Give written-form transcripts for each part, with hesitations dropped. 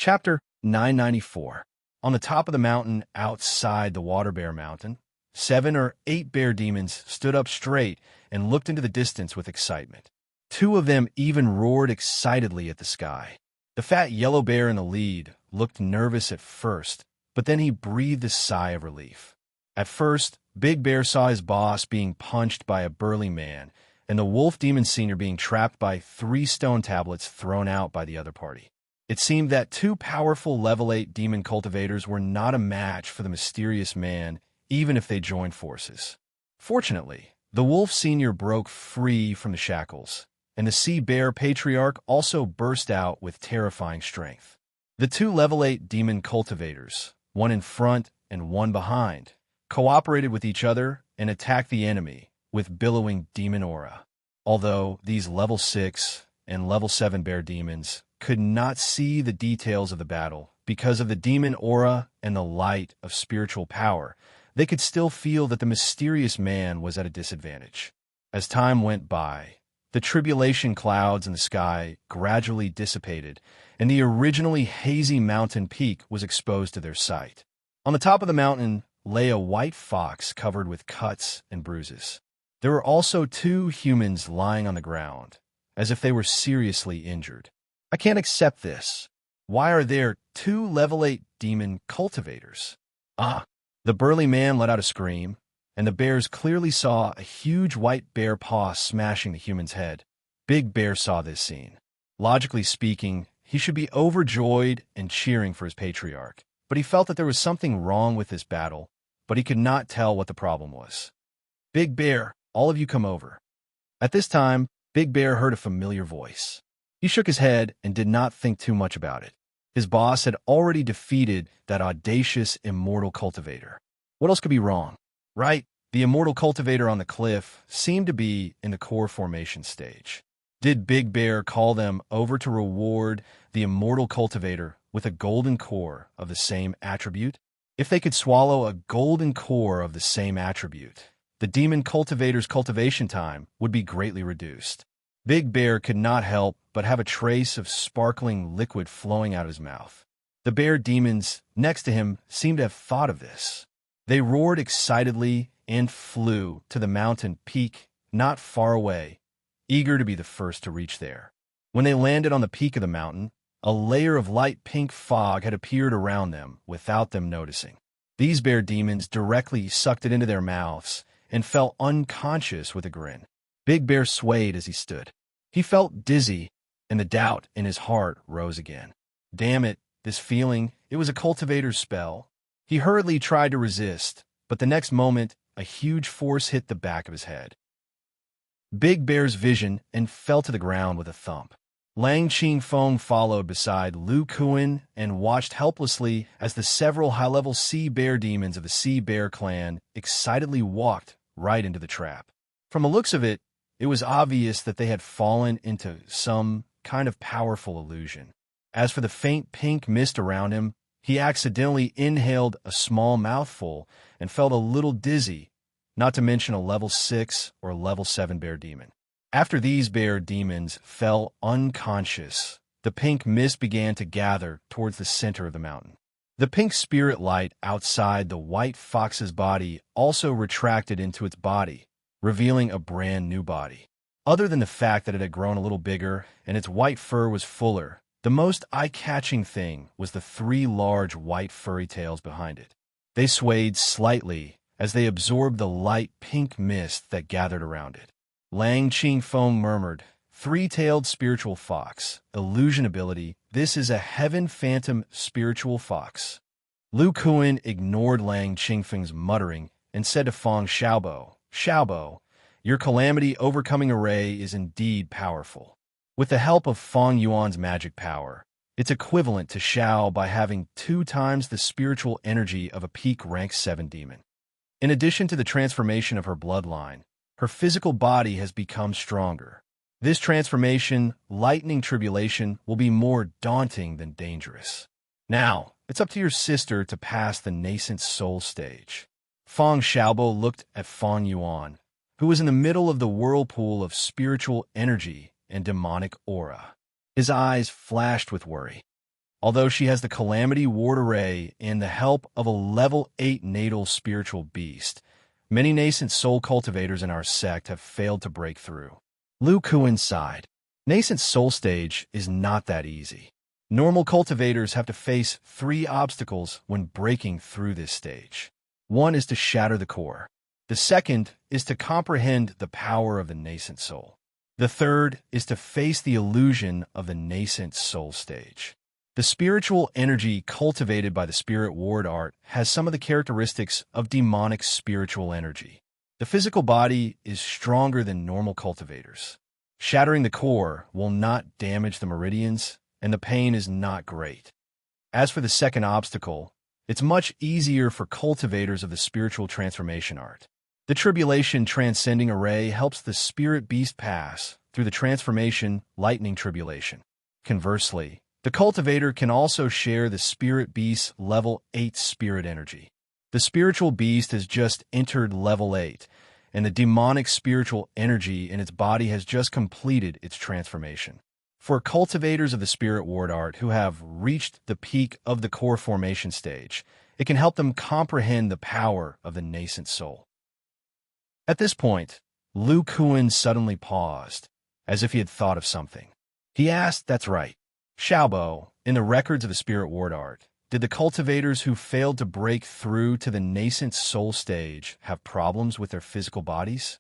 Chapter 994. On the top of the mountain outside the water bear mountain, 7 or 8 bear demons stood up straight and looked into the distance with excitement. 2 of them even roared excitedly at the sky. The fat yellow bear in the lead looked nervous at first, but then he breathed a sigh of relief. At first, Big Bear saw his boss being punched by a burly man, and the wolf demon senior being trapped by 3 stone tablets thrown out by the other party. It seemed that 2 powerful level 8 demon cultivators were not a match for the mysterious man, even if they joined forces. Fortunately, the wolf senior broke free from the shackles, and the sea bear patriarch also burst out with terrifying strength. The 2 level 8 demon cultivators, one in front and one behind, cooperated with each other and attacked the enemy with billowing demon aura. Although these level 6 and level 7 bear demons could not see the details of the battle because of the demon aura and the light of spiritual power, they could still feel that the mysterious man was at a disadvantage. As time went by, the tribulation clouds in the sky gradually dissipated, and the originally hazy mountain peak was exposed to their sight. On the top of the mountain lay a white fox covered with cuts and bruises. There were also 2 humans lying on the ground, as if they were seriously injured. I can't accept this. Why are there 2 level 8 demon cultivators? The burly man let out a scream, and the bears clearly saw a huge white bear paw smashing the human's head. Big Bear saw this scene. Logically speaking, he should be overjoyed and cheering for his patriarch, but he felt that there was something wrong with this battle, but he could not tell what the problem was. Big Bear, all of you come over. At this time, Big Bear heard a familiar voice. He shook his head and did not think too much about it. His boss had already defeated that audacious immortal cultivator. What else could be wrong? Right, the immortal cultivator on the cliff seemed to be in the core formation stage. Did Big Bear call them over to reward the immortal cultivator with a golden core of the same attribute? If they could swallow a golden core of the same attribute, the demon cultivator's cultivation time would be greatly reduced. Big Bear could not help but have a trace of sparkling liquid flowing out of his mouth. The bear demons next to him seemed to have thought of this. They roared excitedly and flew to the mountain peak not far away, eager to be the first to reach there. When they landed on the peak of the mountain, a layer of light pink fog had appeared around them without them noticing. These bear demons directly sucked it into their mouths and fell unconscious with a grin. Big Bear swayed as he stood. He felt dizzy, and the doubt in his heart rose again. Damn it, this feeling, it was a cultivator's spell. He hurriedly tried to resist, but the next moment, a huge force hit the back of his head. Big Bear's vision and fell to the ground with a thump. Lang Qingfeng followed beside Lu Kuan and watched helplessly as the several high-level sea bear demons of the Sea Bear clan excitedly walked right into the trap. From the looks of it, it was obvious that they had fallen into some kind of powerful illusion. As for the faint pink mist around him, he accidentally inhaled a small mouthful and felt a little dizzy, not to mention a level 6 or level 7 bear demon. After these bear demons fell unconscious, the pink mist began to gather towards the center of the mountain. The pink spirit light outside the white fox's body also retracted into its body, revealing a brand new body. Other than the fact that it had grown a little bigger and its white fur was fuller, the most eye-catching thing was the 3 large white furry tails behind it. They swayed slightly as they absorbed the light pink mist that gathered around it. Lang Qingfeng murmured, 3-tailed spiritual fox, illusion ability, this is a heaven phantom spiritual fox. Lu Kuan ignored Lang Qingfeng's muttering and said to Feng Xiaobo, your calamity overcoming array is indeed powerful. With the help of Feng Yuan's magic power, it's equivalent to Xiao by having 2 times the spiritual energy of a peak rank 7 demon. In addition to the transformation of her bloodline, her physical body has become stronger. This transformation, lightning tribulation, will be more daunting than dangerous. Now, it's up to your sister to pass the nascent soul stage. Feng Xiaobo looked at Feng Yuan, who was in the middle of the whirlpool of spiritual energy and demonic aura. His eyes flashed with worry. Although she has the Calamity Ward Array and the help of a level 8 natal spiritual beast, many nascent soul cultivators in our sect have failed to break through. Lu Kuan sighed. Nascent soul stage is not that easy. Normal cultivators have to face 3 obstacles when breaking through this stage. One is to shatter the core. The second is to comprehend the power of the nascent soul. The third is to face the illusion of the nascent soul stage. The spiritual energy cultivated by the Spirit Ward art has some of the characteristics of demonic spiritual energy. The physical body is stronger than normal cultivators. Shattering the core will not damage the meridians, and the pain is not great. As for the second obstacle, it's much easier for cultivators of the spiritual transformation art. The Tribulation Transcending Array helps the spirit beast pass through the transformation lightning tribulation. Conversely, the cultivator can also share the spirit beast's level 8 spirit energy. The spiritual beast has just entered level 8, and the demonic spiritual energy in its body has just completed its transformation. For cultivators of the Spirit Ward art who have reached the peak of the core formation stage, it can help them comprehend the power of the nascent soul. At this point, Lu Kuan suddenly paused, as if he had thought of something. He asked, "That's right. Xiaobo, in the records of the Spirit Ward art, did the cultivators who failed to break through to the nascent soul stage have problems with their physical bodies?"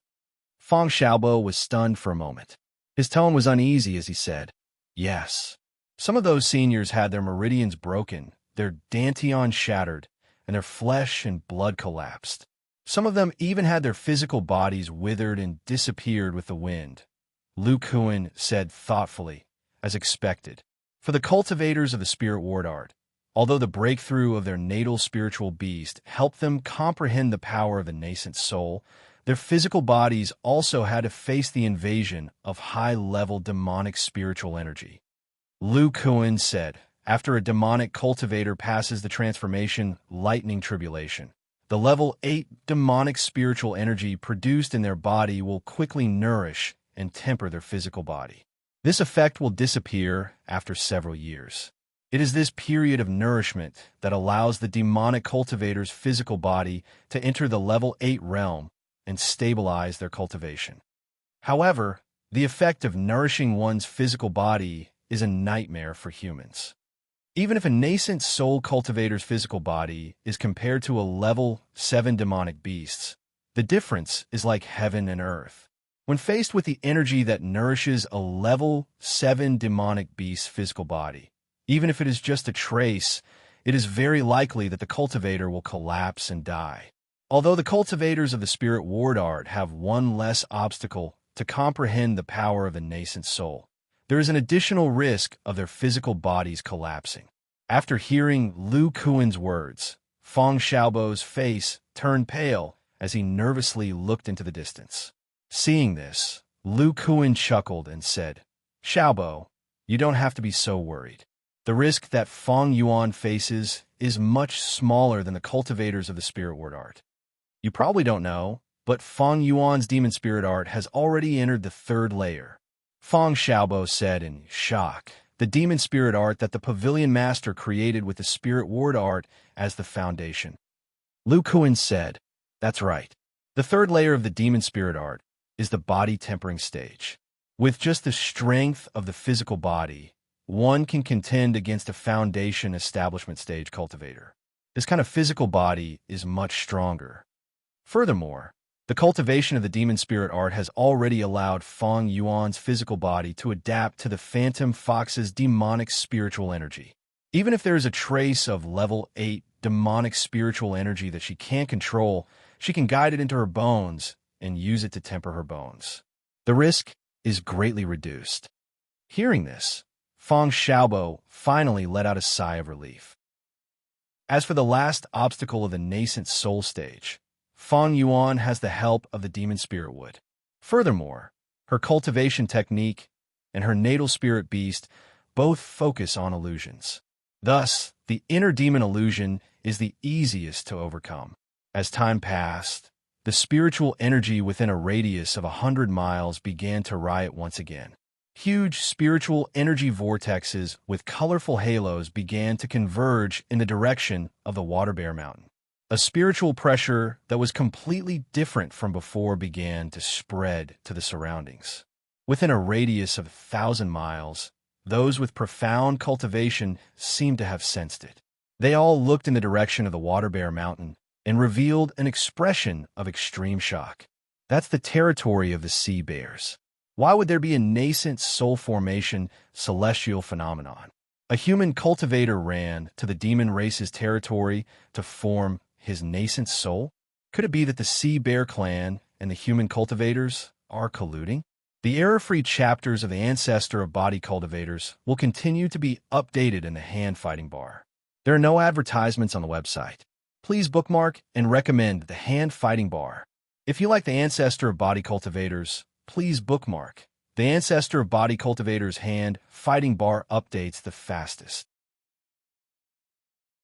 Fang Xiaobo was stunned for a moment. His tone was uneasy as he said, "Yes. Some of those seniors had their meridians broken, their dantian shattered, and their flesh and blood collapsed. Some of them even had their physical bodies withered and disappeared with the wind," Lu Kuan said thoughtfully, as expected. For the cultivators of the Spirit Ward art, although the breakthrough of their natal spiritual beast helped them comprehend the power of the nascent soul, their physical bodies also had to face the invasion of high-level demonic spiritual energy. Lu Kuan said, after a demonic cultivator passes the transformation lightning tribulation, the level 8 demonic spiritual energy produced in their body will quickly nourish and temper their physical body. This effect will disappear after several years. It is this period of nourishment that allows the demonic cultivator's physical body to enter the level 8 realm and stabilize their cultivation. However, the effect of nourishing one's physical body is a nightmare for humans. Even if a nascent soul cultivator's physical body is compared to a level 7 demonic beast's, the difference is like heaven and earth. When faced with the energy that nourishes a level 7 demonic beast's physical body, even if it is just a trace, it is very likely that the cultivator will collapse and die. Although the cultivators of the Spirit Ward art have one less obstacle to comprehend the power of the nascent soul, there is an additional risk of their physical bodies collapsing. After hearing Lu Kuan's words, Fang Xiaobo's face turned pale as he nervously looked into the distance. Seeing this, Lu Kuan chuckled and said, "Xiaobo, you don't have to be so worried. The risk that Fang Yuan faces is much smaller than the cultivators of the Spirit Ward art. You probably don't know, but Fang Yuan's demon spirit art has already entered the 3rd layer." Fang Xiaobo said in shock, "The demon spirit art that the Pavilion Master created with the Spirit Ward art as the foundation." Lu Kuan said, "That's right. The 3rd layer of the demon spirit art is the body tempering stage. With just the strength of the physical body, one can contend against a foundation establishment stage cultivator. This kind of physical body is much stronger. Furthermore, the cultivation of the demon spirit art has already allowed Fang Yuan's physical body to adapt to the Phantom Fox's demonic spiritual energy. Even if there is a trace of level 8 demonic spiritual energy that she can't control, she can guide it into her bones and use it to temper her bones. The risk is greatly reduced." Hearing this, Fang Xiaobo finally let out a sigh of relief. As for the last obstacle of the nascent soul stage, Fang Yuan has the help of the demon spirit wood. Furthermore, her cultivation technique and her natal spirit beast both focus on illusions. Thus, the inner demon illusion is the easiest to overcome. As time passed, the spiritual energy within a radius of 100 miles began to riot once again. Huge spiritual energy vortexes with colorful halos began to converge in the direction of the water bear mountain. A spiritual pressure that was completely different from before began to spread to the surroundings. Within a radius of 1,000 miles, those with profound cultivation seemed to have sensed it. They all looked in the direction of the water bear mountain and revealed an expression of extreme shock. That's the territory of the sea bears. Why would there be a nascent soul formation celestial phenomenon? A human cultivator ran to the demon race's territory to form his nascent soul? Could it be that the sea bear clan and the human cultivators are colluding? The error-free chapters of the Ancestor of Body Cultivators will continue to be updated in the hand fighting bar. There are no advertisements on the website. Please bookmark and recommend the hand fighting bar. If you like the Ancestor of Body Cultivators, please bookmark. The Ancestor of Body Cultivators hand fighting bar updates the fastest.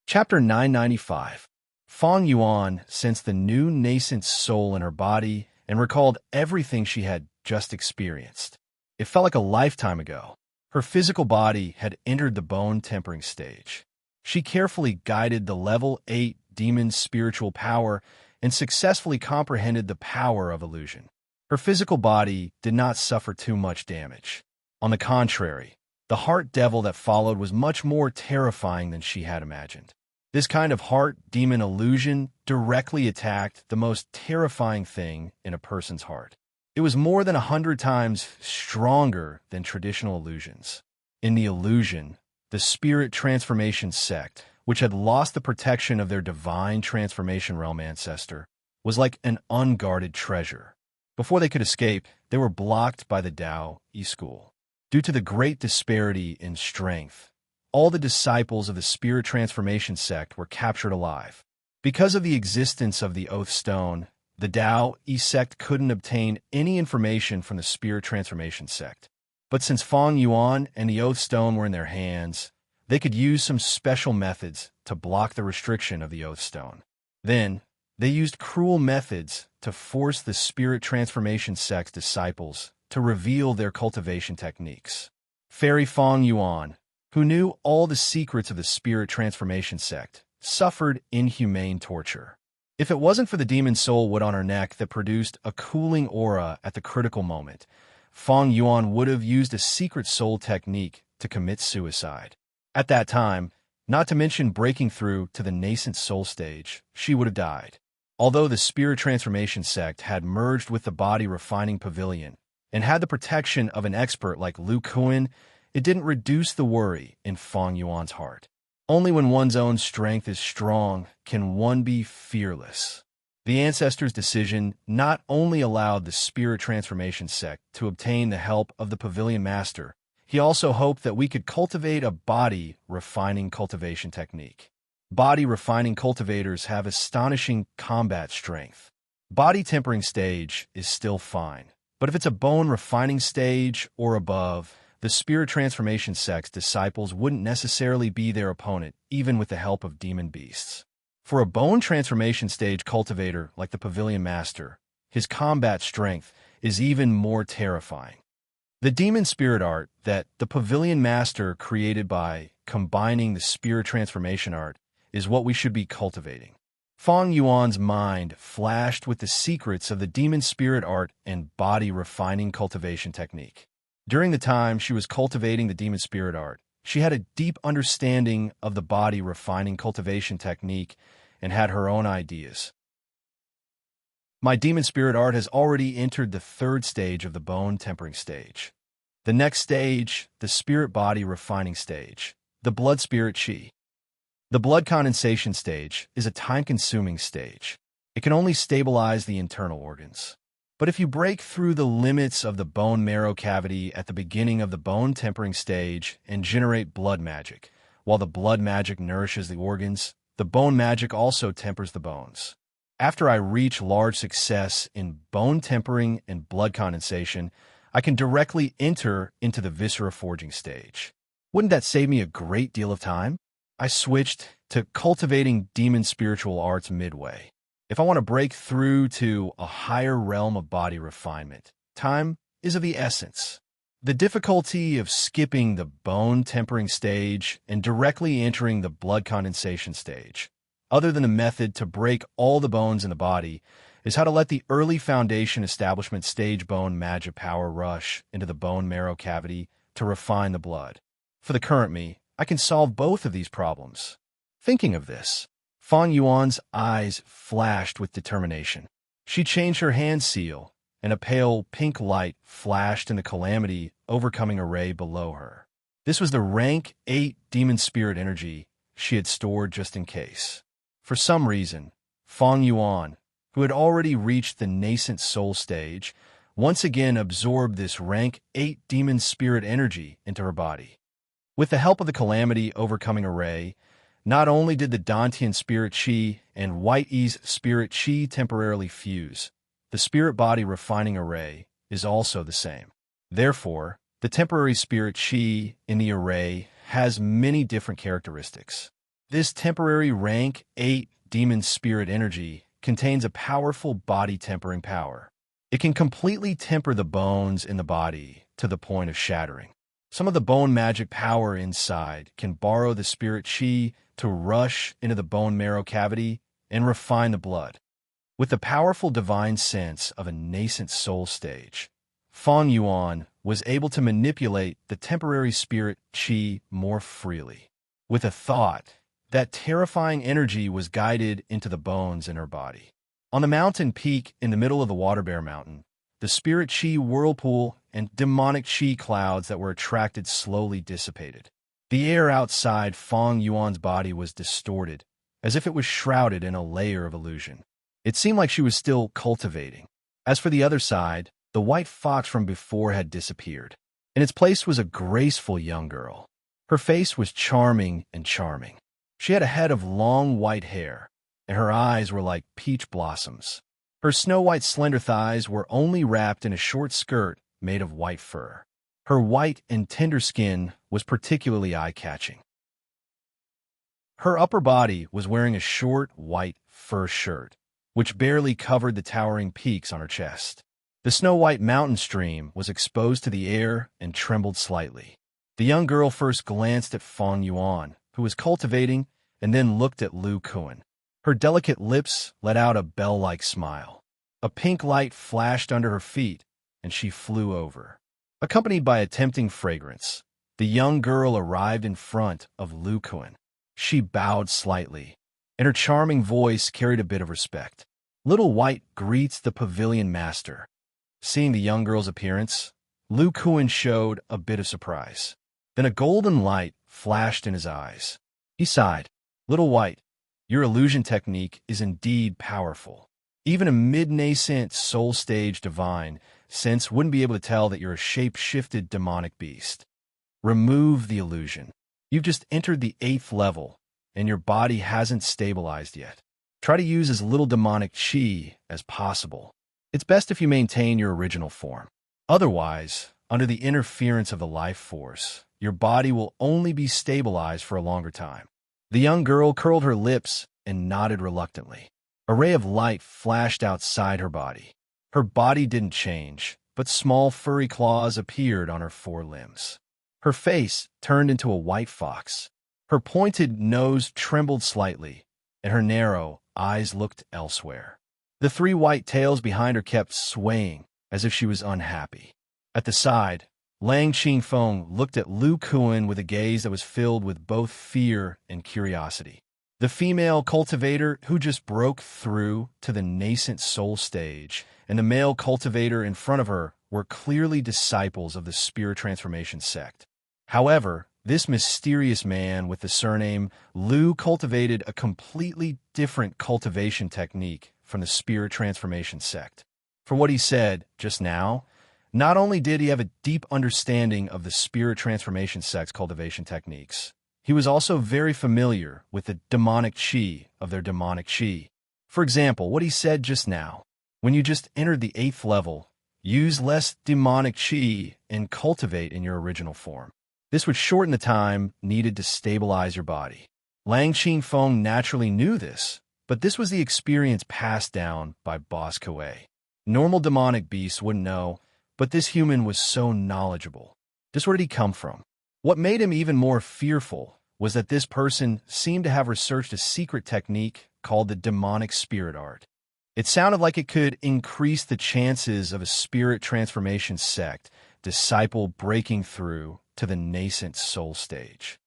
Chapter 995. Fang Yuan sensed the new nascent soul in her body and recalled everything she had just experienced. It felt like a lifetime ago. Her physical body had entered the bone tempering stage. She carefully guided the level 8 demon's spiritual power and successfully comprehended the power of illusion. Her physical body did not suffer too much damage. On the contrary, the heart devil that followed was much more terrifying than she had imagined. This kind of heart demon illusion directly attacked the most terrifying thing in a person's heart. It was more than 100 times stronger than traditional illusions. In the illusion, the spirit transformation sect, which had lost the protection of their divine transformation realm ancestor, was like an unguarded treasure. Before they could escape, they were blocked by the Tao E-School. Due to the great disparity in strength, all the disciples of the spirit transformation sect were captured alive. Because of the existence of the Oath Stone, the Tao E-Sect couldn't obtain any information from the spirit transformation sect. But since Fang Yuan and the Oath Stone were in their hands, they could use some special methods to block the restriction of the Oath Stone. Then, they used cruel methods to force the spirit transformation sect's disciples to reveal their cultivation techniques. Fairy Fang Yuan, who knew all the secrets of the spirit transformation sect, suffered inhumane torture. If it wasn't for the demon soul wood on her neck that produced a cooling aura at the critical moment, Fang Yuan would have used a secret soul technique to commit suicide. At that time, not to mention breaking through to the nascent soul stage, she would have died. Although the spirit transformation sect had merged with the body refining pavilion and had the protection of an expert like Lu Kuan, it didn't reduce the worry in Fang Yuan's heart. Only when one's own strength is strong can one be fearless. The Ancestor's decision not only allowed the spirit transformation sect to obtain the help of the Pavilion Master, he also hoped that we could cultivate a body refining cultivation technique. Body refining cultivators have astonishing combat strength. Body tempering stage is still fine, but if it's a bone refining stage or above, the spirit transformation sect's disciples wouldn't necessarily be their opponent, even with the help of demon beasts. For a bone transformation stage cultivator like the Pavilion Master, his combat strength is even more terrifying. The demon spirit art that the Pavilion Master created by combining the spirit transformation art is what we should be cultivating. Fang Yuan's mind flashed with the secrets of the demon spirit art and body refining cultivation technique. During the time she was cultivating the demon spirit art, she had a deep understanding of the body refining cultivation technique and had her own ideas. My demon spirit art has already entered the 3rd stage of the bone tempering stage. The next stage, the spirit body refining stage, the blood spirit chi. The blood condensation stage is a time-consuming stage. It can only stabilize the internal organs. But if you break through the limits of the bone marrow cavity at the beginning of the bone tempering stage and generate blood magic, while the blood magic nourishes the organs, the bone magic also tempers the bones. After I reach large success in bone tempering and blood condensation, I can directly enter into the viscera forging stage. Wouldn't that save me a great deal of time? I switched to cultivating demon spiritual arts midway. If I want to break through to a higher realm of body refinement, time is of the essence. The difficulty of skipping the bone tempering stage and directly entering the blood condensation stage, other than a method to break all the bones in the body, is how to let the early foundation establishment stage bone magic power rush into the bone marrow cavity to refine the blood. For the current me, I can solve both of these problems. Thinking of this, Fang Yuan's eyes flashed with determination. She changed her hand seal, and a pale pink light flashed in the calamity overcoming array below her. This was the rank 8 demon spirit energy she had stored just in case. For some reason, Fang Yuan, who had already reached the nascent soul stage, once again absorbed this rank 8 demon spirit energy into her body. With the help of the calamity overcoming array, not only did the Dantian spirit chi and White E's spirit chi temporarily fuse, the spirit body refining array is also the same. Therefore, the temporary spirit chi in the array has many different characteristics. This temporary rank 8 demon spirit energy contains a powerful body tempering power. It can completely temper the bones in the body to the point of shattering. Some of the bone magic power inside can borrow the spirit chi to rush into the bone marrow cavity and refine the blood. With the powerful divine sense of a nascent soul stage, Fang Yuan was able to manipulate the temporary spirit chi more freely. With a thought, that terrifying energy was guided into the bones in her body. On the mountain peak in the middle of the Water Bear Mountain, the spirit chi whirlpool and demonic chi clouds that were attracted slowly dissipated. The air outside Fang Yuan's body was distorted, as if it was shrouded in a layer of illusion. It seemed like she was still cultivating. As for the other side, the white fox from before had disappeared. In its place was a graceful young girl. Her face was charming and charming. She had a head of long white hair, and her eyes were like peach blossoms. Her snow-white slender thighs were only wrapped in a short skirt made of white fur. Her white and tender skin was particularly eye-catching. Her upper body was wearing a short white fur shirt, which barely covered the towering peaks on her chest. The snow-white mountain stream was exposed to the air and trembled slightly. The young girl first glanced at Fang Yuan, who was cultivating, and then looked at Lu Kuan. Her delicate lips let out a bell-like smile. A pink light flashed under her feet, and she flew over. Accompanied by a tempting fragrance, the young girl arrived in front of Lu Kuan. She bowed slightly, and her charming voice carried a bit of respect. Little White greets the pavilion master. Seeing the young girl's appearance, Lu Kuan showed a bit of surprise. Then a golden light flashed in his eyes. He sighed. Little White, your illusion technique is indeed powerful. Even a mid-nascent soul stage divine sense wouldn't be able to tell that you're a shape-shifted demonic beast. Remove the illusion. You've just entered the 8th level, and your body hasn't stabilized yet. Try to use as little demonic chi as possible. It's best if you maintain your original form. Otherwise, under the interference of the life force, your body will only be stabilized for a longer time. The young girl curled her lips and nodded reluctantly. A ray of light flashed outside her body. Her body didn't change, but small furry claws appeared on her forelimbs. Her face turned into a white fox. Her pointed nose trembled slightly, and her narrow eyes looked elsewhere. The 3 white tails behind her kept swaying, as if she was unhappy. At the side, Lang Qingfeng looked at Lu Kuan with a gaze that was filled with both fear and curiosity. The female cultivator who just broke through to the nascent soul stage and the male cultivator in front of her were clearly disciples of the spirit transformation sect. However, this mysterious man with the surname Lu cultivated a completely different cultivation technique from the spirit transformation sect. For what he said just now, not only did he have a deep understanding of the spirit transformation sect's cultivation techniques, he was also very familiar with the demonic chi of their demonic chi. For example, what he said just now, when you just entered the 8th level, use less demonic chi and cultivate in your original form. This would shorten the time needed to stabilize your body. Lang Qingfeng naturally knew this, but this was the experience passed down by Boss Kuei. Normal demonic beasts wouldn't know, But this human was so knowledgeable. Just where did he come from? What made him even more fearful was that this person seemed to have researched a secret technique called the demonic spirit art. It sounded like it could increase the chances of a spirit transformation sect disciple breaking through to the nascent soul stage.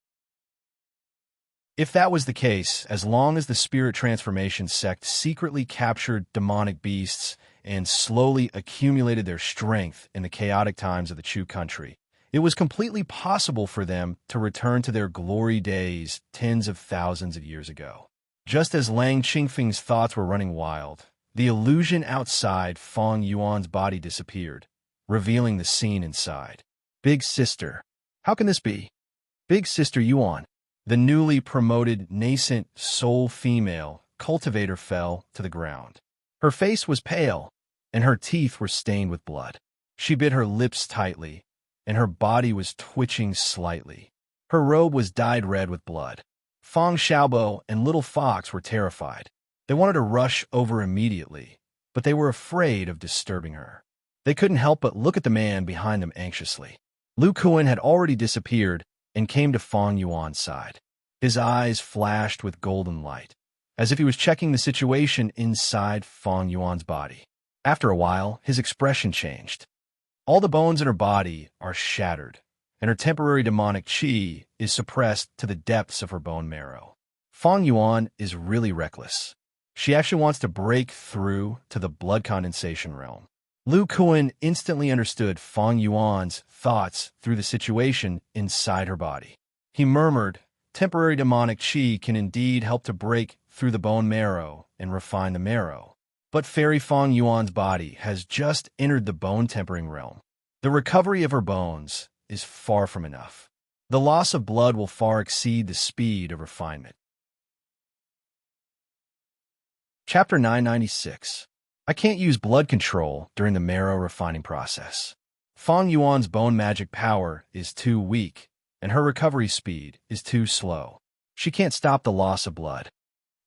If that was the case, as long as the spirit transformation sect secretly captured demonic beasts and slowly accumulated their strength in the chaotic times of the Chu country, it was completely possible for them to return to their glory days tens of thousands of years ago. Just as Lang Qingfeng's thoughts were running wild, the illusion outside Feng Yuan's body disappeared, revealing the scene inside. Big Sister. How can this be? Big Sister Yuan. The newly promoted nascent soul female cultivator fell to the ground. Her face was pale, and her teeth were stained with blood. She bit her lips tightly, and her body was twitching slightly. Her robe was dyed red with blood. Feng Xiaobo and Little Fox were terrified. They wanted to rush over immediately, but they were afraid of disturbing her. They couldn't help but look at the man behind them anxiously. Lu Kuan had already disappeared and came to Feng Yuan's side. His eyes flashed with golden light, as if he was checking the situation inside Feng Yuan's body. After a while, his expression changed. All the bones in her body are shattered, and her temporary demonic qi is suppressed to the depths of her bone marrow. Feng Yuan is really reckless. She actually wants to break through to the blood condensation realm. Lu Kuan instantly understood Feng Yuan's thoughts through the situation inside her body. He murmured, "Temporary demonic qi can indeed help to break through the bone marrow and refine the marrow. But Fairy Feng Yuan's body has just entered the bone-tempering realm. The recovery of her bones is far from enough. The loss of blood will far exceed the speed of refinement." Chapter 996. I can't use blood control during the marrow refining process. Feng Yuan's bone magic power is too weak, and her recovery speed is too slow. She can't stop the loss of blood.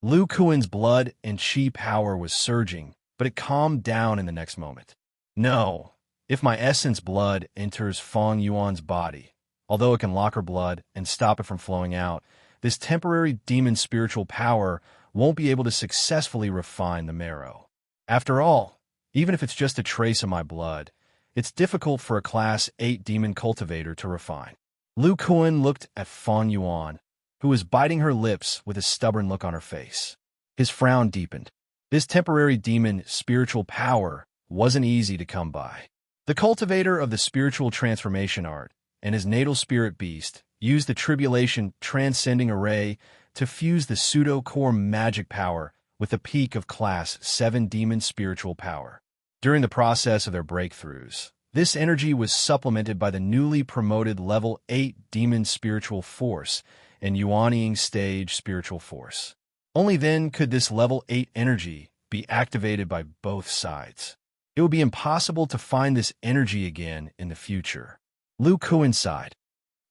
Lu Kuan's blood and qi power was surging, but it calmed down in the next moment. No, if my essence blood enters Feng Yuan's body, although it can lock her blood and stop it from flowing out, this temporary demon spiritual power won't be able to successfully refine the marrow. After all, even if it's just a trace of my blood, it's difficult for a Class 8 demon cultivator to refine. Lu Kuan looked at Feng Yuan, who was biting her lips with a stubborn look on her face. His frown deepened. This temporary demon spiritual power wasn't easy to come by. The cultivator of the spiritual transformation art and his natal spirit beast used the tribulation transcending array to fuse the pseudo-core magic power with the peak of Class 7 demon spiritual power. During the process of their breakthroughs, this energy was supplemented by the newly promoted Level 8 demon spiritual force and Yuanying stage spiritual force. Only then could this Level 8 energy be activated by both sides. It would be impossible to find this energy again in the future. Lu Kuan sighed.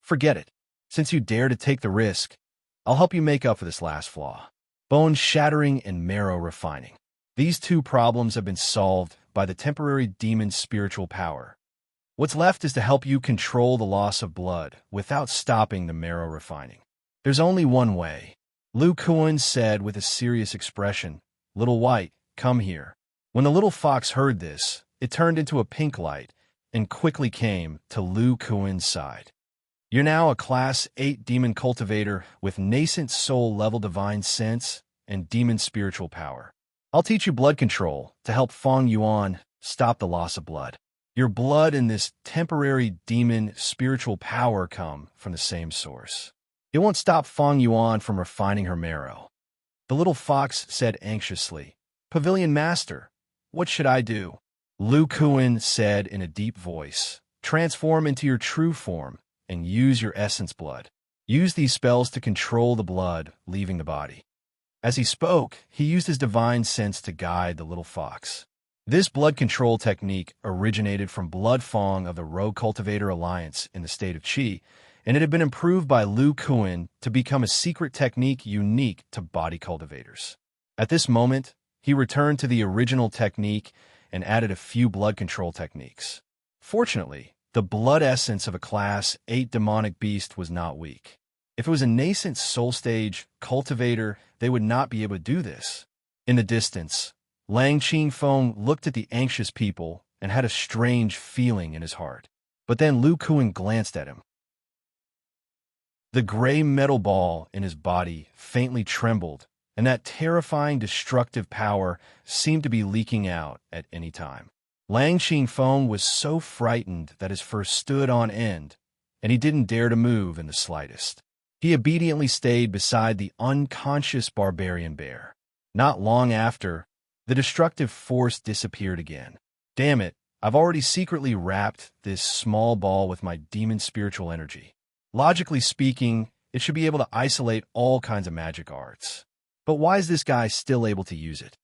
"Forget it. Since you dare to take the risk, I'll help you make up for this last flaw. Bone shattering and marrow refining. These two problems have been solved by the temporary demon spiritual power. What's left is to help you control the loss of blood without stopping the marrow refining. There's only one way." Lu Kuan said with a serious expression, "Little White, come here." When the little fox heard this, it turned into a pink light and quickly came to Lu Kuan's side. "You're now a Class 8 demon cultivator with nascent soul-level divine sense and demon spiritual power. I'll teach you blood control to help Feng Yuan stop the loss of blood. Your blood and this temporary demon spiritual power come from the same source. It won't stop Feng Yuan from refining her marrow." The little fox said anxiously, "Pavilion Master, what should I do?" Lu Kuan said in a deep voice, "Transform into your true form and use your essence blood. Use these spells to control the blood leaving the body." As he spoke, he used his divine sense to guide the little fox. This blood control technique originated from Blood Fong of the Rogue Cultivator Alliance in the state of Qi, and it had been improved by Lu Kuan to become a secret technique unique to body cultivators. At this moment, he returned to the original technique and added a few blood control techniques. Fortunately, the blood essence of a Class 8 demonic beast was not weak. If it was a nascent soul stage cultivator, they would not be able to do this. In the distance, Lang Qingfeng looked at the anxious people and had a strange feeling in his heart. But then Lu Kuan glanced at him. The gray metal ball in his body faintly trembled, and that terrifying destructive power seemed to be leaking out at any time. Lang Qingfeng was so frightened that his fur stood on end, and he didn't dare to move in the slightest. He obediently stayed beside the unconscious barbarian bear. Not long after, the destructive force disappeared again. Damn it, I've already secretly wrapped this small ball with my demon spiritual energy. Logically speaking, it should be able to isolate all kinds of magic arts. But why is this guy still able to use it?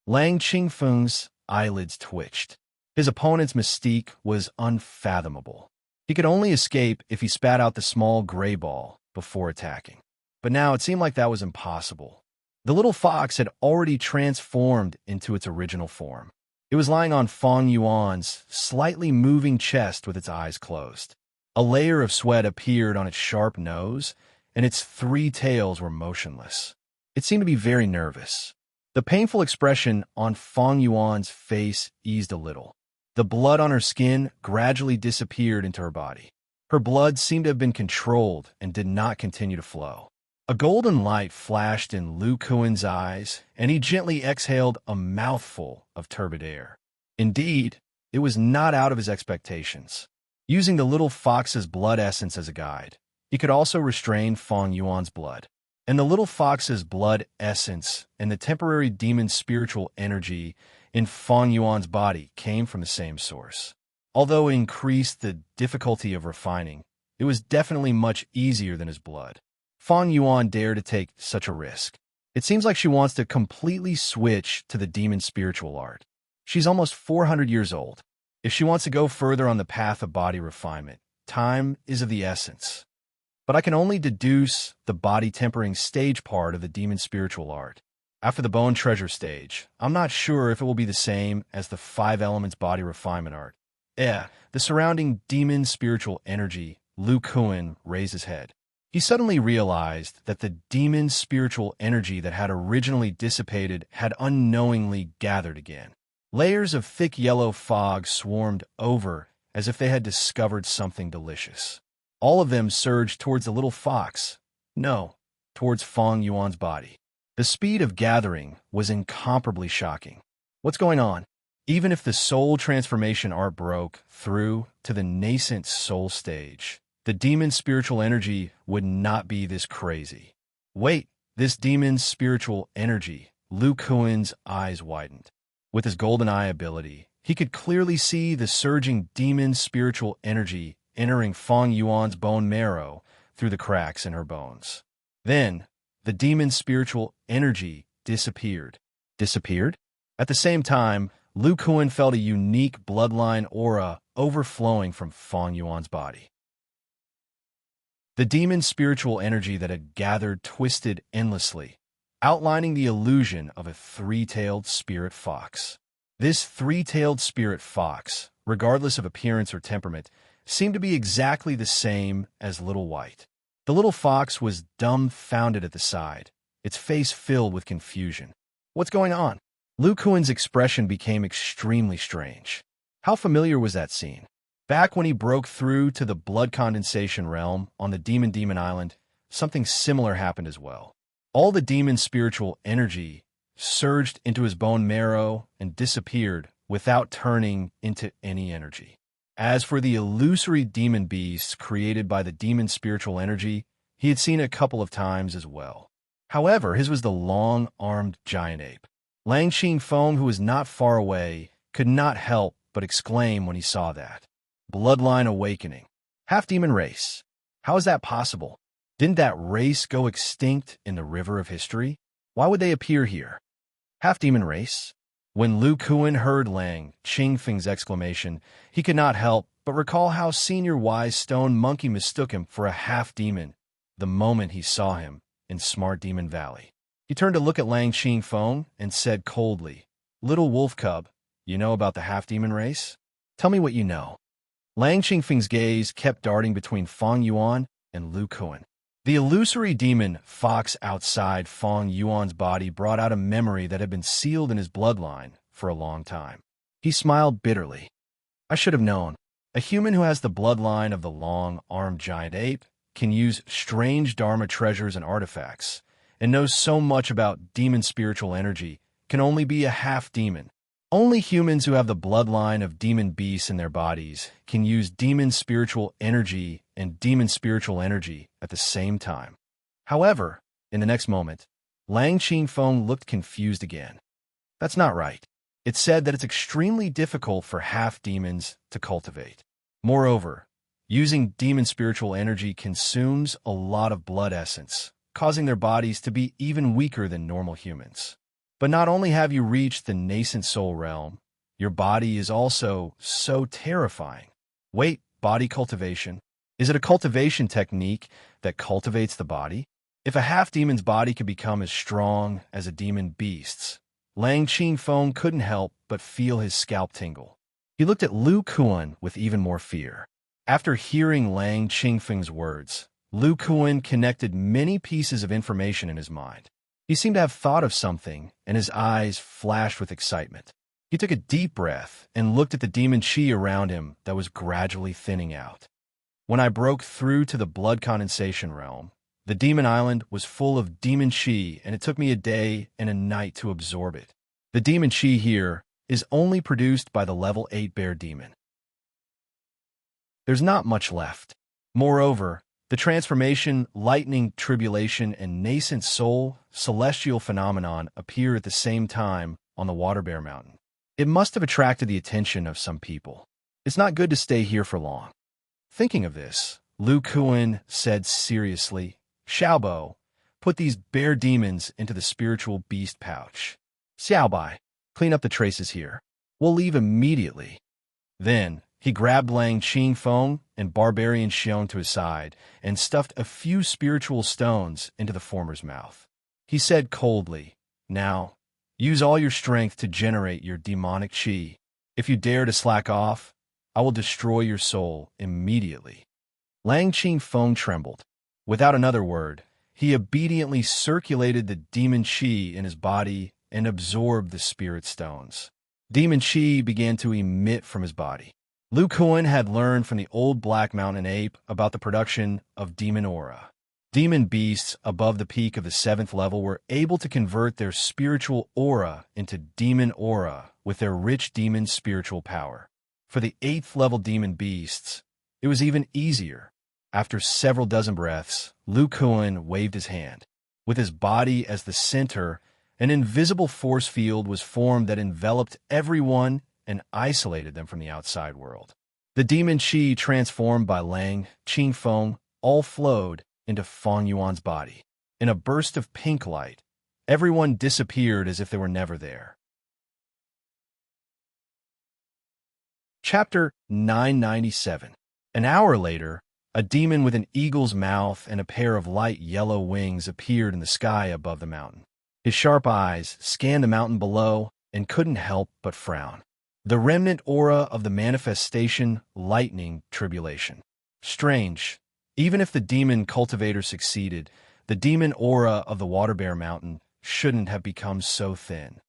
Lang Qingfeng's eyelids twitched. His opponent's mystique was unfathomable. He could only escape if he spat out the small gray ball before attacking. But now it seemed like that was impossible. The little fox had already transformed into its original form. It was lying on Feng Yuan's slightly moving chest with its eyes closed. A layer of sweat appeared on its sharp nose, and its 3 tails were motionless. It seemed to be very nervous. The painful expression on Feng Yuan's face eased a little. The blood on her skin gradually disappeared into her body. Her blood seemed to have been controlled and did not continue to flow. A golden light flashed in Lu Kuan's eyes, and he gently exhaled a mouthful of turbid air. Indeed, it was not out of his expectations. Using the little fox's blood essence as a guide, he could also restrain Feng Yuan's blood. And the little fox's blood essence and the temporary demon spiritual energy in Feng Yuan's body came from the same source. Although it increased the difficulty of refining, it was definitely much easier than his blood. Feng Yuan dared to take such a risk. It seems like she wants to completely switch to the demon spiritual art. She's almost 400 years old. If she wants to go further on the path of body refinement, time is of the essence. But I can only deduce the body tempering stage part of the demon spiritual art. After the bone treasure stage, I'm not sure if it will be the same as the 5 elements body refinement art. The surrounding demon spiritual energy. Lu Kuan raised his head. He suddenly realized that the demon spiritual energy that had originally dissipated had unknowingly gathered again. Layers of thick yellow fog swarmed over as if they had discovered something delicious. All of them surged towards the little fox. No, towards Feng Yuan's body. The speed of gathering was incomparably shocking. What's going on? Even if the soul transformation art broke through to the nascent soul stage, the demon spiritual energy would not be this crazy. Wait, this demon spiritual energy. Lu Kuan's eyes widened. With his golden eye ability, he could clearly see the surging demon spiritual energy entering Feng Yuan's bone marrow through the cracks in her bones. Then, the demon spiritual energy disappeared. Disappeared? At the same time, Lu Kuan felt a unique bloodline aura overflowing from Feng Yuan's body. The demon spiritual energy that had gathered twisted endlessly, outlining the illusion of a 3-tailed spirit fox. This 3-tailed spirit fox, regardless of appearance or temperament, seemed to be exactly the same as Little White. The little fox was dumbfounded at the sight, its face filled with confusion. What's going on? Lu Kuan's expression became extremely strange. How familiar was that scene? Back when he broke through to the blood condensation realm on the Demon Island, something similar happened as well. All the demon spiritual energy surged into his bone marrow and disappeared without turning into any energy. As for the illusory demon beasts created by the demon spiritual energy, he had seen it a couple of times as well. However, his was the long-armed giant ape. Lang Qingfeng, who was not far away, could not help but exclaim when he saw that. Bloodline awakening. Half-demon race. How is that possible? Didn't that race go extinct in the river of history? Why would they appear here? Half-demon race? When Lu Kuan heard Lang Qingfeng's exclamation, he could not help but recall how Senior Wise Stone Monkey mistook him for a half-demon the moment he saw him in Smart Demon Valley. He turned to look at Lang Qingfeng and said coldly, "Little wolf cub, you know about the half-demon race? Tell me what you know." Lang Qingfeng's gaze kept darting between Feng Yuan and Lu Kuan. The illusory demon fox outside Feng Yuan's body brought out a memory that had been sealed in his bloodline for a long time. He smiled bitterly. I should have known. A human who has the bloodline of the long-armed giant ape can use strange Dharma treasures and artifacts, and knows so much about demon spiritual energy can only be a half-demon. Only humans who have the bloodline of demon beasts in their bodies can use demon spiritual energy and demon spiritual energy at the same time. However, in the next moment, Lang Qingfeng looked confused again. That's not right. It said that it's extremely difficult for half-demons to cultivate. Moreover, using demon spiritual energy consumes a lot of blood essence, causing their bodies to be even weaker than normal humans. But not only have you reached the nascent soul realm, your body is also so terrifying. Wait, body cultivation? Is it a cultivation technique that cultivates the body? If a half-demon's body could become as strong as a demon beast's, Lang Qingfeng couldn't help but feel his scalp tingle. He looked at Lu Kuan with even more fear. After hearing Lang Qingfeng's words, Lu Kuan connected many pieces of information in his mind. He seemed to have thought of something, and his eyes flashed with excitement. He took a deep breath and looked at the demon chi around him that was gradually thinning out. When I broke through to the blood condensation realm, the demon island was full of demon chi, and it took me a day and a night to absorb it. The demon chi here is only produced by the level 8 bear demon. There's not much left. Moreover, the transformation, lightning, tribulation, and nascent soul, celestial phenomenon appear at the same time on the water bear mountain. It must have attracted the attention of some people. It's not good to stay here for long. Thinking of this, Lu Kuan said seriously, Xiaobo, put these bear demons into the spiritual beast pouch. Xiaobai, clean up the traces here. We'll leave immediately. Then, he grabbed Lang Qingfeng and Barbarian Xiong to his side and stuffed a few spiritual stones into the former's mouth. He said coldly, Now, use all your strength to generate your demonic chi. If you dare to slack off, I will destroy your soul immediately. Lang Qingfeng trembled. Without another word, he obediently circulated the demon chi in his body and absorbed the spirit stones. Demon chi began to emit from his body. Lu Kuan had learned from the old Black Mountain ape about the production of demon aura. Demon beasts above the peak of the 7th level were able to convert their spiritual aura into demon aura with their rich demon spiritual power. For the 8th level demon beasts, it was even easier. After several dozen breaths, Lu Kuan waved his hand. With his body as the center, an invisible force field was formed that enveloped everyone and isolated them from the outside world. The demon chi transformed by Lang Qingfeng all flowed into Feng Yuan's body. In a burst of pink light, everyone disappeared as if they were never there. Chapter 997. An hour later, a demon with an eagle's mouth and a pair of light yellow wings appeared in the sky above the mountain. His sharp eyes scanned the mountain below and couldn't help but frown. The remnant aura of the manifestation, lightning, tribulation. Strange. Even if the demon cultivator succeeded, the demon aura of the water bear mountain shouldn't have become so thin.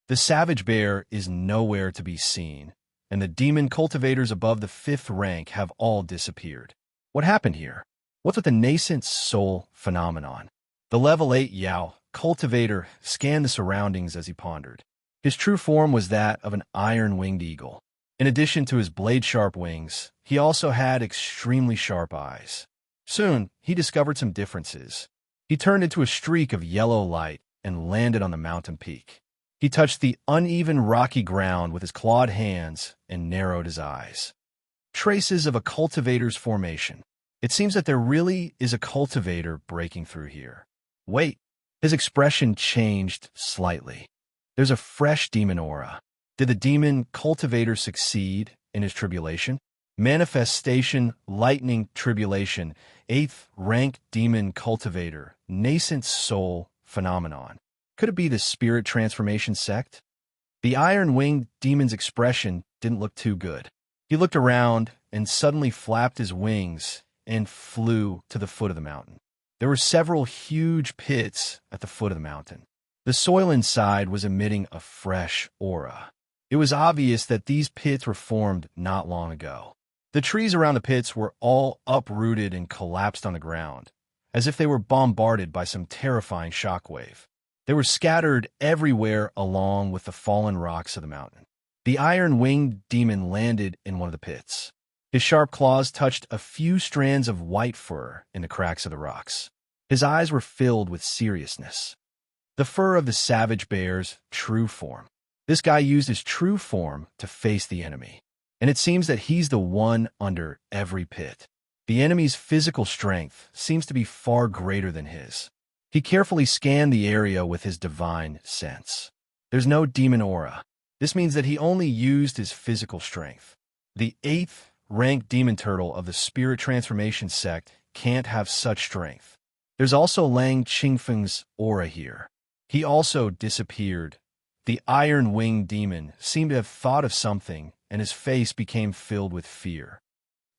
The savage bear is nowhere to be seen, and the demon cultivators above the 5th rank have all disappeared. What happened here? What's with the nascent soul phenomenon? The level 8 Yao cultivator scanned the surroundings as he pondered. His true form was that of an iron-winged eagle. In addition to his blade-sharp wings, he also had extremely sharp eyes. Soon, he discovered some differences. He turned into a streak of yellow light and landed on the mountain peak. He touched the uneven rocky ground with his clawed hands and narrowed his eyes. Traces of a cultivator's formation. It seems that there really is a cultivator breaking through here. Wait, his expression changed slightly. There's a fresh demon aura. Did the demon cultivator succeed in his tribulation? Manifestation, lightning, tribulation, 8th rank demon cultivator, nascent soul phenomenon. Could it be the spirit transformation sect? The iron-winged demon's expression didn't look too good. He looked around and suddenly flapped his wings and flew to the foot of the mountain. There were several huge pits at the foot of the mountain. The soil inside was emitting a fresh aura. It was obvious that these pits were formed not long ago. The trees around the pits were all uprooted and collapsed on the ground, as if they were bombarded by some terrifying shockwave. They were scattered everywhere along with the fallen rocks of the mountain. The iron-winged demon landed in one of the pits. His sharp claws touched a few strands of white fur in the cracks of the rocks. His eyes were filled with seriousness. The fur of the savage bear's true form. This guy used his true form to face the enemy, and it seems that he's the one under every pit. The enemy's physical strength seems to be far greater than his. He carefully scanned the area with his divine sense. There's no demon aura. This means that he only used his physical strength. The 8th ranked demon turtle of the spirit transformation sect can't have such strength. There's also Lang Qingfeng's aura here. He also disappeared. The iron-winged demon seemed to have thought of something, and his face became filled with fear.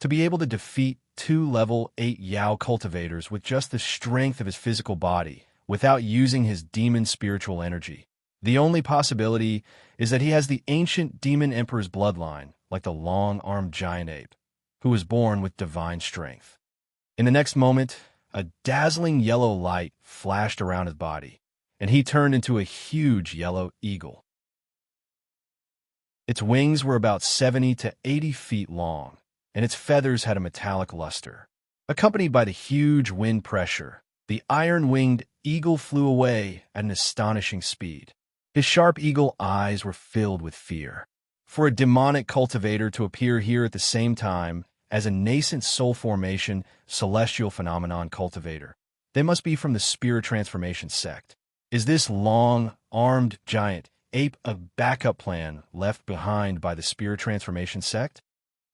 To be able to defeat 2 level 8 Yao cultivators with just the strength of his physical body, without using his demon spiritual energy. The only possibility is that he has the ancient demon emperor's bloodline, like the long-armed giant ape, who was born with divine strength. In the next moment, a dazzling yellow light flashed around his body, and he turned into a huge yellow eagle. Its wings were about 70 to 80 feet long, and its feathers had a metallic luster. Accompanied by the huge wind pressure, the iron-winged eagle flew away at an astonishing speed. His sharp eagle eyes were filled with fear. For a demonic cultivator to appear here at the same time as a nascent soul formation celestial phenomenon cultivator, they must be from the spirit transformation sect. Is this long-armed giant ape a backup plan left behind by the spirit transformation sect?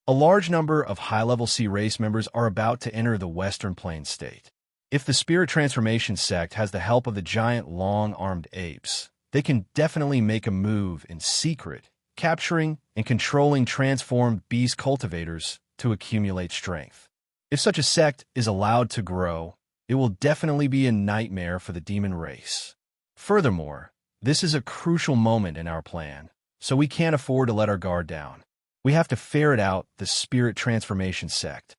A large number of high-level C race members are about to enter the Western Plains state. If the spirit transformation sect has the help of the giant long-armed apes, they can definitely make a move in secret, capturing and controlling transformed beast cultivators to accumulate strength. If such a sect is allowed to grow, it will definitely be a nightmare for the demon race. Furthermore, this is a crucial moment in our plan, so we can't afford to let our guard down. We have to ferret out the spirit transformation sect.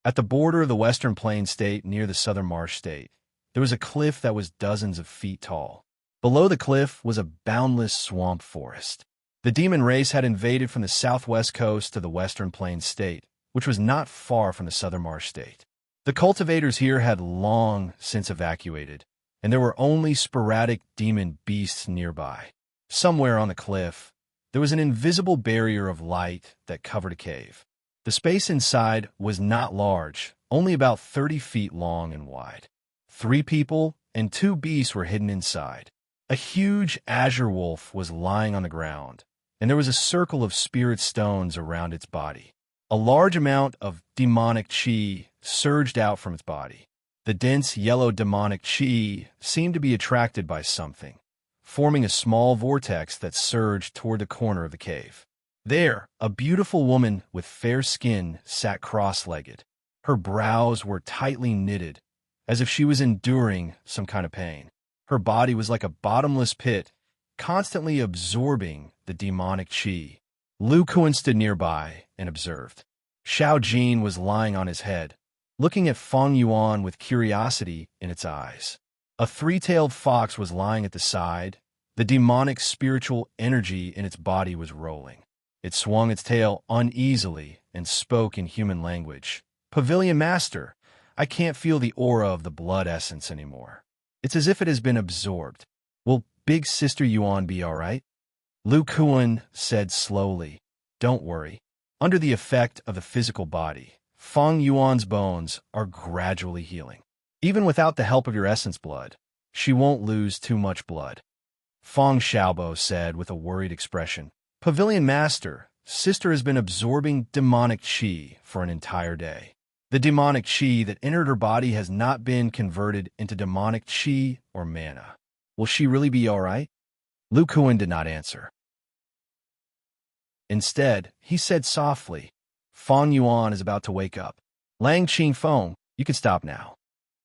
At the border of the Western Plains state near the Southern Marsh state, there was a cliff that was dozens of feet tall. Below the cliff was a boundless swamp forest. The demon race had invaded from the southwest coast to the Western Plains state, which was not far from the Southern Marsh state. The cultivators here had long since evacuated, and there were only sporadic demon beasts nearby. Somewhere on the cliff, there was an invisible barrier of light that covered a cave. The space inside was not large, only about 30 feet long and wide. 3 people and 2 beasts were hidden inside. A huge azure wolf was lying on the ground, and there was a circle of spirit stones around its body. A large amount of demonic chi surged out from its body. The dense yellow demonic chi seemed to be attracted by something, forming a small vortex that surged toward the corner of the cave. There, a beautiful woman with fair skin sat cross-legged. Her brows were tightly knitted, as if she was enduring some kind of pain. Her body was like a bottomless pit, constantly absorbing the demonic chi. Lu Kuan stood nearby and observed. Xiao Jin was lying on his head, looking at Feng Yuan with curiosity in its eyes. A 3-tailed fox was lying at the side. The demonic spiritual energy in its body was rolling. It swung its tail uneasily and spoke in human language. Pavilion Master, I can't feel the aura of the blood essence anymore. It's as if it has been absorbed. Will Big Sister Yuan be all right? Lu Kuan said slowly, Don't worry. Under the effect of the physical body, Feng Yuan's bones are gradually healing. Even without the help of your essence blood, she won't lose too much blood. Feng Xiaobo said with a worried expression. Pavilion Master, Sister has been absorbing demonic chi for an entire day. The demonic chi that entered her body has not been converted into demonic chi or mana. Will she really be all right? Lu Kuan did not answer. Instead, he said softly, Fong Yuan is about to wake up. Lang Qing Feng, you can stop now.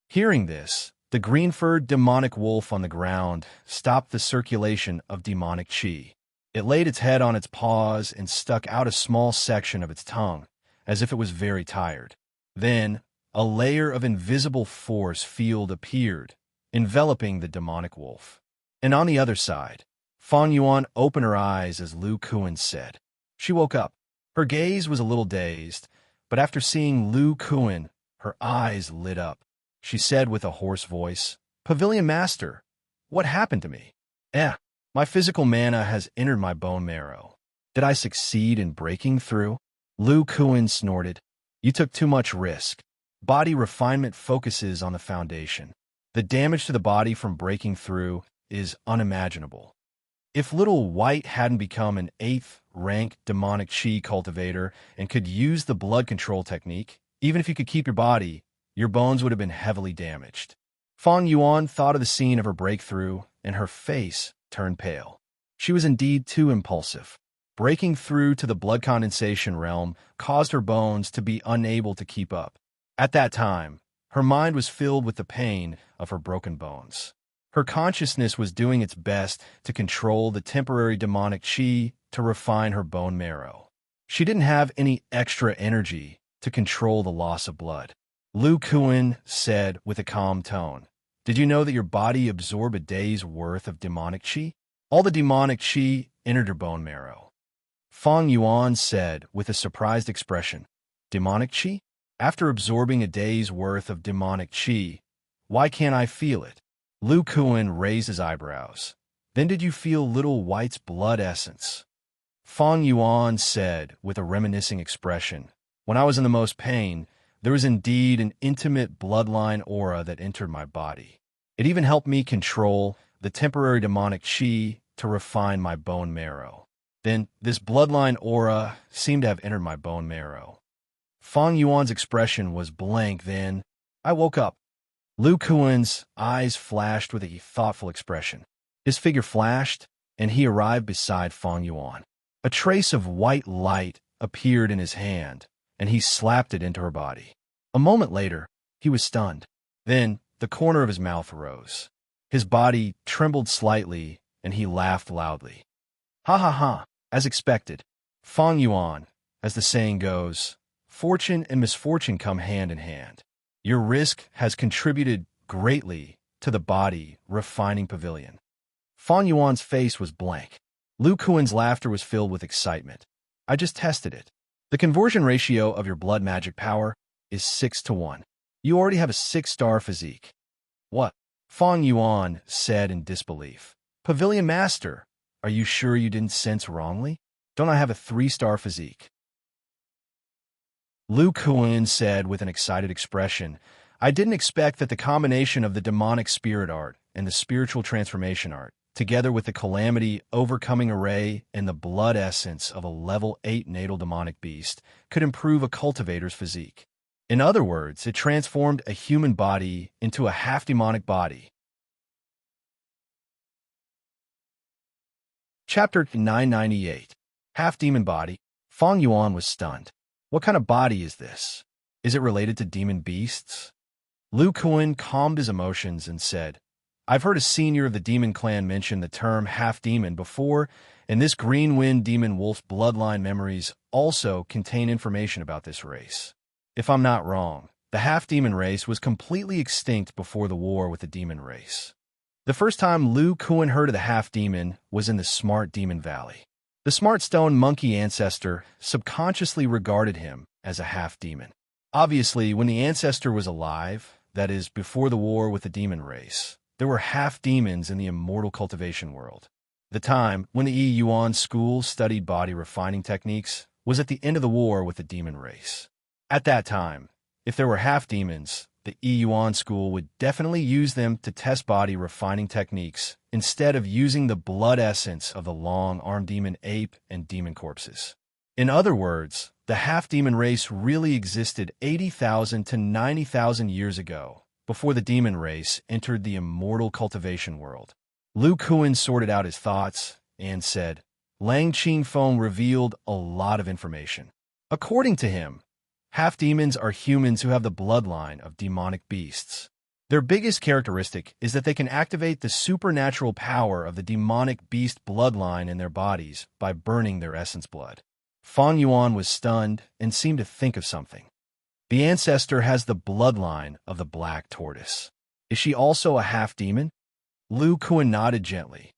Hearing this, the green-furred demonic wolf on the ground stopped the circulation of demonic qi. It laid its head on its paws and stuck out a small section of its tongue, as if it was very tired. Then, a layer of invisible force field appeared, enveloping the demonic wolf. And on the other side, Fong Yuan opened her eyes as Lu Kuan said. She woke up. Her gaze was a little dazed, but after seeing Lu Kuan, her eyes lit up. She said with a hoarse voice, "Pavilion Master, what happened to me? My physical mana has entered my bone marrow. Did I succeed in breaking through?" Lu Kuan snorted. "You took too much risk. Body refinement focuses on the foundation. The damage to the body from breaking through is unimaginable. If Little White hadn't become an 8th rank demonic chi cultivator and could use the blood control technique, even if you could keep your body, your bones would have been heavily damaged." Fong Yuan thought of the scene of her breakthrough, and her face turned pale. She was indeed too impulsive. Breaking through to the blood condensation realm caused her bones to be unable to keep up. At that time, her mind was filled with the pain of her broken bones. Her consciousness was doing its best to control the temporary demonic chi to refine her bone marrow. She didn't have any extra energy to control the loss of blood. Lu Kuan said with a calm tone, "Did you know that your body absorbed a day's worth of demonic chi? All the demonic chi entered your bone marrow." Fong Yuan said with a surprised expression, "Demonic chi? After absorbing a day's worth of demonic chi, why can't I feel it?" Lu Kuan raised his eyebrows. "Then did you feel Little White's blood essence?" Fong Yuan said with a reminiscing expression, "When I was in the most pain, there was indeed an intimate bloodline aura that entered my body. It even helped me control the temporary demonic chi to refine my bone marrow. Then this bloodline aura seemed to have entered my bone marrow." Fong Yuan's expression was blank then. "I woke up." Lu Kuan's eyes flashed with a thoughtful expression. His figure flashed, and he arrived beside Fong Yuan. A trace of white light appeared in his hand, and he slapped it into her body. A moment later, he was stunned. Then the corner of his mouth arose. His body trembled slightly, and he laughed loudly. "Ha ha ha," as expected. Fong Yuan, as the saying goes, fortune and misfortune come hand in hand. Your risk has contributed greatly to the body refining pavilion. Fong Yuan's face was blank. Lu Kuan's laughter was filled with excitement. "I just tested it. The conversion ratio of your blood magic power is 6-1. You already have a 6-star physique." "What?" Fong Yuan said in disbelief. "Pavilion Master, are you sure you didn't sense wrongly? Don't I have a 3-star physique?" Lu Kuan said with an excited expression, "I didn't expect that the combination of the demonic spirit art and the spiritual transformation art, together with the calamity overcoming array and the blood essence of a level 8 natal demonic beast, could improve a cultivator's physique. In other words, it transformed a human body into a half-demonic body." Chapter 998. Half-Demon Body. Fong Yuan was stunned. What kind of body is this? Is it related to demon beasts? Lu Kuan calmed his emotions and said, "I've heard a senior of the demon clan mention the term half-demon before, and this Green Wind Demon Wolf's bloodline memories also contain information about this race. If I'm not wrong, the half-demon race was completely extinct before the war with the demon race." The first time Lu Kuan heard of the half-demon was in the Smart Demon Valley. The Smart Stone Monkey ancestor subconsciously regarded him as a half-demon. Obviously, when the ancestor was alive, that is, before the war with the demon race, there were half-demons in the immortal cultivation world. The time when the Yuan school studied body refining techniques was at the end of the war with the demon race. At that time, if there were half-demons, the Yuan school would definitely use them to test body refining techniques instead of using the blood essence of the long-armed demon ape and demon corpses. In other words, the half-demon race really existed 80,000 to 90,000 years ago, before the demon race entered the immortal cultivation world. Lu Kuan sorted out his thoughts and said, "Lang Qing Feng revealed a lot of information. According to him, half-demons are humans who have the bloodline of demonic beasts. Their biggest characteristic is that they can activate the supernatural power of the demonic beast bloodline in their bodies by burning their essence blood. Fang Yuan was stunned and seemed to think of something. The ancestor has the bloodline of the black tortoise. Is she also a half-demon? Lu Kuan nodded gently.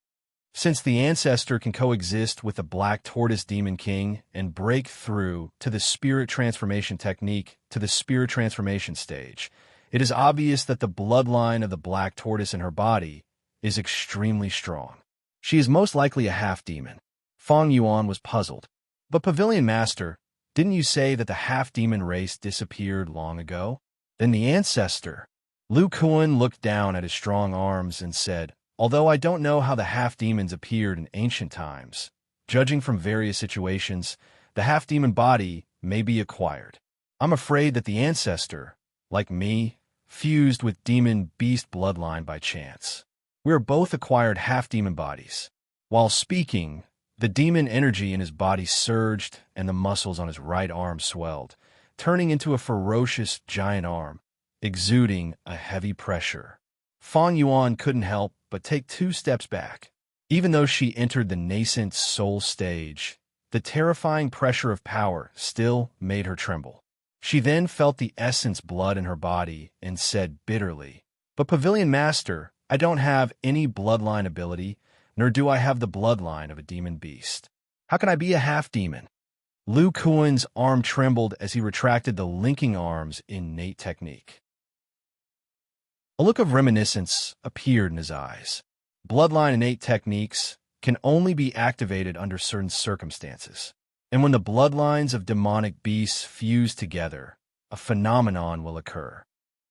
Since the ancestor can coexist with the black tortoise demon king and break through to the spirit transformation technique to the spirit transformation stage, it is obvious that the bloodline of the black tortoise in her body is extremely strong. She is most likely a half-demon. Fang Yuan was puzzled. But Pavilion Master, didn't you say that the half-demon race disappeared long ago? Then the ancestor. Lu Kuan looked down at his strong arms and said, although I don't know how the half-demons appeared in ancient times, judging from various situations, the half-demon body may be acquired. I'm afraid that the ancestor, like me, fused with demon beast bloodline by chance. We are both acquired half-demon bodies. While speaking, the demon energy in his body surged and the muscles on his right arm swelled, turning into a ferocious giant arm, exuding a heavy pressure. Fang Yuan couldn't help but take 2 steps back. Even though she entered the nascent soul stage, the terrifying pressure of power still made her tremble. She then felt the essence blood in her body and said bitterly, but Pavilion Master, I don't have any bloodline ability, nor do I have the bloodline of a demon beast. How can I be a half-demon? Lu Kuan's arm trembled as he retracted the linking arms innate technique. A look of reminiscence appeared in his eyes. Bloodline innate techniques can only be activated under certain circumstances. And when the bloodlines of demonic beasts fuse together, a phenomenon will occur.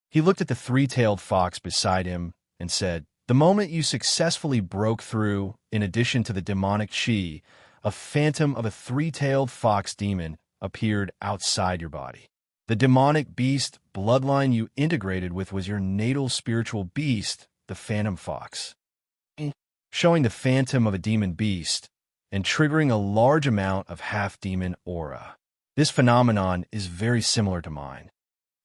He looked at the 3-tailed fox beside him and said, the moment you successfully broke through, in addition to the demonic chi, a phantom of a 3-tailed fox demon appeared outside your body. The demonic beast bloodline you integrated with was your natal spiritual beast, the phantom fox. Showing the phantom of a demon beast, and triggering a large amount of half-demon aura. This phenomenon is very similar to mine.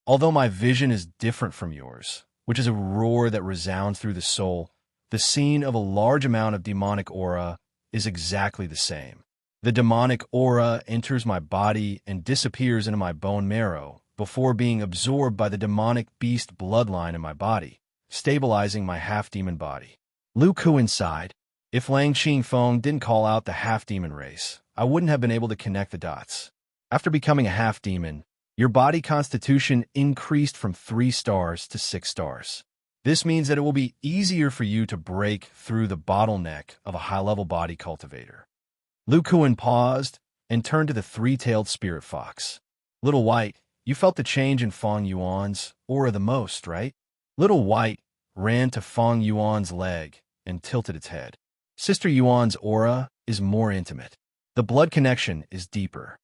Although my vision is different from yours, which is a roar that resounds through the soul, the scene of a large amount of demonic aura is exactly the same. The demonic aura enters my body and disappears into my bone marrow before being absorbed by the demonic beast bloodline in my body, stabilizing my half-demon body. Lu Kuan sighed. If Lang Qingfeng didn't call out the half-demon race, I wouldn't have been able to connect the dots. After becoming a half-demon, your body constitution increased from 3 stars to 6 stars. This means that it will be easier for you to break through the bottleneck of a high-level body cultivator. Lu Kuan paused and turned to the 3-tailed spirit fox. Little White, you felt the change in Fang Yuan's aura the most, right? Little White ran to Fang Yuan's leg and tilted its head. Sister Yuan's aura is more intimate. The blood connection is deeper.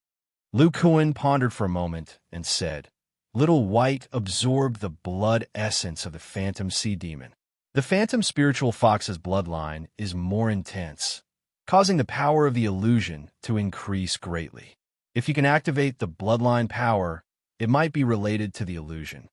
Lu Kuan pondered for a moment and said, Little White absorbed the blood essence of the phantom sea demon. The phantom spiritual fox's bloodline is more intense, causing the power of the illusion to increase greatly. If you can activate the bloodline power, it might be related to the illusion.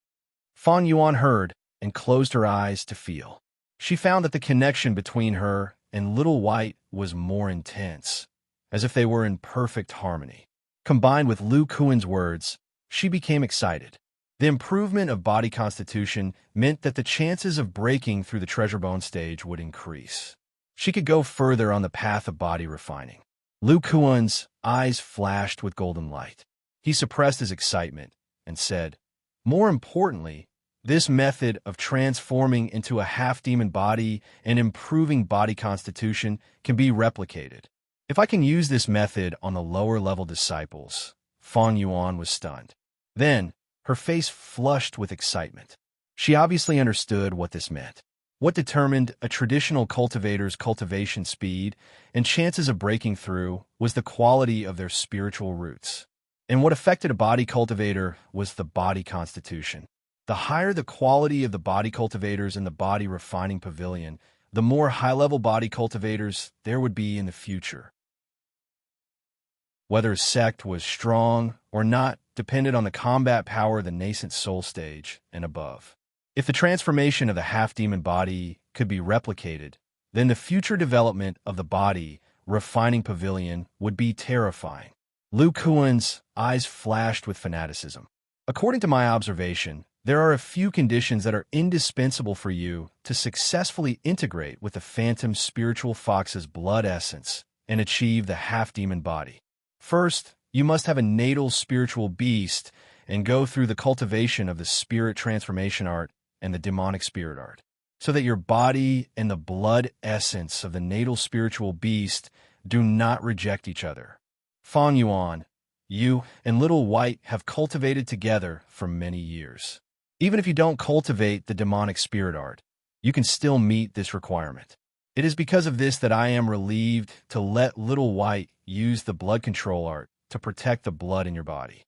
Fang Yuan heard and closed her eyes to feel. She found that the connection between her and Little White was more intense, as if they were in perfect harmony. Combined with Lu Kuan's words, she became excited. The improvement of body constitution meant that the chances of breaking through the treasure bone stage would increase. She could go further on the path of body refining. Lu Kuan's eyes flashed with golden light. He suppressed his excitement and said, more importantly, this method of transforming into a half-demon body and improving body constitution can be replicated. If I can use this method on the lower-level disciples, Fang Yuan was stunned. Then, her face flushed with excitement. She obviously understood what this meant. What determined a traditional cultivator's cultivation speed and chances of breaking through was the quality of their spiritual roots. And what affected a body cultivator was the body constitution. The higher the quality of the body cultivators in the body refining pavilion, the more high-level body cultivators there would be in the future. Whether a sect was strong or not depended on the combat power of the nascent soul stage and above. If the transformation of the half-demon body could be replicated, then the future development of the body refining pavilion would be terrifying. Lu Kuan's eyes flashed with fanaticism. According to my observation, there are a few conditions that are indispensable for you to successfully integrate with the phantom spiritual fox's blood essence and achieve the half-demon body. First, you must have a natal spiritual beast and go through the cultivation of the spirit transformation art and the demonic spirit art, so that your body and the blood essence of the natal spiritual beast do not reject each other. Fang Yuan, you and Little White have cultivated together for many years. Even if you don't cultivate the demonic spirit art, you can still meet this requirement. It is because of this that I am relieved to let Little White use the blood control art to protect the blood in your body.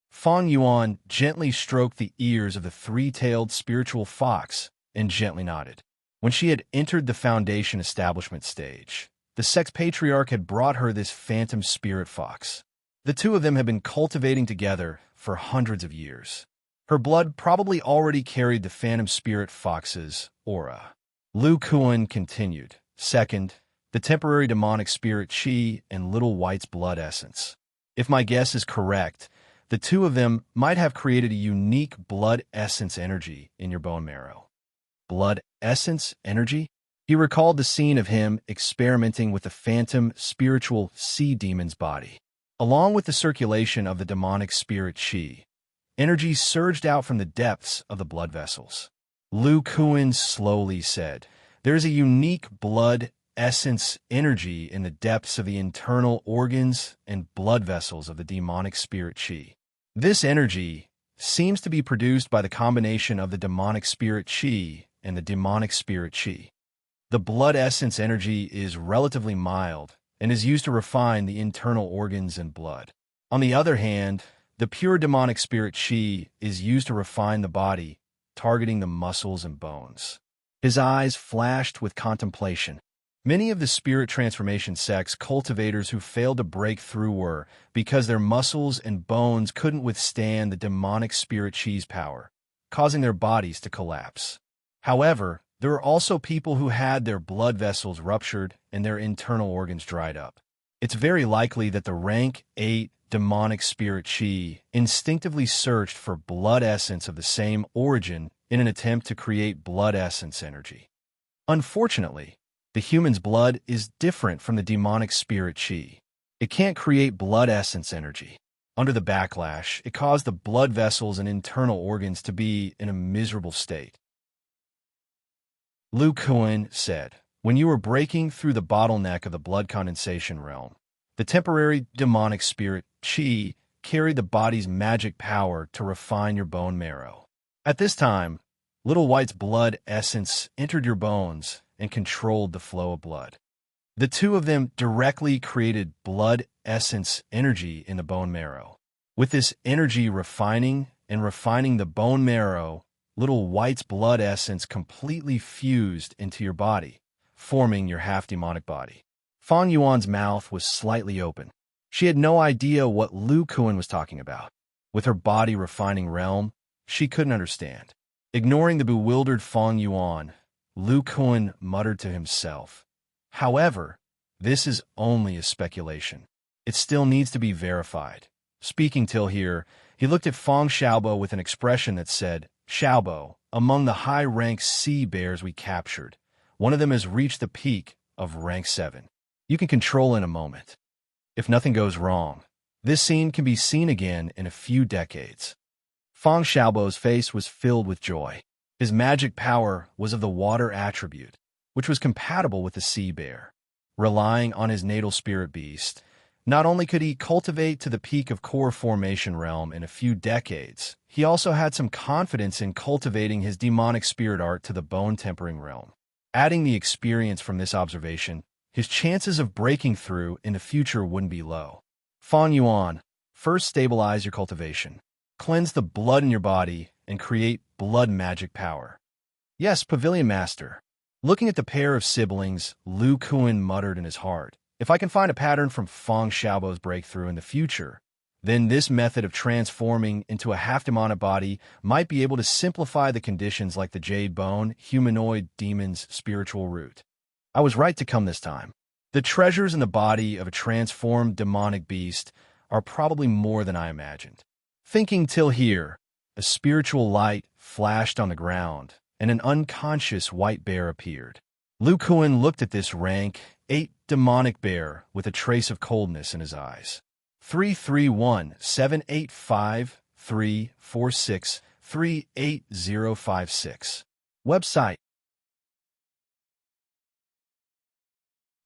Fang Yuan gently stroked the ears of the three-tailed spiritual fox and gently nodded. When she had entered the foundation establishment stage, the sex patriarch had brought her this phantom spirit fox. The two of them had been cultivating together for hundreds of years. Her blood probably already carried the phantom spirit fox's aura. Lu Kuan continued. Second, the temporary demonic spirit Qi and Little White's blood essence. If my guess is correct, the two of them might have created a unique blood essence energy in your bone marrow. Blood essence energy? He recalled the scene of him experimenting with the phantom spiritual sea demon's body. Along with the circulation of the demonic spirit Qi, energy surged out from the depths of the blood vessels. Lu Kuan slowly said, "There is a unique blood essence energy in the depths of the internal organs and blood vessels of the demonic spirit Qi. This energy seems to be produced by the combination of the demonic spirit Qi and the demonic spirit Qi. The blood essence energy is relatively mild and is used to refine the internal organs and blood. On the other hand, the pure demonic spirit Qi is used to refine the body, targeting the muscles and bones." His eyes flashed with contemplation. Many of the spirit transformation sects cultivators who failed to break through were because their muscles and bones couldn't withstand the demonic spirit Qi's power, causing their bodies to collapse. However, there were also people who had their blood vessels ruptured and their internal organs dried up. It's very likely that the rank 8 demonic spirit Qi instinctively searched for blood essence of the same origin in an attempt to create blood essence energy. Unfortunately, the human's blood is different from the demonic spirit Qi. It can't create blood essence energy. Under the backlash, it caused the blood vessels and internal organs to be in a miserable state. Lu Kuan said, "When you were breaking through the bottleneck of the blood condensation realm, the temporary demonic spirit Qi carried the body's magic power to refine your bone marrow. At this time, Little White's blood essence entered your bones and controlled the flow of blood. The two of them directly created blood essence energy in the bone marrow. With this energy refining the bone marrow, Little White's blood essence completely fused into your body, forming your half-demonic body." Fang Yuan's mouth was slightly open. She had no idea what Lu Kuan was talking about. With her body refining realm, she couldn't understand. Ignoring the bewildered Fang Yuan, Lu Kuan muttered to himself, "However, this is only a speculation. It still needs to be verified." Speaking till here, he looked at Fang Xiaobo with an expression that said, "Xiaobo, among the high-rank sea bears we captured, one of them has reached the peak of rank 7. You can control in a moment. If nothing goes wrong, this scene can be seen again in a few decades." Fang Xiaobo's face was filled with joy. His magic power was of the water attribute, which was compatible with the sea bear. Relying on his natal spirit beast, not only could he cultivate to the peak of core formation realm in a few decades, he also had some confidence in cultivating his demonic spirit art to the bone tempering realm. Adding the experience from this observation, his chances of breaking through in the future wouldn't be low. Fang Yuan, first stabilize your cultivation. Cleanse the blood in your body and create blood magic power. "Yes, Pavilion Master." Looking at the pair of siblings, Lu Kuan muttered in his heart, If I can find a pattern from Feng Xiaobo's breakthrough in the future, then this method of transforming into a half-demonic body might be able to simplify the conditions like the jade bone, humanoid, demons, spiritual root. I was right to come this time. The treasures in the body of a transformed demonic beast are probably more than I imagined. Thinking till here, a spiritual light flashed on the ground, and an unconscious white bear appeared. Lu Kuan looked at this rank 8 demonic bear with a trace of coldness in his eyes. 331-785-346-38056. Website.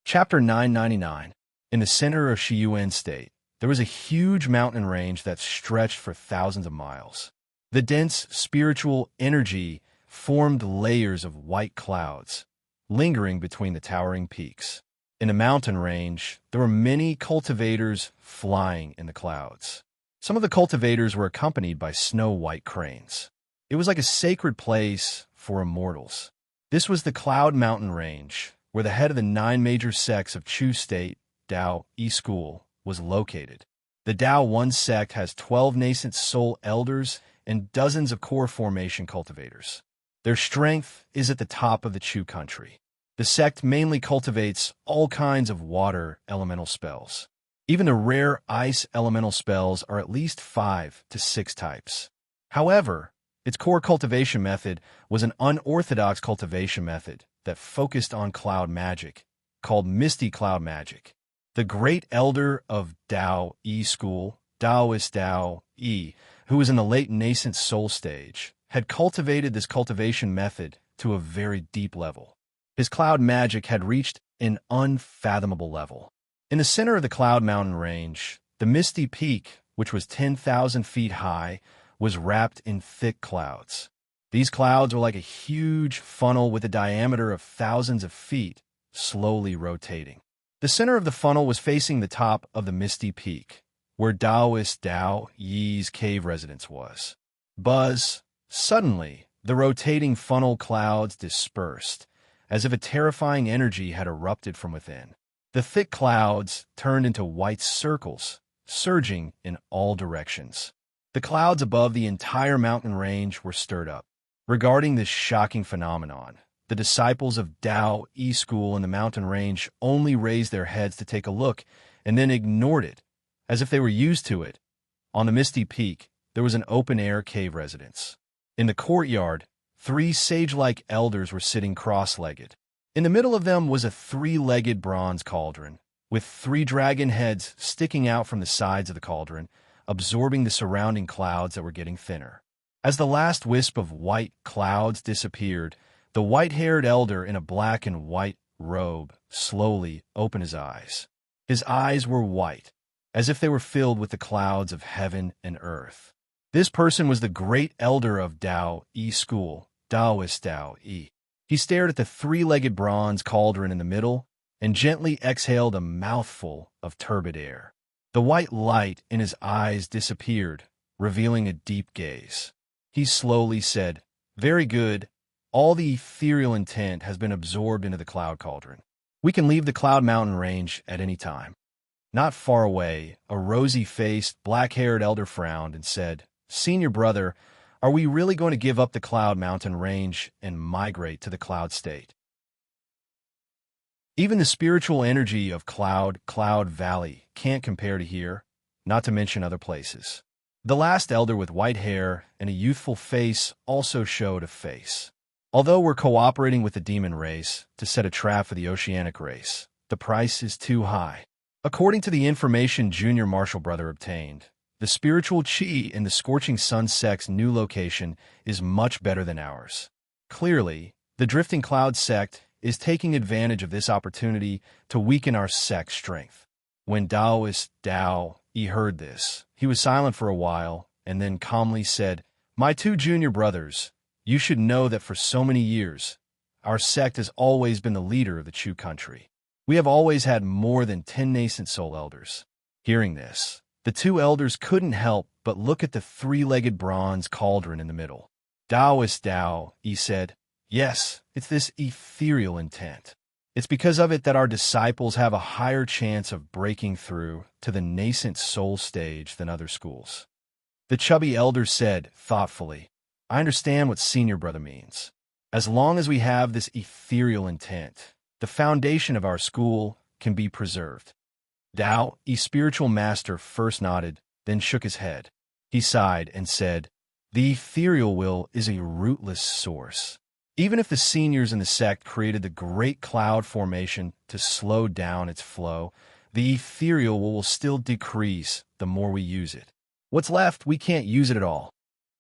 Chapter 999. In the center of Shiyuan State, there was a huge mountain range that stretched for thousands of miles. The dense spiritual energy formed layers of white clouds, lingering between the towering peaks. In the mountain range, there were many cultivators flying in the clouds. Some of the cultivators were accompanied by snow-white cranes. It was like a sacred place for immortals. This was the Cloud Mountain Range, where the head of the 9 major sects of Chu State, Dao E-School, was located. The Dao 1 sect has 12 nascent soul elders and dozens of core formation cultivators. Their strength is at the top of the Chu country. The sect mainly cultivates all kinds of water elemental spells. Even the rare ice elemental spells are at least 5 to 6 types. However, its core cultivation method was an unorthodox cultivation method that focused on cloud magic, called misty cloud magic. The great elder of Dao E School, Daoist Dao E, who was in the late nascent soul stage, had cultivated this cultivation method to a very deep level. His cloud magic had reached an unfathomable level. In the center of the Cloud Mountain Range, the misty peak, which was 10,000 feet high, was wrapped in thick clouds. These clouds were like a huge funnel with a diameter of thousands of feet, slowly rotating. The center of the funnel was facing the top of the misty peak, where Daoist Dao Yi's cave residence was. Suddenly, the rotating funnel clouds dispersed, as if a terrifying energy had erupted from within. The thick clouds turned into white circles, surging in all directions. The clouds above the entire mountain range were stirred up. Regarding this shocking phenomenon, the disciples of Dao E-School in the mountain range only raised their heads to take a look and then ignored it, as if they were used to it. On the misty peak, there was an open-air cave residence. In the courtyard, 3 sage-like elders were sitting cross-legged. In the middle of them was a 3-legged bronze cauldron, with 3 dragon heads sticking out from the sides of the cauldron, absorbing the surrounding clouds that were getting thinner. As the last wisp of white clouds disappeared, the white-haired elder in a black and white robe slowly opened his eyes. His eyes were white, as if they were filled with the clouds of heaven and earth. This person was the great elder of Dao E-School, Daoist Dao E. He stared at the 3-legged bronze cauldron in the middle and gently exhaled a mouthful of turbid air. The white light in his eyes disappeared, revealing a deep gaze. He slowly said, "Very good. All the ethereal intent has been absorbed into the cloud cauldron. We can leave the Cloud Mountain Range at any time." Not far away, a rosy-faced, black-haired elder frowned and said, "Senior brother, are we really going to give up the Cloud Mountain Range and migrate to the Cloud State? Even the spiritual energy of Cloud Valley can't compare to here, not to mention other places." The last elder with white hair and a youthful face also showed a face. "Although we're cooperating with the demon race to set a trap for the oceanic race, the price is too high." According to the information Junior Marshall Brother obtained, the spiritual chi in the Scorching Sun sect's new location is much better than ours. Clearly, the Drifting Cloud sect is taking advantage of this opportunity to weaken our sect's strength. When Daoist Dao E heard this, he was silent for a while and then calmly said, "My 2 junior brothers, you should know that for so many years, our sect has always been the leader of the Chu country. We have always had more than 10 nascent soul elders." Hearing this, the 2 elders couldn't help but look at the 3-legged bronze cauldron in the middle. Daoist Dao, he said, "Yes, it's this ethereal intent. It's because of it that our disciples have a higher chance of breaking through to the nascent soul stage than other schools. The chubby elder said, thoughtfully, I understand what senior brother means. As long as we have this ethereal intent, the foundation of our school can be preserved. Tao, spiritual master, first nodded, then shook his head. He sighed and said, the ethereal will is a rootless source. Even if the seniors in the sect created the great cloud formation to slow down its flow, the ethereal will still decrease the more we use it. What's left, we can't use it at all.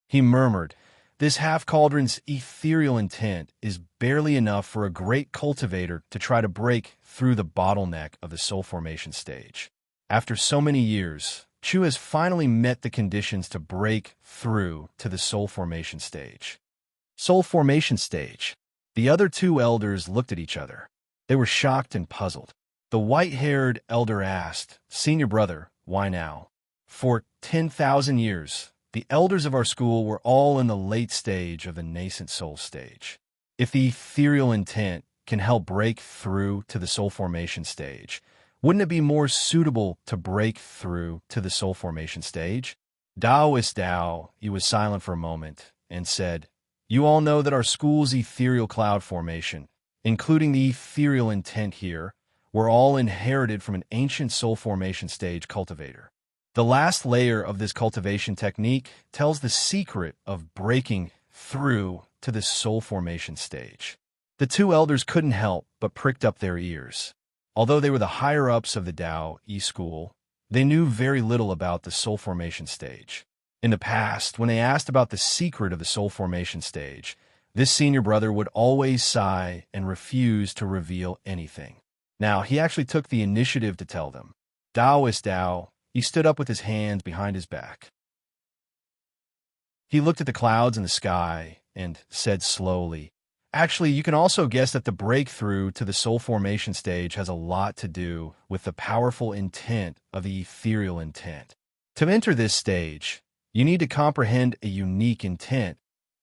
He murmured, this half-cauldron's ethereal intent is barely enough for a great cultivator to try to break through the bottleneck of the soul formation stage. After so many years, Chu has finally met the conditions to break through to the soul formation stage. Soul formation stage. The other two elders looked at each other. They were shocked and puzzled. The white-haired elder asked, Senior brother, why now? For 10,000 years, the elders of our school were all in the late stage of the nascent soul stage. If the ethereal intent can help break through to the soul formation stage, wouldn't it be more suitable to break through to the soul formation stage? Taoist Tao, he was silent for a moment, and said, you all know that our school's ethereal cloud formation, including the ethereal intent here, were all inherited from an ancient soul formation stage cultivator. The last layer of this cultivation technique tells the secret of breaking through to the soul formation stage. The two elders couldn't help but pricked up their ears. Although they were the higher-ups of the Tao school, they knew very little about the soul formation stage. In the past, when they asked about the secret of the soul formation stage, this senior brother would always sigh and refuse to reveal anything. Now, he actually took the initiative to tell them. Taoist Tao, he stood up with his hands behind his back. He looked at the clouds in the sky and said slowly, actually, you can also guess that the breakthrough to the soul formation stage has a lot to do with the powerful intent of the ethereal intent. To enter this stage, you need to comprehend a unique intent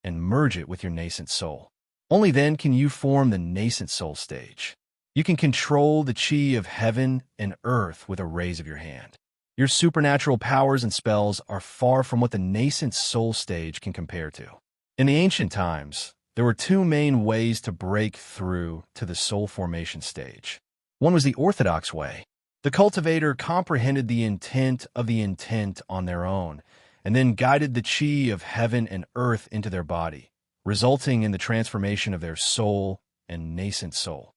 and merge it with your nascent soul. Only then can you form the nascent soul stage. You can control the chi of heaven and earth with a raise of your hand. Your supernatural powers and spells are far from what the nascent soul stage can compare to. In the ancient times, there were two main ways to break through to the soul formation stage. One was the orthodox way. The cultivator comprehended the intent of the intent on their own, and then guided the chi of heaven and earth into their body, resulting in the transformation of their soul and nascent soul.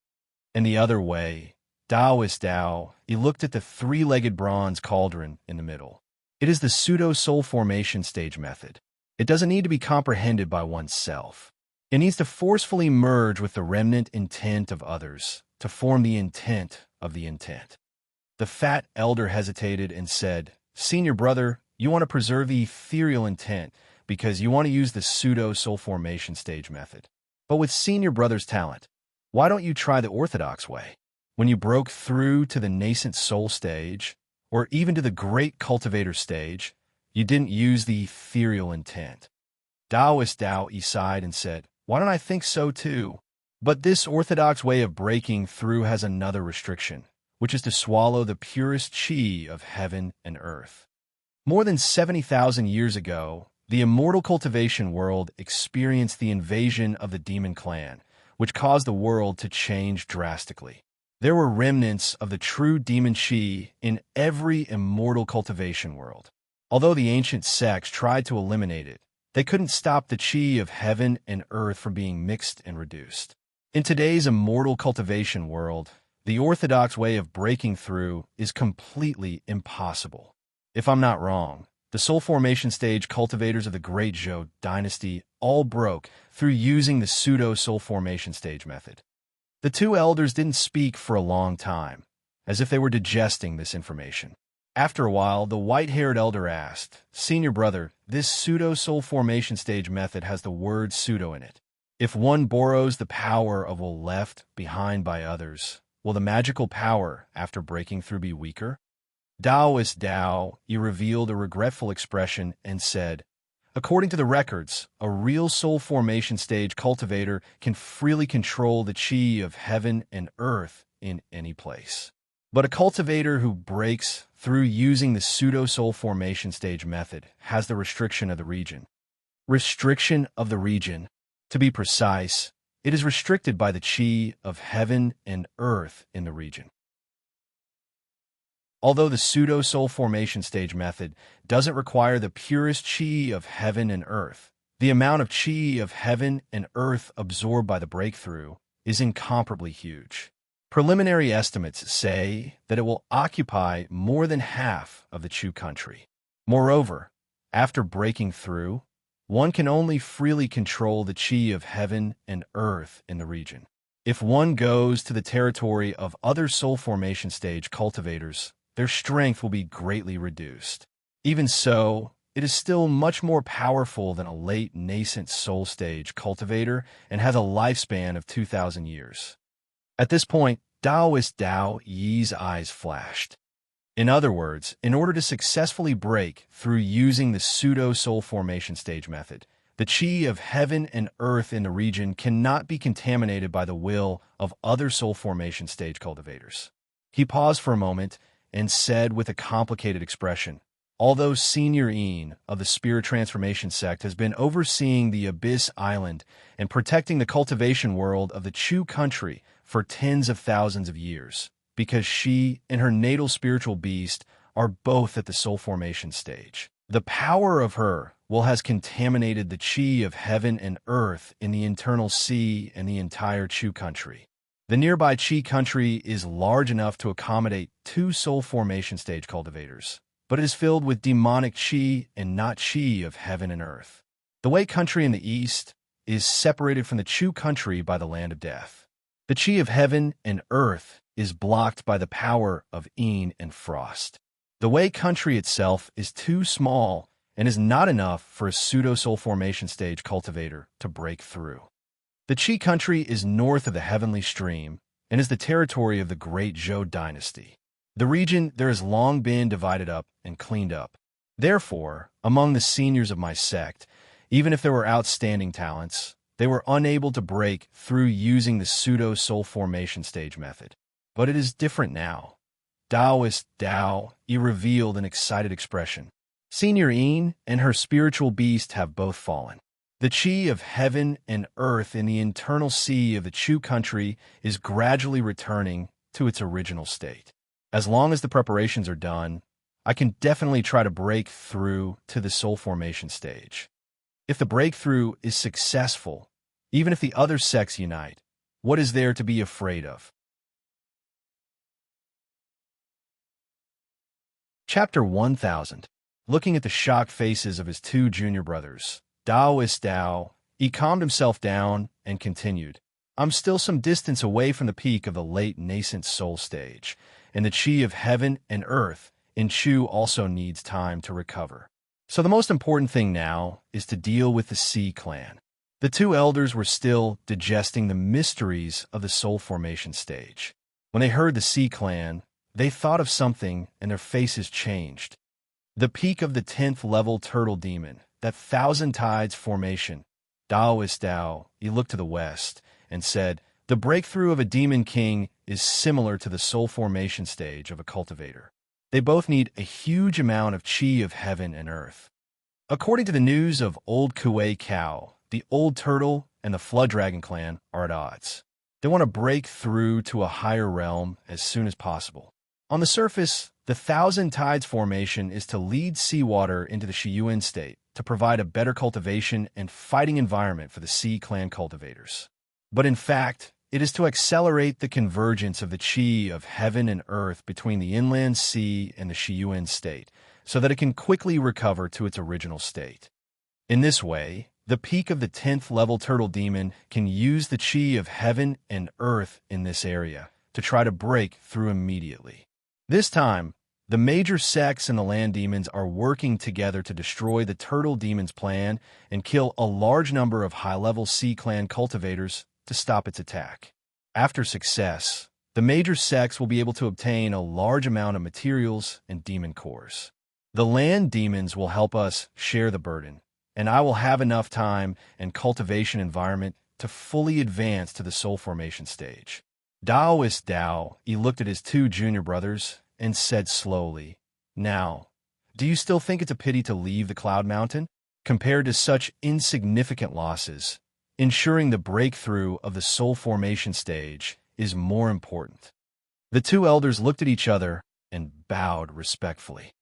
In the other way, Taoist Tao, he looked at the three-legged bronze cauldron in the middle. It is the pseudo-soul formation stage method. It doesn't need to be comprehended by oneself. It needs to forcefully merge with the remnant intent of others to form the intent of the intent. The fat elder hesitated and said, Senior brother, you want to preserve the ethereal intent because you want to use the pseudo-soul formation stage method. But with senior brother's talent, why don't you try the orthodox way? When you broke through to the nascent soul stage, or even to the great cultivator stage, you didn't use the ethereal intent. Taoist Tao sighed and said, why don't I think so too? But this orthodox way of breaking through has another restriction, which is to swallow the purest chi of heaven and earth. More than 70,000 years ago, the immortal cultivation world experienced the invasion of the demon clan, which caused the world to change drastically. There were remnants of the true demon chi in every immortal cultivation world. Although the ancient sects tried to eliminate it, they couldn't stop the chi of heaven and earth from being mixed and reduced. In today's immortal cultivation world, the orthodox way of breaking through is completely impossible. If I'm not wrong, the soul formation stage cultivators of the Great Zhou dynasty all broke through using the pseudo-soul formation stage method. The two elders didn't speak for a long time, as if they were digesting this information. After a while, the white-haired elder asked, Senior brother, this pseudo-soul formation stage method has the word pseudo in it. If one borrows the power of what left behind by others, will the magical power after breaking through be weaker? Taoist Tao, he revealed a regretful expression and said, According to the records, a real soul formation stage cultivator can freely control the chi of heaven and earth in any place. But a cultivator who breaks through using the pseudo-soul formation stage method has the restriction of the region. Restriction of the region. To be precise, it is restricted by the chi of heaven and earth in the region. Although the pseudo-soul formation stage method doesn't require the purest chi of heaven and earth, the amount of chi of heaven and earth absorbed by the breakthrough is incomparably huge. Preliminary estimates say that it will occupy more than half of the Chu country. Moreover, after breaking through, one can only freely control the chi of heaven and earth in the region. If one goes to the territory of other soul formation stage cultivators, their strength will be greatly reduced. Even so, it is still much more powerful than a late nascent soul stage cultivator and has a lifespan of 2,000 years. At this point, Taoist Dao Yi's eyes flashed. In other words, in order to successfully break through using the pseudo-soul formation stage method, the chi of heaven and earth in the region cannot be contaminated by the will of other soul formation stage cultivators. He paused for a moment and said with a complicated expression, although Senior Een of the Spirit Transformation sect has been overseeing the Abyss Island and protecting the cultivation world of the Chu country for tens of thousands of years, because she and her natal spiritual beast are both at the soul formation stage. The power of her will has contaminated the chi of heaven and earth in the internal sea and the entire Chu country. The nearby Chi country is large enough to accommodate 2 soul formation stage cultivators, but it is filled with demonic chi and not chi of heaven and earth. The Wei country in the east is separated from the Chu country by the land of death. The chi of heaven and earth is blocked by the power of Een and frost. The Wei country itself is too small and is not enough for a pseudo-soul formation stage cultivator to break through. The Qi country is north of the Heavenly Stream and is the territory of the Great Zhou dynasty. The region there has long been divided up and cleaned up. Therefore, among the seniors of my sect, even if there were outstanding talents, they were unable to break through using the pseudo-soul formation stage method. But it is different now. Taoist Dao Yi revealed an excited expression. Senior Een and her spiritual beast have both fallen. The chi of heaven and earth in the internal sea of the Chu country is gradually returning to its original state. As long as the preparations are done, I can definitely try to break through to the soul formation stage. If the breakthrough is successful, even if the other sects unite, what is there to be afraid of? Chapter 1000. Looking at the shocked faces of his 2 junior brothers, Taoist Dao, he calmed himself down and continued, I'm still some distance away from the peak of the late nascent soul stage, and the chi of heaven and earth in Chu also needs time to recover. So the most important thing now is to deal with the Sea clan. The 2 elders were still digesting the mysteries of the soul formation stage. When they heard the Sea clan, they thought of something and their faces changed. The peak of the 10th level turtle demon, that Thousand Tides formation, Taoist Dao, he looked to the west and said, the breakthrough of a demon king is similar to the soul formation stage of a cultivator. They both need a huge amount of chi of heaven and earth. According to the news of Old Kuei Cow, the old turtle and the flood dragon clan are at odds. They want to break through to a higher realm as soon as possible. On the surface, the Thousand Tides formation is to lead seawater into the Shiyuan state to provide a better cultivation and fighting environment for the Sea clan cultivators. But in fact, it is to accelerate the convergence of the chi of heaven and earth between the inland sea and the Shiyuan state, so that it can quickly recover to its original state. In this way, the peak of the 10th level turtle demon can use the chi of heaven and earth in this area to try to break through immediately. This time, the major sects and the land demons are working together to destroy the turtle demon's plan and kill a large number of high-level Sea clan cultivators to stop its attack. After success, the major sects will be able to obtain a large amount of materials and demon cores. The land demons will help us share the burden, and I will have enough time and cultivation environment to fully advance to the soul formation stage. Daoist Dao, he looked at his two junior brothers and said slowly, "Now, do you still think it's a pity to leave the Cloud Mountain? Compared to such insignificant losses, ensuring the breakthrough of the soul formation stage is more important." The two elders looked at each other and bowed respectfully.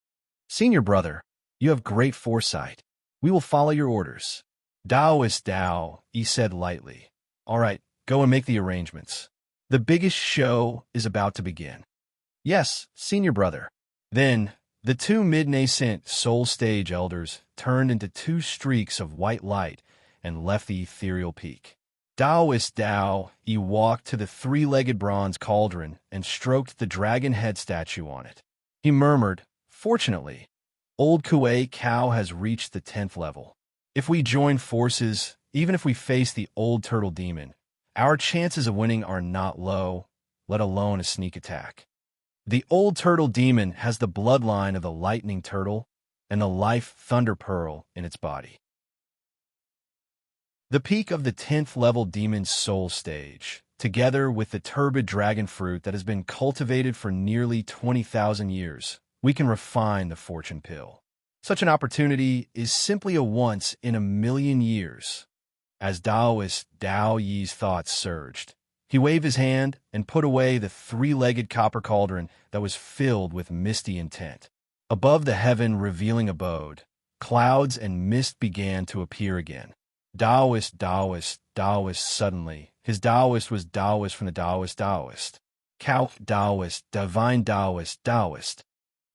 "Senior brother, you have great foresight. We will follow your orders." Daoist Dao, he said lightly. "All right, go and make the arrangements. The biggest show is about to begin." "Yes, senior brother." Then, the two mid-nascent soul stage elders turned into two streaks of white light and left the ethereal peak. Daoist Dao, he walked to the three-legged bronze cauldron and stroked the dragon head statue on it. He murmured, "Fortunately, Old Kuei Cow has reached the 10th level. If we join forces, even if we face the old turtle demon, our chances of winning are not low, let alone a sneak attack. The old turtle demon has the bloodline of the lightning turtle and the life thunder pearl in its body." The peak of the 10th level demon's soul stage, together with the turbid dragon fruit that has been cultivated for nearly 20,000 years, we can refine the fortune pill. Such an opportunity is simply a once in a million years. As Daoist Dao Yi's thoughts surged, he waved his hand and put away the three-legged copper cauldron that was filled with misty intent. Above the heaven-revealing abode, clouds and mist began to appear again. Daoist, suddenly. His Daoist was Daoist from the Daoist. Cow, Daoist, divine Daoist.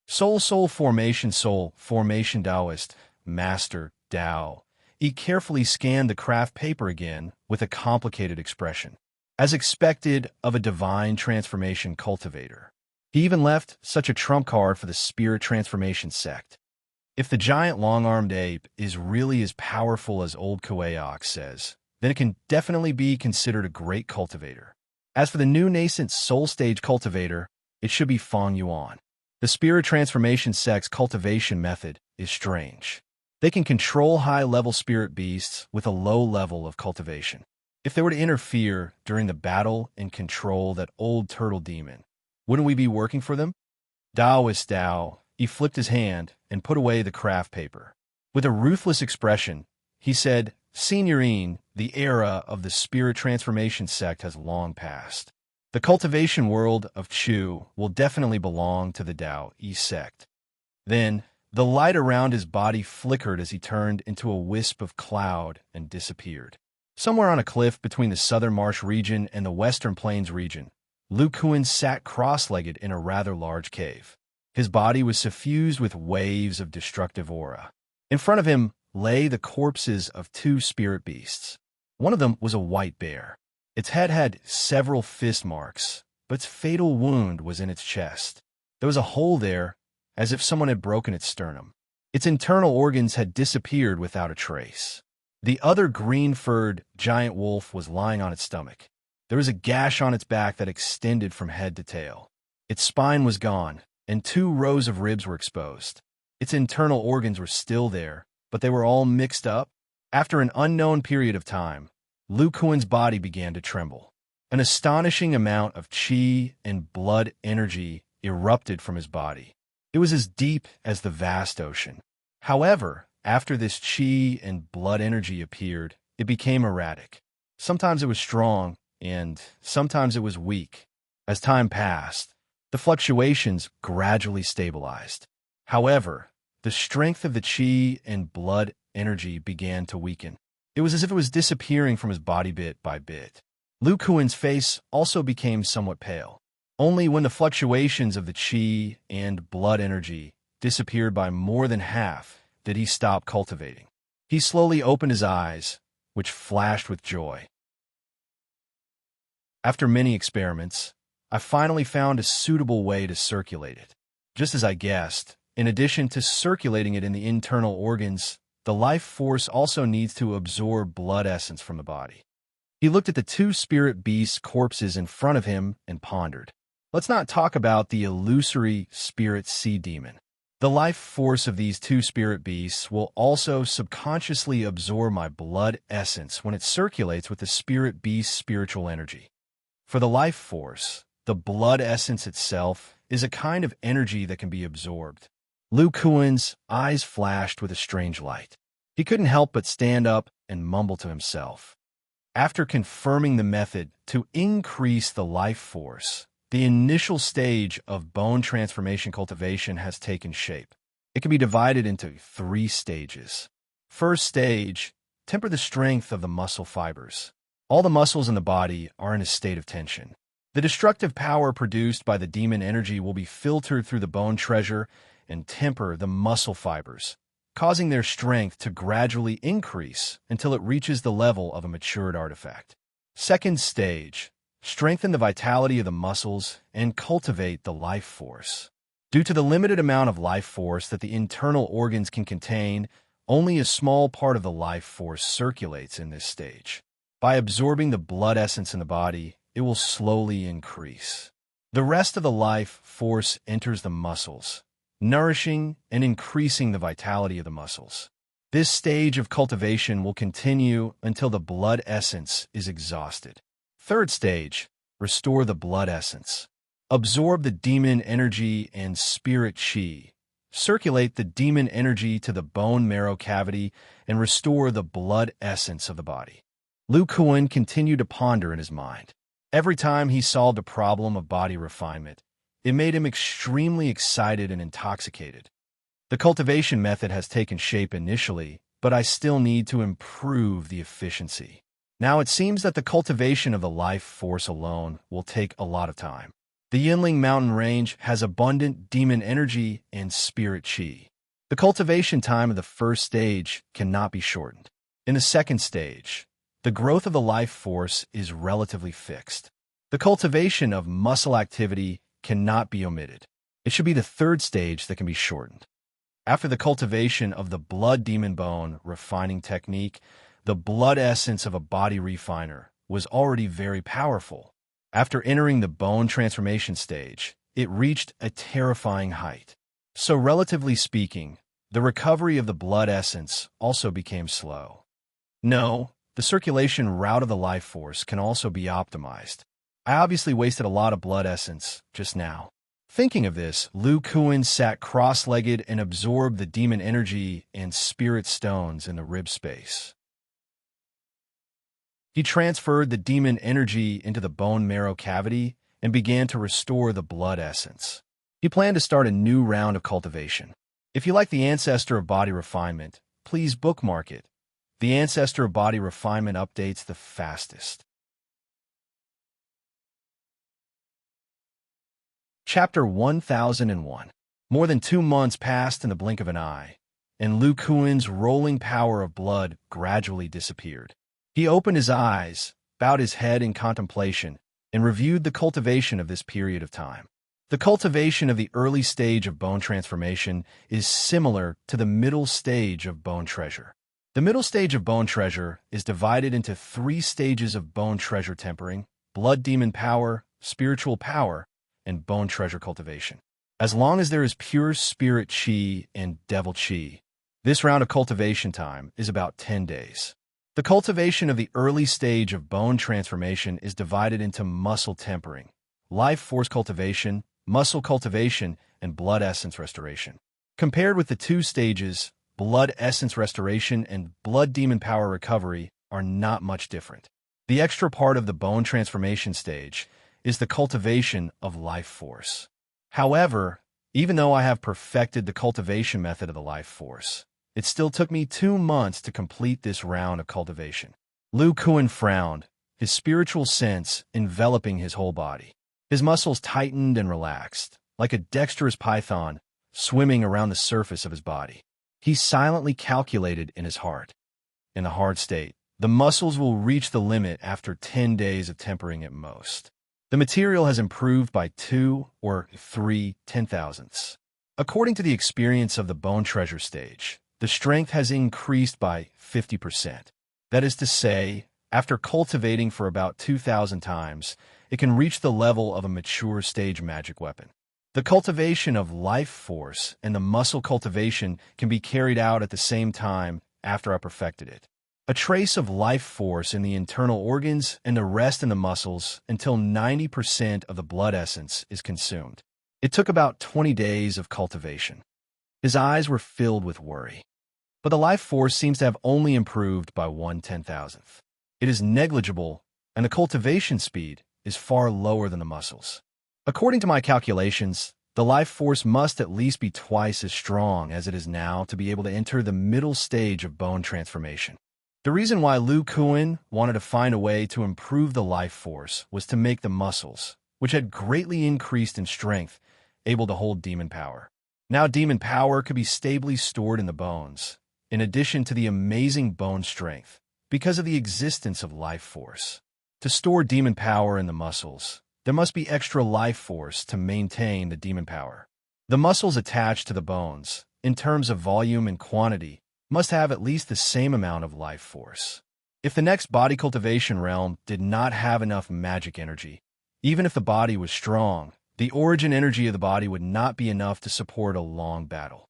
Soul formation Daoist, master, Dao. He carefully scanned the craft paper again with a complicated expression, as expected of a divine transformation cultivator. He even left such a trump card for the spirit transformation sect. If the giant long-armed ape is really as powerful as old Kuei says, then it can definitely be considered a great cultivator. As for the new nascent soul stage cultivator, it should be Feng Yuan. The spirit transformation sect's cultivation method is strange. They can control high-level spirit beasts with a low level of cultivation. If they were to interfere during the battle and control that old turtle demon, wouldn't we be working for them? Daoist Dao, he flipped his hand and put away the craft paper. With a ruthless expression, he said, "Signorine, the era of the spirit transformation sect has long passed. The cultivation world of Chu will definitely belong to the Dao Yi sect." Then, the light around his body flickered as he turned into a wisp of cloud and disappeared. Somewhere on a cliff between the southern marsh region and the western plains region, Lu Kuan sat cross-legged in a rather large cave. His body was suffused with waves of destructive aura. In front of him lay the corpses of two spirit beasts. One of them was a white bear. Its head had several fist marks, but its fatal wound was in its chest. There was a hole there, as if someone had broken its sternum. Its internal organs had disappeared without a trace. The other green-furred giant wolf was lying on its stomach. There was a gash on its back that extended from head to tail. Its spine was gone, and 2 rows of ribs were exposed. Its internal organs were still there, but they were all mixed up. After an unknown period of time, Lu Kuan's body began to tremble. An astonishing amount of qi and blood energy erupted from his body. It was as deep as the vast ocean. However, after this qi and blood energy appeared, it became erratic. Sometimes it was strong, and sometimes it was weak. As time passed, the fluctuations gradually stabilized. However, the strength of the qi and blood energy began to weaken. It was as if it was disappearing from his body bit by bit. Lu Kuan's face also became somewhat pale. Only when the fluctuations of the qi and blood energy disappeared by more than half did he stop cultivating. He slowly opened his eyes, which flashed with joy. After many experiments, I finally found a suitable way to circulate it. Just as I guessed, in addition to circulating it in the internal organs, the life force also needs to absorb blood essence from the body. He looked at the 2 spirit beast corpses in front of him and pondered. Let's not talk about the illusory spirit sea demon. The life force of these two spirit beasts will also subconsciously absorb my blood essence when it circulates with the spirit beast's spiritual energy. For the life force, the blood essence itself is a kind of energy that can be absorbed. Lu Kuan's eyes flashed with a strange light. He couldn't help but stand up and mumble to himself. After confirming the method to increase the life force, the initial stage of bone transformation cultivation has taken shape. It can be divided into 3 stages. First stage, temper the strength of the muscle fibers. All the muscles in the body are in a state of tension. The destructive power produced by the demon energy will be filtered through the bone treasure and temper the muscle fibers, causing their strength to gradually increase until it reaches the level of a matured artifact. Second stage, strengthen the vitality of the muscles and cultivate the life force. Due to the limited amount of life force that the internal organs can contain, only a small part of the life force circulates in this stage. By absorbing the blood essence in the body, it will slowly increase. The rest of the life force enters the muscles, nourishing and increasing the vitality of the muscles. This stage of cultivation will continue until the blood essence is exhausted. Third stage, restore the blood essence. Absorb the demon energy and spirit chi. Circulate the demon energy to the bone marrow cavity and restore the blood essence of the body. Lu Kuan continued to ponder in his mind. Every time he solved a problem of body refinement, it made him extremely excited and intoxicated. The cultivation method has taken shape initially, but I still need to improve the efficiency. Now it seems that the cultivation of the life force alone will take a lot of time. The Yinling mountain range has abundant demon energy and spirit chi. The cultivation time of the first stage cannot be shortened. In the second stage, the growth of the life force is relatively fixed. The cultivation of muscle activity cannot be omitted. It should be the third stage that can be shortened. After the cultivation of the blood demon bone refining technique, the blood essence of a body refiner was already very powerful. After entering the bone transformation stage, it reached a terrifying height. So relatively speaking, the recovery of the blood essence also became slow. No, the circulation route of the life force can also be optimized. I obviously wasted a lot of blood essence just now. Thinking of this, Lu Kuan sat cross-legged and absorbed the demon energy and spirit stones in the rib space. He transferred the demon energy into the bone marrow cavity and began to restore the blood essence. He planned to start a new round of cultivation. If you like the ancestor of body refinement, please bookmark it. The ancestor of body refinement updates the fastest. Chapter 1001. More than 2 months passed in the blink of an eye, and Lu Kuan's rolling power of blood gradually disappeared. He opened his eyes, bowed his head in contemplation, and reviewed the cultivation of this period of time. The cultivation of the early stage of bone transformation is similar to the middle stage of bone treasure. The middle stage of bone treasure is divided into 3 stages of bone treasure tempering: blood demon power, spiritual power, and bone treasure cultivation. As long as there is pure spirit chi and devil chi, this round of cultivation time is about 10 days. The cultivation of the early stage of bone transformation is divided into muscle tempering, life force cultivation, muscle cultivation, and blood essence restoration. Compared with the 2 stages, blood essence restoration and blood demon power recovery are not much different. The extra part of the bone transformation stage is the cultivation of life force. However, even though I have perfected the cultivation method of the life force, it still took me 2 months to complete this round of cultivation. Lu Kuan frowned, his spiritual sense enveloping his whole body. His muscles tightened and relaxed, like a dexterous python swimming around the surface of his body. He silently calculated in his heart. In the hard state, the muscles will reach the limit after 10 days of tempering at most. The material has improved by 2 or 3 10,000ths. According to the experience of the bone treasure stage, the strength has increased by 50%. That is to say, after cultivating for about 2,000 times, it can reach the level of a mature stage magic weapon. The cultivation of life force and the muscle cultivation can be carried out at the same time after I perfected it. A trace of life force in the internal organs and the rest in the muscles until 90% of the blood essence is consumed. It took about 20 days of cultivation. His eyes were filled with worry. But the life force seems to have only improved by 1/10,000th. It is negligible, and the cultivation speed is far lower than the muscles. According to my calculations, the life force must at least be twice as strong as it is now to be able to enter the middle stage of bone transformation. The reason why Lu Kuan wanted to find a way to improve the life force was to make the muscles, which had greatly increased in strength, able to hold demon power. Now demon power could be stably stored in the bones, in addition to the amazing bone strength, because of the existence of life force. To store demon power in the muscles, there must be extra life force to maintain the demon power. The muscles attached to the bones, in terms of volume and quantity, must have at least the same amount of life force. If the next body cultivation realm did not have enough magic energy, even if the body was strong, the origin energy of the body would not be enough to support a long battle.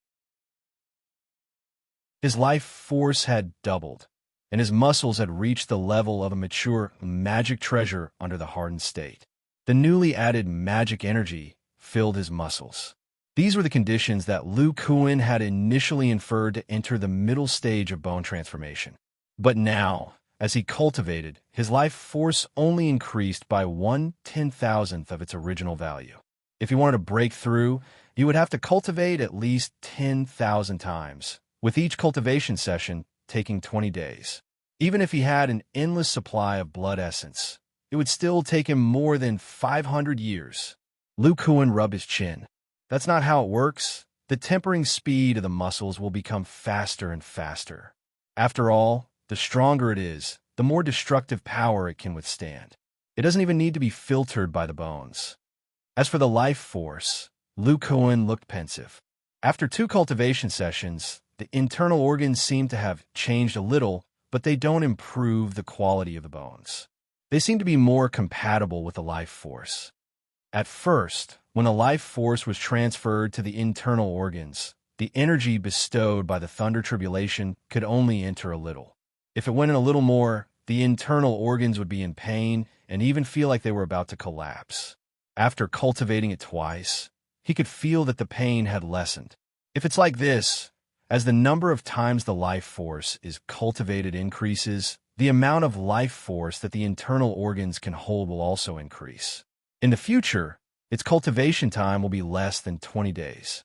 His life force had doubled, and his muscles had reached the level of a mature magic treasure under the hardened state. The newly added magic energy filled his muscles. These were the conditions that Lu Kuan had initially inferred to enter the middle stage of bone transformation. But now, as he cultivated, his life force only increased by 1/10,000th of its original value. If he wanted to break through, he would have to cultivate at least 10,000 times, with each cultivation session taking 20 days. Even if he had an endless supply of blood essence, it would still take him more than 500 years. Lu Kuan rubbed his chin. That's not how it works. The tempering speed of the muscles will become faster and faster. After all, the stronger it is, the more destructive power it can withstand. It doesn't even need to be filtered by the bones. As for the life force, Lu Kuan looked pensive. After 2 cultivation sessions, the internal organs seem to have changed a little, but they don't improve the quality of the bones. They seem to be more compatible with the life force. At first, when the life force was transferred to the internal organs, the energy bestowed by the thunder tribulation could only enter a little. If it went in a little more, the internal organs would be in pain and even feel like they were about to collapse. After cultivating it twice, he could feel that the pain had lessened. If it's like this, as the number of times the life force is cultivated increases, the amount of life force that the internal organs can hold will also increase. In the future, its cultivation time will be less than 20 days.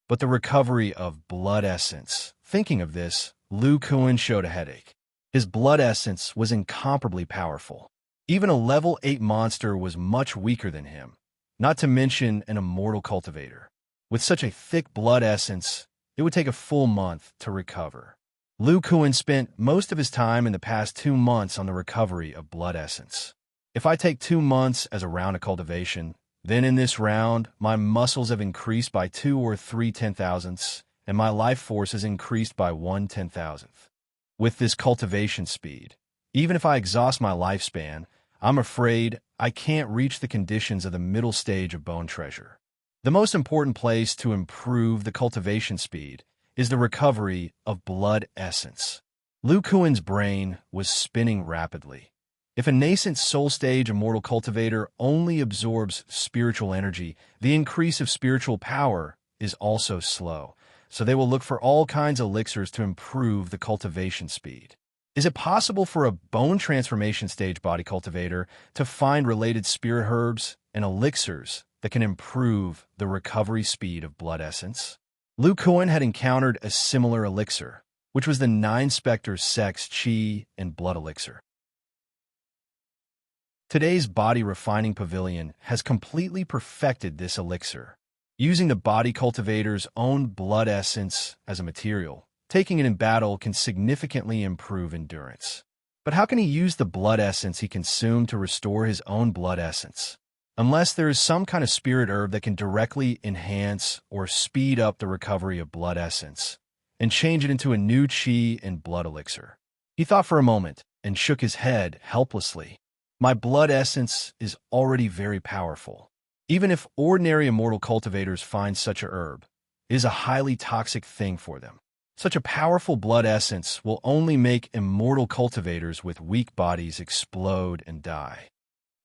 But the recovery of blood essence, thinking of this, Lu Kuan showed a headache. His blood essence was incomparably powerful. Even a level 8 monster was much weaker than him, not to mention an immortal cultivator. With such a thick blood essence, it would take a full month to recover. Lu Kuan spent most of his time in the past 2 months on the recovery of blood essence. If I take 2 months as a round of cultivation, then in this round, my muscles have increased by 2 or 3/10,000ths, and my life force has increased by 1/10,000th. With this cultivation speed, even if I exhaust my lifespan, I'm afraid I can't reach the conditions of the middle stage of bone treasure. The most important place to improve the cultivation speed is the recovery of blood essence. Lu Kuan's brain was spinning rapidly. If a nascent soul stage immortal cultivator only absorbs spiritual energy, the increase of spiritual power is also slow, so they will look for all kinds of elixirs to improve the cultivation speed. Is it possible for a bone transformation stage body cultivator to find related spirit herbs and elixirs that can improve the recovery speed of blood essence? Lu Kuan had encountered a similar elixir, which was the 9 Spectres Sex, Chi, and Blood elixir. Today's body refining pavilion has completely perfected this elixir, using the body cultivator's own blood essence as a material. Taking it in battle can significantly improve endurance. But how can he use the blood essence he consumed to restore his own blood essence? Unless there is some kind of spirit herb that can directly enhance or speed up the recovery of blood essence and change it into a new chi and blood elixir. He thought for a moment and shook his head helplessly. My blood essence is already very powerful. Even if ordinary immortal cultivators find such a herb, it is a highly toxic thing for them. Such a powerful blood essence will only make immortal cultivators with weak bodies explode and die.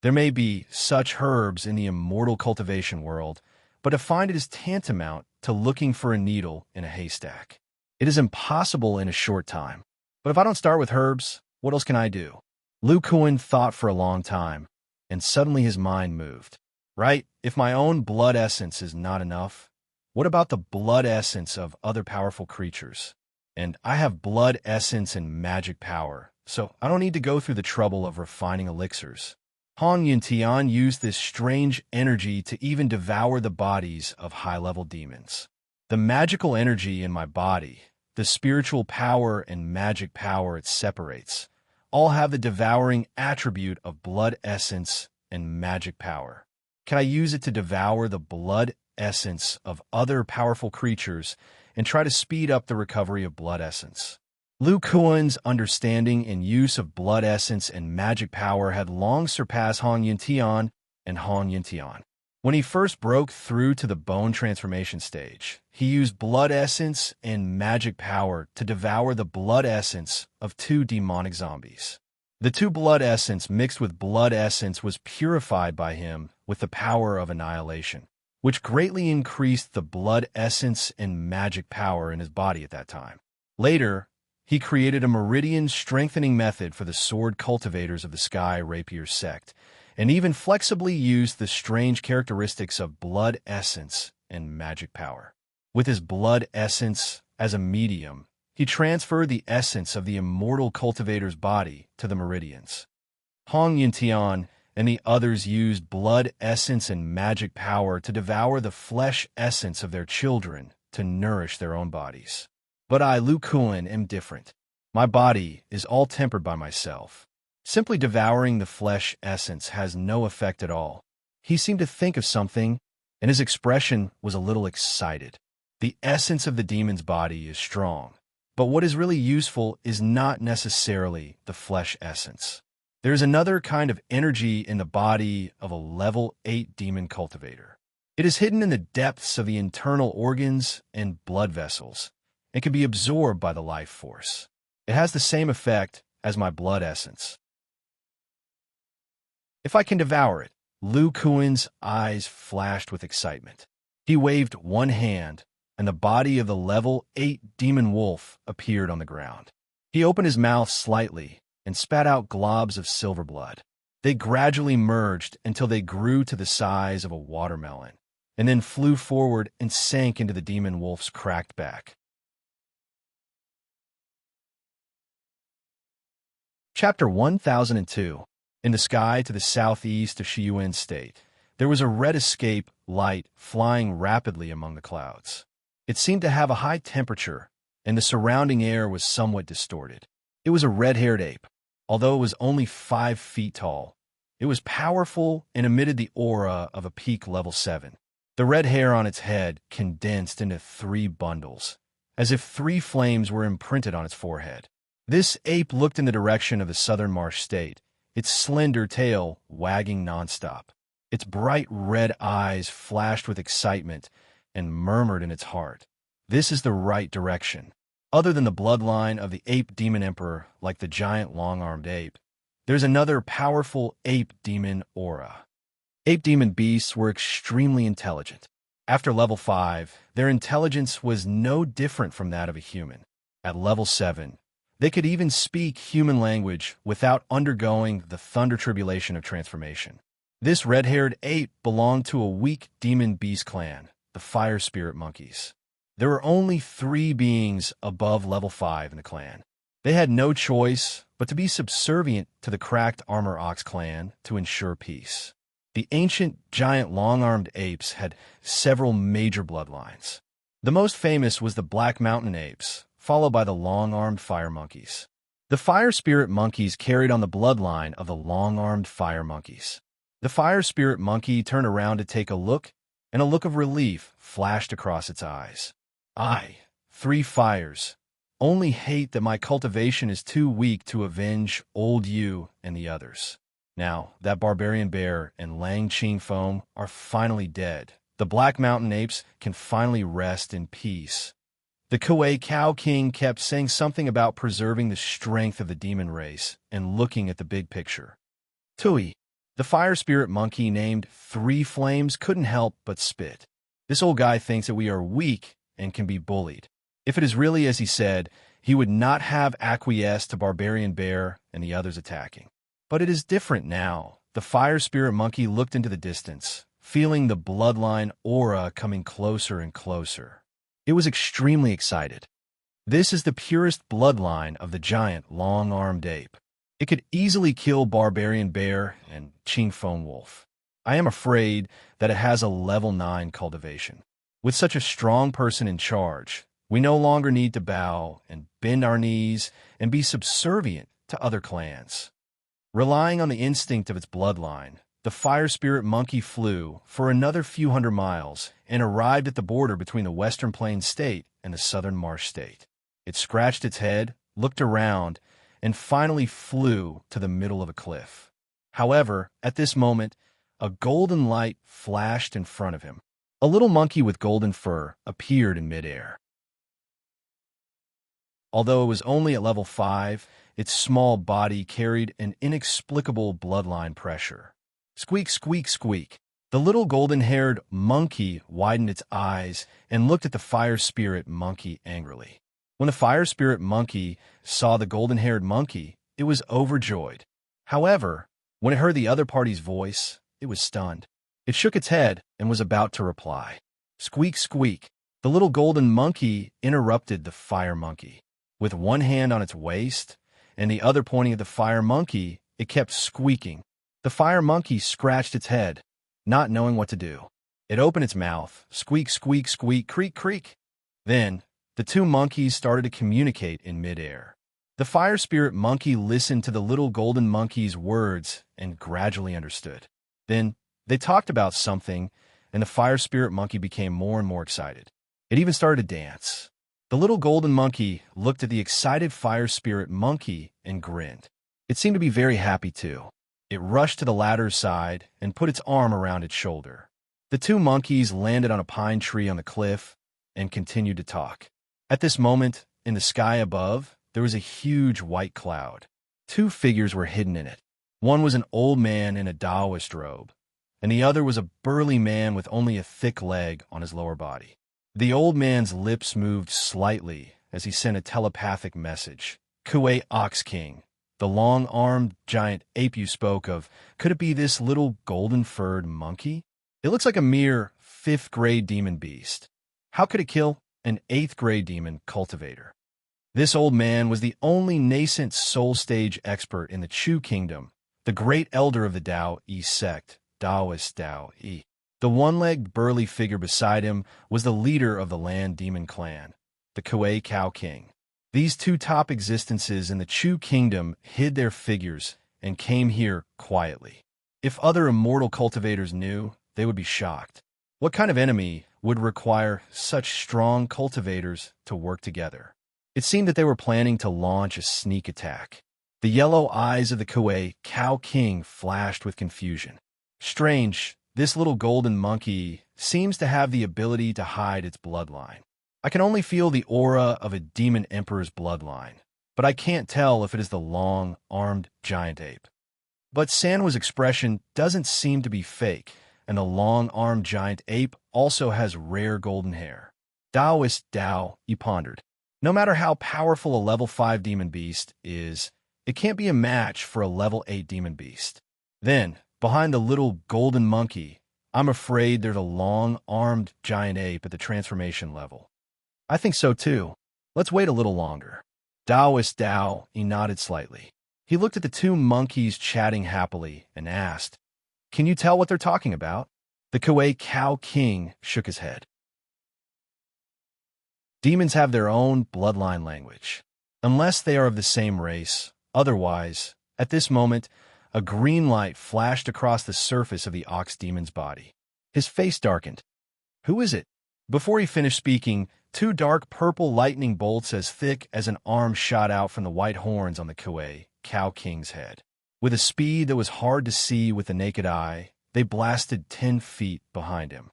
There may be such herbs in the immortal cultivation world, but to find it is tantamount to looking for a needle in a haystack. It is impossible in a short time. But if I don't start with herbs, what else can I do? Lu Kuan thought for a long time, and suddenly his mind moved. Right? If my own blood essence is not enough, what about the blood essence of other powerful creatures? And I have blood essence and magic power, so I don't need to go through the trouble of refining elixirs. Hong Yuntian used this strange energy to even devour the bodies of high-level demons. The magical energy in my body, the spiritual power and magic power it separates, all have the devouring attribute of blood essence and magic power. Can I use it to devour the blood essence of other powerful creatures and try to speed up the recovery of blood essence? Lu Kuan's understanding and use of blood essence and magic power had long surpassed Hong Yuntian and Hong Yuntian. When he first broke through to the bone transformation stage, he used blood essence and magic power to devour the blood essence of 2 demonic zombies. The 2 blood essence mixed with blood essence was purified by him with the power of annihilation, which greatly increased the blood essence and magic power in his body at that time. Later, he created a meridian strengthening method for the sword cultivators of the Sky Rapier sect, and even flexibly used the strange characteristics of blood essence and magic power. With his blood essence as a medium, he transferred the essence of the immortal cultivator's body to the meridians. Hong Yuntian and the others used blood essence and magic power to devour the flesh essence of their children to nourish their own bodies. But I, Lu Kuan, am different. My body is all tempered by myself. Simply devouring the flesh essence has no effect at all. He seemed to think of something, and his expression was a little excited. The essence of the demon's body is strong, but what is really useful is not necessarily the flesh essence. There is another kind of energy in the body of a level 8 demon cultivator. It is hidden in the depths of the internal organs and blood vessels, and can be absorbed by the life force. It has the same effect as my blood essence. If I can devour it, Lu Kuan's eyes flashed with excitement. He waved one hand, and the body of the level 8 demon wolf appeared on the ground. He opened his mouth slightly and spat out globs of silver blood. They gradually merged until they grew to the size of a watermelon, and then flew forward and sank into the demon wolf's cracked back. Chapter 1002. In the sky to the southeast of Shiyuan State, there was a red escape light flying rapidly among the clouds. It seemed to have a high temperature, and the surrounding air was somewhat distorted. It was a red-haired ape. Although it was only 5 feet tall, it was powerful and emitted the aura of a peak level 7. The red hair on its head condensed into 3 bundles, as if 3 flames were imprinted on its forehead. This ape looked in the direction of the southern marsh state, its slender tail wagging nonstop. Its bright red eyes flashed with excitement and murmured in its heart, "This is the right direction." Other than the bloodline of the ape demon emperor, like the giant long-armed ape, there's another powerful ape demon aura. Ape demon beasts were extremely intelligent. After level 5, their intelligence was no different from that of a human. At level 7, they could even speak human language without undergoing the thunder tribulation of transformation. This red-haired ape belonged to a weak demon beast clan, the fire spirit monkeys. There were only 3 beings above level 5 in the clan. They had no choice but to be subservient to the cracked armor ox clan to ensure peace. The ancient giant long-armed apes had several major bloodlines. The most famous was the Black Mountain apes, followed by the long-armed fire monkeys. The fire spirit monkeys carried on the bloodline of the long-armed fire monkeys. The fire spirit monkey turned around to take a look, and a look of relief flashed across its eyes. I, 3 fires, only hate that my cultivation is too weak to avenge old you and the others. Now, that barbarian bear and Lang Ching foam are finally dead. The Black Mountain apes can finally rest in peace. The Kuei Cow King kept saying something about preserving the strength of the demon race and looking at the big picture. Tui, the fire spirit monkey named Three Flames, couldn't help but spit. This old guy thinks that we are weak and can be bullied. If it is really as he said, he would not have acquiesced to Barbarian Bear and the others attacking. But it is different now. The fire spirit monkey looked into the distance, feeling the bloodline aura coming closer and closer. It was extremely excited. This is the purest bloodline of the giant long-armed ape. It could easily kill Barbarian Bear and Qingfeng Wolf. I am afraid that it has a level 9 cultivation. With such a strong person in charge, we no longer need to bow and bend our knees and be subservient to other clans. Relying on the instinct of its bloodline, the fire spirit monkey flew for another few hundred miles and arrived at the border between the Western Plains State and the Southern Marsh State. It scratched its head, looked around, and finally flew to the middle of a cliff. However, at this moment, a golden light flashed in front of him. A little monkey with golden fur appeared in midair. Although it was only at level 5, its small body carried an inexplicable bloodline pressure. Squeak, squeak, squeak. The little golden-haired monkey widened its eyes and looked at the fire spirit monkey angrily. When the fire spirit monkey saw the golden-haired monkey, it was overjoyed. However, when it heard the other party's voice, it was stunned. It shook its head and was about to reply. Squeak, squeak. The little golden monkey interrupted the fire monkey. With one hand on its waist and the other pointing at the fire monkey, it kept squeaking. The fire monkey scratched its head, not knowing what to do. It opened its mouth, squeak, squeak, squeak, creak, creak. Then, the two monkeys started to communicate in midair. The fire spirit monkey listened to the little golden monkey's words and gradually understood. Then, they talked about something, and the fire spirit monkey became more and more excited. It even started to dance. The little golden monkey looked at the excited fire spirit monkey and grinned. It seemed to be very happy too. It rushed to the latter's side and put its arm around its shoulder. The two monkeys landed on a pine tree on the cliff and continued to talk. At this moment, in the sky above, there was a huge white cloud. Two figures were hidden in it. One was an old man in a Taoist robe, and the other was a burly man with only a thick leg on his lower body. The old man's lips moved slightly as he sent a telepathic message. Kuei Ox King, the long-armed giant ape you spoke of, could it be this little golden-furred monkey? It looks like a mere 5th-grade demon beast. How could it kill an 8th-grade demon cultivator? This old man was the only nascent soul stage expert in the Chu Kingdom, the great elder of the Tao Yi sect, Taoist Tao Yi. The one-legged burly figure beside him was the leader of the land demon clan, the Kuei Cow King. These two top existences in the Chu Kingdom hid their figures and came here quietly. If other immortal cultivators knew, they would be shocked. What kind of enemy would require such strong cultivators to work together? It seemed that they were planning to launch a sneak attack. The yellow eyes of the Kuei Cow King flashed with confusion. Strange, this little golden monkey seems to have the ability to hide its bloodline. I can only feel the aura of a demon emperor's bloodline, but I can't tell if it is the long-armed giant ape. But Sanwa's expression doesn't seem to be fake, and the long-armed giant ape also has rare golden hair. Taoist Tao, he pondered. No matter how powerful a level 5 demon beast is, it can't be a match for a level 8 demon beast. Then, behind the little golden monkey, I'm afraid they're the long-armed giant ape at the transformation level. I think so too. Let's wait a little longer. Taoist Tao, he nodded slightly. He looked at the two monkeys chatting happily and asked, "Can you tell what they're talking about?" The Kuei Cow King shook his head. Demons have their own bloodline language, unless they are of the same race. Otherwise, at this moment, a green light flashed across the surface of the ox demon's body. His face darkened. "Who is it?" Before he finished speaking, two dark purple lightning bolts as thick as an arm shot out from the white horns on the Kuei Cow King's head. With a speed that was hard to see with the naked eye, they blasted 10 feet behind him.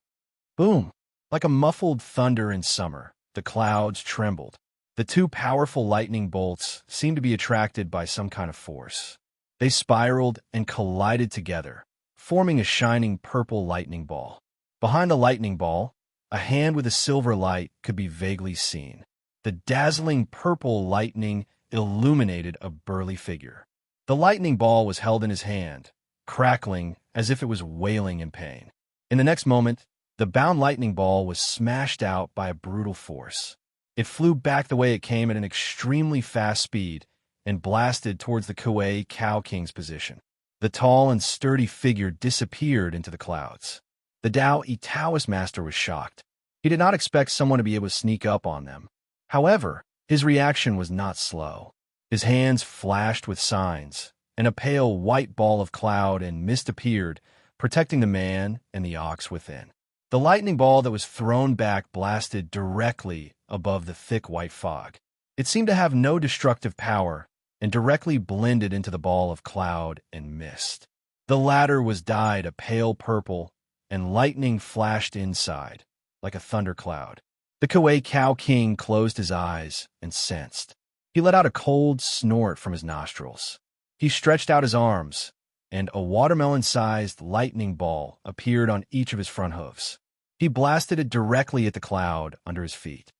Boom! Like a muffled thunder in summer, the clouds trembled. The two powerful lightning bolts seemed to be attracted by some kind of force. They spiraled and collided together, forming a shining purple lightning ball. Behind the lightning ball, a hand with a silver light could be vaguely seen. The dazzling purple lightning illuminated a burly figure. The lightning ball was held in his hand, crackling as if it was wailing in pain. In the next moment, the bound lightning ball was smashed out by a brutal force. It flew back the way it came at an extremely fast speed and blasted towards the Kuei Cow King's position. The tall and sturdy figure disappeared into the clouds. The Dao E Taoist master was shocked. He did not expect someone to be able to sneak up on them. However, his reaction was not slow. His hands flashed with signs, and a pale white ball of cloud and mist appeared, protecting the man and the ox within. The lightning ball that was thrown back blasted directly above the thick white fog. It seemed to have no destructive power and directly blended into the ball of cloud and mist. The latter was dyed a pale purple, and lightning flashed inside, like a thundercloud. The Kuei Cow King closed his eyes and sensed. He let out a cold snort from his nostrils. He stretched out his arms, and a watermelon-sized lightning ball appeared on each of his front hooves. He blasted it directly at the cloud under his feet.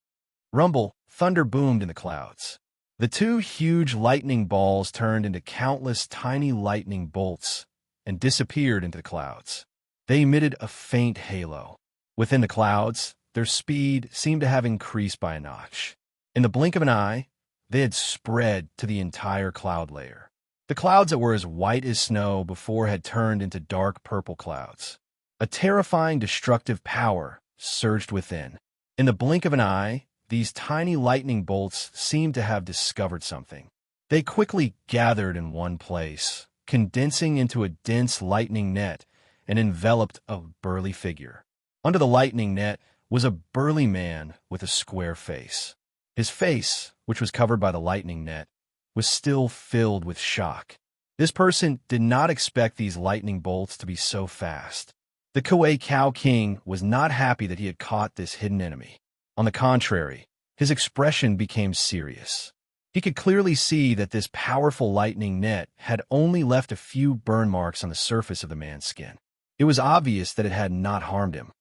Rumble, thunder boomed in the clouds. The two huge lightning balls turned into countless tiny lightning bolts and disappeared into the clouds. They emitted a faint halo. Within the clouds, their speed seemed to have increased by a notch. In the blink of an eye, they had spread to the entire cloud layer. The clouds that were as white as snow before had turned into dark purple clouds. A terrifying destructive power surged within. In the blink of an eye, these tiny lightning bolts seemed to have discovered something. They quickly gathered in one place, condensing into a dense lightning net, and enveloped a burly figure. Under the lightning net was a burly man with a square face. His face, which was covered by the lightning net, was still filled with shock. This person did not expect these lightning bolts to be so fast. The Kuei Cow King was not happy that he had caught this hidden enemy. On the contrary, his expression became serious. He could clearly see that this powerful lightning net had only left a few burn marks on the surface of the man's skin. It was obvious that it had not harmed him.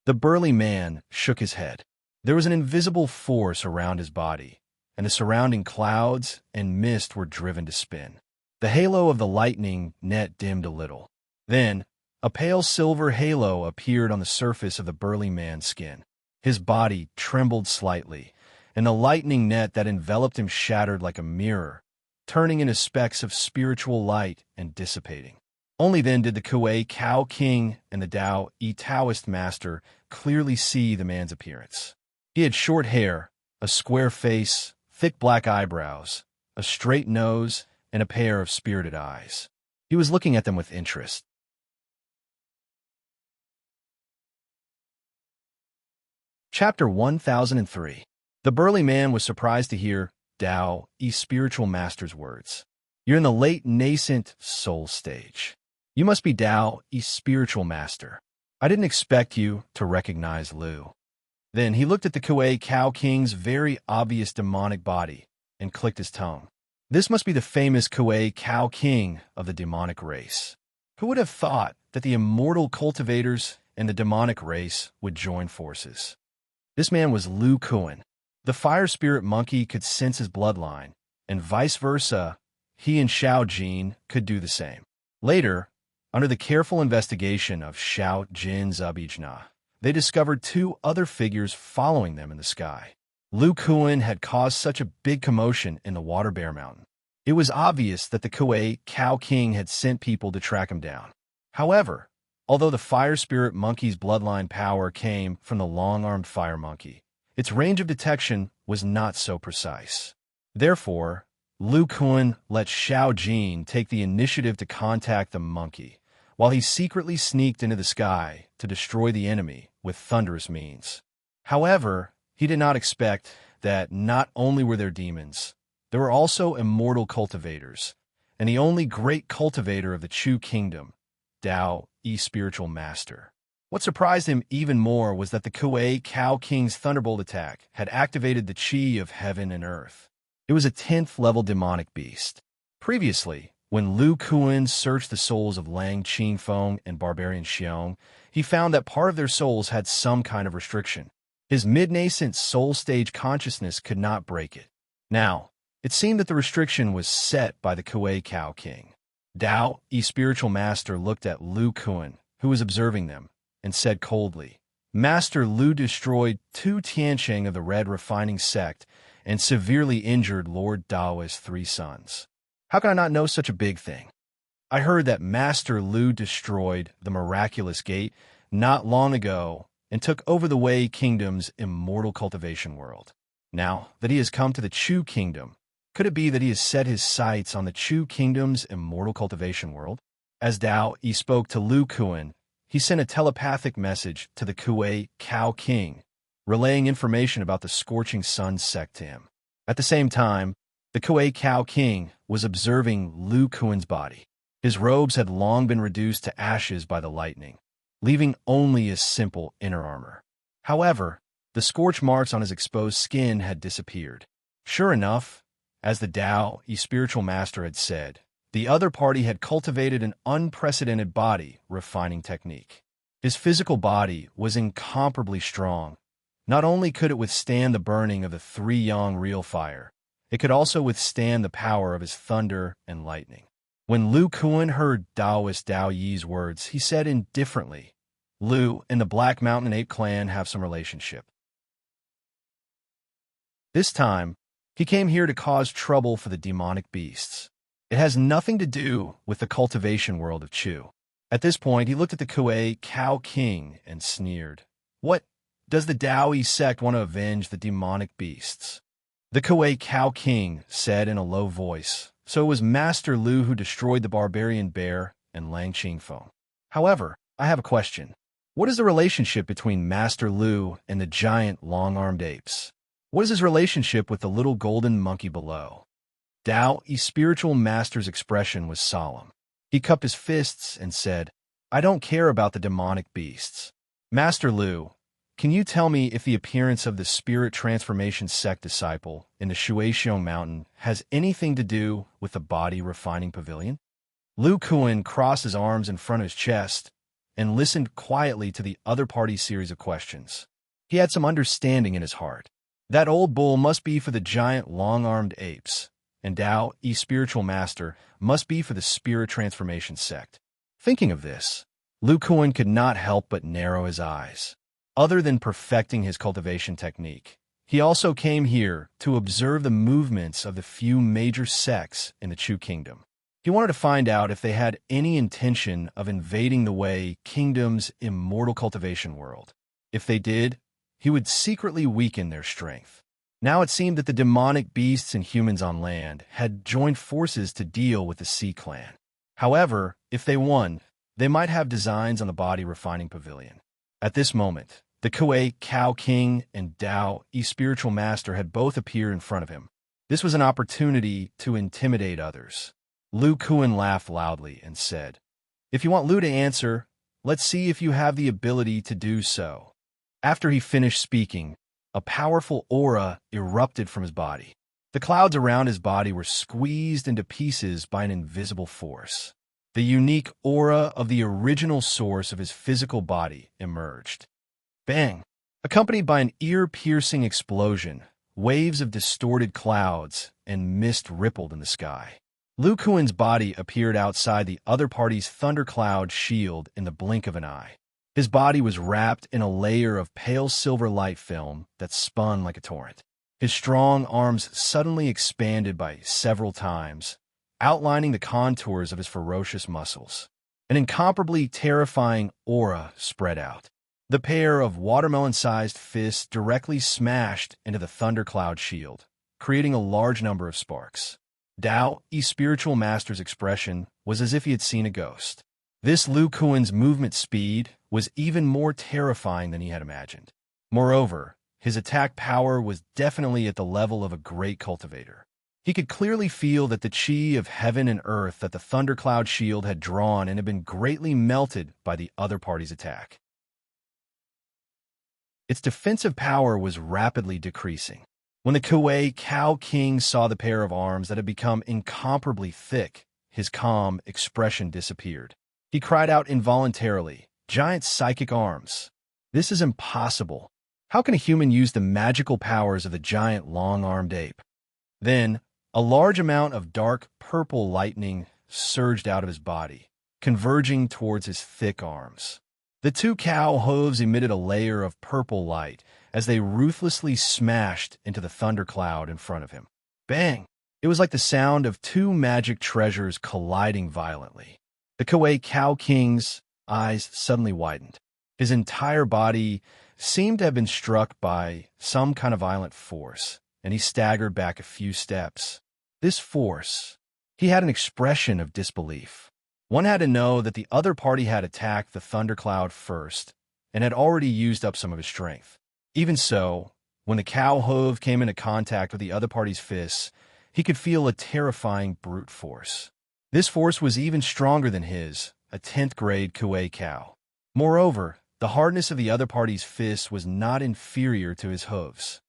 The burly man shook his head. There was an invisible force around his body, and the surrounding clouds and mist were driven to spin. The halo of the lightning net dimmed a little. Then, a pale silver halo appeared on the surface of the burly man's skin. His body trembled slightly, and the lightning net that enveloped him shattered like a mirror, turning into specks of spiritual light and dissipating. Only then did the Kuei Cow King and the Dao E Taoist master clearly see the man's appearance. He had short hair, a square face, thick black eyebrows, a straight nose, and a pair of spirited eyes. He was looking at them with interest. Chapter 1003. The burly man was surprised to hear Dao E spiritual master's words. You're in the late nascent soul stage. You must be Dao E spiritual master. I didn't expect you to recognize Lu. Then he looked at the Kuei Cow King's very obvious demonic body and clicked his tongue. This must be the famous Kuei Cow King of the demonic race. Who would have thought that the immortal cultivators and the demonic race would join forces? This man was Lu Kuan. The fire spirit monkey could sense his bloodline, and vice versa, he and Xiao Jin could do the same. Later, under the careful investigation of Xiao Jin's Abijna, they discovered two other figures following them in the sky. Lu Kuan had caused such a big commotion in the Water Bear Mountain. It was obvious that the Kuei Cow King had sent people to track him down. However, although the fire spirit monkey's bloodline power came from the long-armed fire monkey, its range of detection was not so precise. Therefore, Lu Kuan let Xiao Jin take the initiative to contact the monkey, while he secretly sneaked into the sky to destroy the enemy with thunderous means. However, he did not expect that not only were there demons, there were also immortal cultivators, and the only great cultivator of the Chu kingdom, Dao, spiritual master. What surprised him even more was that the Kuei Cow King's thunderbolt attack had activated the chi of heaven and earth. It was a 10th level demonic beast. Previously, when Lu Kuan searched the souls of Lang Qingfeng and Barbarian Xiong, he found that part of their souls had some kind of restriction. His mid-nascent soul stage consciousness could not break it. Now, it seemed that the restriction was set by the Kuei Cow King. Dao, spiritual master, looked at Lu Kuan, who was observing them, and said coldly, "Master Lu destroyed 2 Tiansheng of the Red Refining Sect and severely injured Lord Dao's 3 sons. How can I not know such a big thing? I heard that Master Lu destroyed the Miraculous Gate not long ago and took over the Wei Kingdom's immortal cultivation world. Now that he has come to the Chu Kingdom, could it be that he has set his sights on the Chu Kingdom's immortal cultivation world?" As Dao spoke to Lu Kuan, he sent a telepathic message to the Kuei Cow King, relaying information about the Scorching Sun sect to him. At the same time, the Kuei Cow King was observing Lu Kuan's body. His robes had long been reduced to ashes by the lightning, leaving only his simple inner armor. However, the scorch marks on his exposed skin had disappeared. Sure enough, as the Dao, spiritual master, had said, the other party had cultivated an unprecedented body refining technique. His physical body was incomparably strong. Not only could it withstand the burning of the 3 yang real fire, it could also withstand the power of his thunder and lightning. When Lu Kuan heard Daoist Dao Yi's words, he said indifferently, "Lu and the Black Mountain Ape clan have some relationship. This time, he came here to cause trouble for the demonic beasts. It has nothing to do with the cultivation world of Chu." At this point, he looked at the Kuei Cow King and sneered. "What? Does the Dao sect want to avenge the demonic beasts?" The Kuei Cow King said in a low voice, "So it was Master Lu who destroyed the barbarian bear and Lang Qingfeng. However, I have a question. What is the relationship between Master Lu and the giant long-armed apes? What is his relationship with the little golden monkey below?" Dao, spiritual master's expression was solemn. He cupped his fists and said, "I don't care about the demonic beasts. Master Lu, can you tell me if the appearance of the spirit transformation sect disciple in the Shuexiong Mountain has anything to do with the body refining pavilion?" Lu Kuan crossed his arms in front of his chest and listened quietly to the other party's series of questions. He had some understanding in his heart. That old bull must be for the giant long-armed apes, and Dao, spiritual master, must be for the spirit transformation sect. Thinking of this, Lu Kuan could not help but narrow his eyes. Other than perfecting his cultivation technique, he also came here to observe the movements of the few major sects in the Chu Kingdom. He wanted to find out if they had any intention of invading the Wei Kingdom's immortal cultivation world. If they did, he would secretly weaken their strength. Now it seemed that the demonic beasts and humans on land had joined forces to deal with the Sea Clan. However, if they won, they might have designs on the body refining pavilion. At this moment, the Kuei Cow King and Dao, spiritual master, had both appeared in front of him. This was an opportunity to intimidate others. Lu Kuan laughed loudly and said, "If you want Lu to answer, let's see if you have the ability to do so." After he finished speaking, a powerful aura erupted from his body. The clouds around his body were squeezed into pieces by an invisible force. The unique aura of the original source of his physical body emerged. Bang! Accompanied by an ear-piercing explosion, waves of distorted clouds and mist rippled in the sky. Lu Kuan's body appeared outside the other party's thundercloud shield in the blink of an eye. His body was wrapped in a layer of pale silver light film that spun like a torrent. His strong arms suddenly expanded by several times, outlining the contours of his ferocious muscles. An incomparably terrifying aura spread out. The pair of watermelon-sized fists directly smashed into the thundercloud shield, creating a large number of sparks. Dao, spiritual master's expression was as if he had seen a ghost. This Lu Kuan's movement speed was even more terrifying than he had imagined. Moreover, his attack power was definitely at the level of a great cultivator. He could clearly feel that the chi of heaven and earth that the thundercloud shield had drawn and had been greatly melted by the other party's attack. Its defensive power was rapidly decreasing. When the Kuei Cow King saw the pair of arms that had become incomparably thick, his calm expression disappeared. He cried out involuntarily, "Giant psychic arms! This is impossible. How can a human use the magical powers of the giant long-armed ape?" Then, a large amount of dark purple lightning surged out of his body, converging towards his thick arms. The two cow hooves emitted a layer of purple light as they ruthlessly smashed into the thundercloud in front of him. Bang! It was like the sound of two magic treasures colliding violently. The Kuei Cow King's eyes suddenly widened. His entire body seemed to have been struck by some kind of violent force, and he staggered back a few steps. This force, he had an expression of disbelief. One had to know that the other party had attacked the thundercloud first and had already used up some of his strength. Even so, when the cow hoof came into contact with the other party's fists, he could feel a terrifying brute force. This force was even stronger than his, a 10th grade Kuei cow. Moreover, the hardness of the other party's fists was not inferior to his hooves.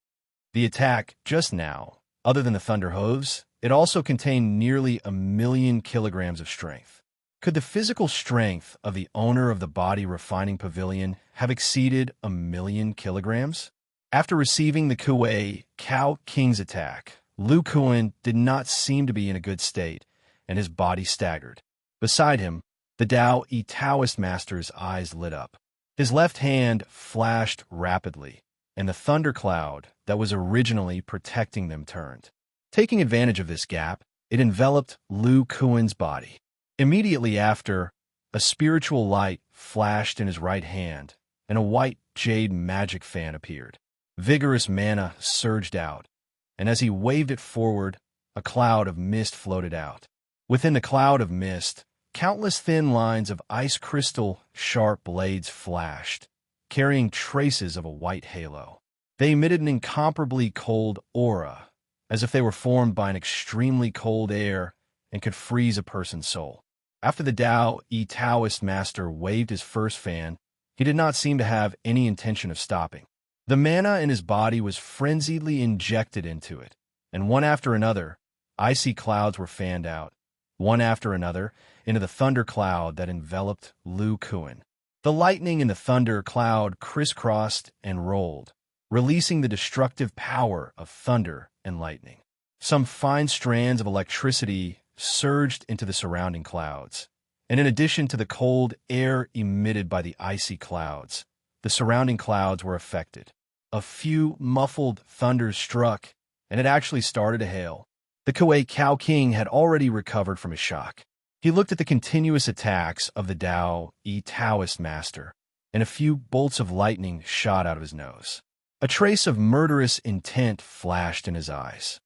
The attack, just now, other than the thunder hooves, it also contained nearly 1,000,000 kilograms of strength. Could the physical strength of the owner of the body refining pavilion have exceeded 1,000,000 kilograms? After receiving the Kuei Cow King's attack, Lu Kuan did not seem to be in a good state, and his body staggered. Beside him, the Tao E Taoist master's eyes lit up. His left hand flashed rapidly, and the thundercloud that was originally protecting them turned. Taking advantage of this gap, it enveloped Lu Kuan's body. Immediately after, a spiritual light flashed in his right hand, and a white jade magic fan appeared. Vigorous mana surged out, and as he waved it forward, a cloud of mist floated out. Within the cloud of mist, countless thin lines of ice crystal sharp blades flashed, carrying traces of a white halo. They emitted an incomparably cold aura, as if they were formed by an extremely cold air and could freeze a person's soul. After the Tao E Taoist master waved his first fan, he did not seem to have any intention of stopping. The mana in his body was frenziedly injected into it, and one after another, icy clouds were fanned out, one after another, into the thunder cloud that enveloped Lu Kuan. The lightning in the thunder cloud crisscrossed and rolled, releasing the destructive power of thunder and lightning. Some fine strands of electricity surged into the surrounding clouds, and in addition to the cold air emitted by the icy clouds, the surrounding clouds were affected. A few muffled thunders struck, and it actually started to hail. The Kuei Cow King had already recovered from his shock. He looked at the continuous attacks of the Tao E Taoist master, and a few bolts of lightning shot out of his nose. A trace of murderous intent flashed in his eyes.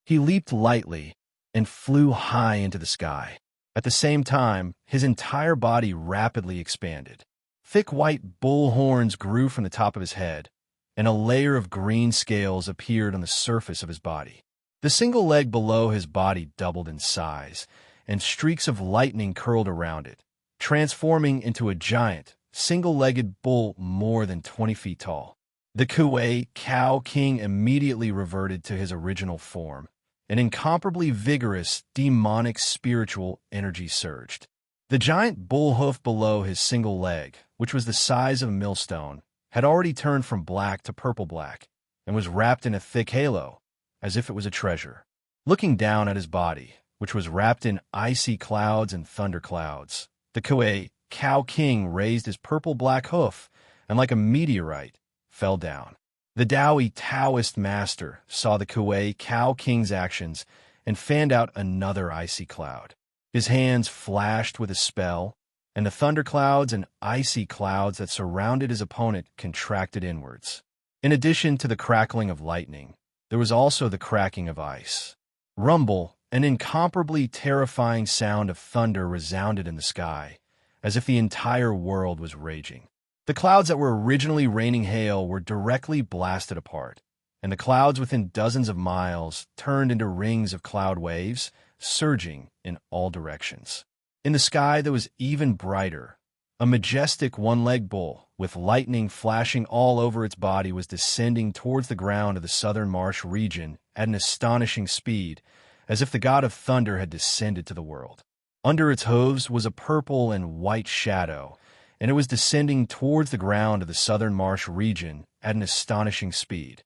He leaped lightly and flew high into the sky. At the same time, his entire body rapidly expanded. Thick white bull horns grew from the top of his head, and a layer of green scales appeared on the surface of his body. The single leg below his body doubled in size, and streaks of lightning curled around it, transforming into a giant, single-legged bull more than 20 feet tall. The Kuei Cow King immediately reverted to his original form. An incomparably vigorous, demonic spiritual energy surged. The giant bull hoof below his single leg, which was the size of a millstone, had already turned from black to purple-black, and was wrapped in a thick halo, as if it was a treasure. Looking down at his body, which was wrapped in icy clouds and thunderclouds, the Kuei Cow King raised his purple-black hoof, and like a meteorite, fell down. The Tao E Taoist master saw the Kuei Cow King's actions and fanned out another icy cloud. His hands flashed with a spell, and the thunderclouds and icy clouds that surrounded his opponent contracted inwards. In addition to the crackling of lightning, there was also the cracking of ice. Rumble, an incomparably terrifying sound of thunder resounded in the sky, as if the entire world was raging. The clouds that were originally raining hail were directly blasted apart, and the clouds within dozens of miles turned into rings of cloud waves, surging in all directions. In the sky that was even brighter, a majestic one-legged bull, with lightning flashing all over its body, was descending towards the ground of the southern marsh region at an astonishing speed, as if the god of thunder had descended to the world. Under its hooves was a purple and white shadow, and it was descending towards the ground of the southern marsh region at an astonishing speed.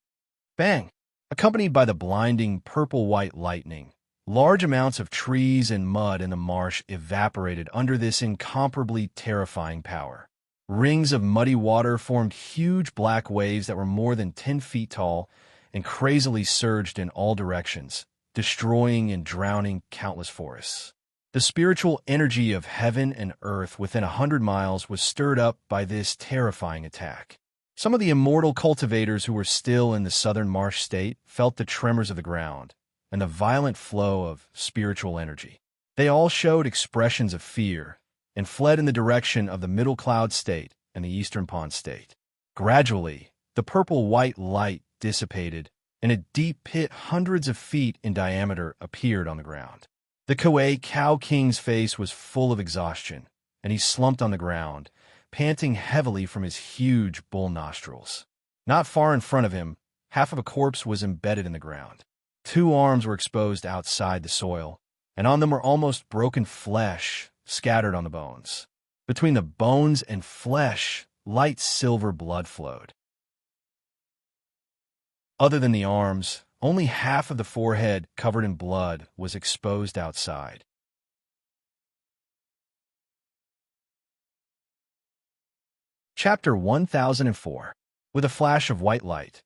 Bang! Accompanied by the blinding purple-white lightning, large amounts of trees and mud in the marsh evaporated under this incomparably terrifying power. Rings of muddy water formed huge black waves that were more than 10 feet tall and crazily surged in all directions, destroying and drowning countless forests. The spiritual energy of heaven and earth within 100 miles was stirred up by this terrifying attack. Some of the immortal cultivators who were still in the southern marsh state felt the tremors of the ground and the violent flow of spiritual energy. They all showed expressions of fear and fled in the direction of the middle cloud state and the eastern pond state. Gradually, the purple-white light dissipated, and a deep pit hundreds of feet in diameter appeared on the ground. The Kauai Cow King's face was full of exhaustion, and he slumped on the ground, panting heavily from his huge bull nostrils. Not far in front of him, half of a corpse was embedded in the ground. 2 arms were exposed outside the soil, and on them were almost broken flesh scattered on the bones. Between the bones and flesh, light silver blood flowed. Other than the arms, only half of the forehead, covered in blood, was exposed outside. Chapter 1004. With a flash of white light,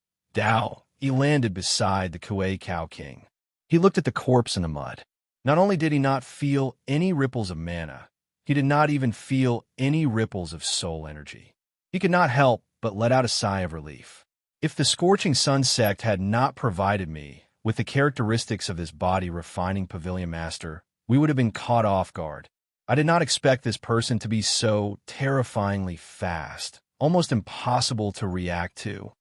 he landed beside the Kauai Cow King. He looked at the corpse in the mud. Not only did he not feel any ripples of mana, he did not even feel any ripples of soul energy. He could not help but let out a sigh of relief. If the scorching sun sect had not provided me with the characteristics of this body-refining pavilion master, we would have been caught off guard. I did not expect this person to be so terrifyingly fast, almost impossible to react to.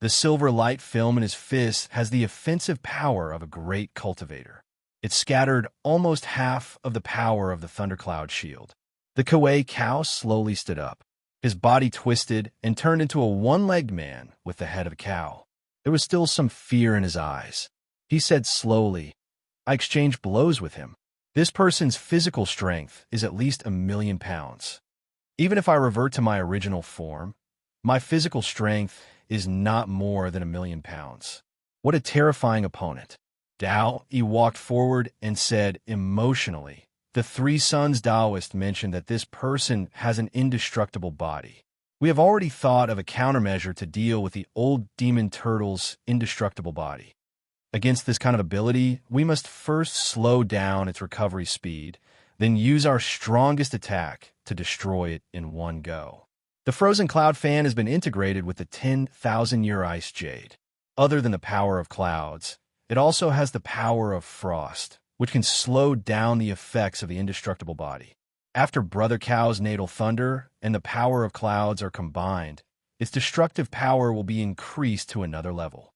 The silver light film in his fist has the offensive power of a great cultivator. It scattered almost half of the power of the thundercloud shield. The Kauai cow slowly stood up. His body twisted and turned into a one-legged man with the head of a cow. There was still some fear in his eyes. He said slowly, "I exchanged blows with him. This person's physical strength is at least 1,000,000 pounds. Even if I revert to my original form, my physical strength is not more than 1,000,000 pounds. What a terrifying opponent." He walked forward and said emotionally, "The Three Sons Taoist mentioned that this person has an indestructible body. We have already thought of a countermeasure to deal with the old demon turtle's indestructible body. Against this kind of ability, we must first slow down its recovery speed, then use our strongest attack to destroy it in one go. The Frozen Cloud Fan has been integrated with the 10,000-year Ice Jade. Other than the power of clouds, it also has the power of frost, which can slow down the effects of the indestructible body. After Brother Cow's natal thunder and the power of clouds are combined, its destructive power will be increased to another level.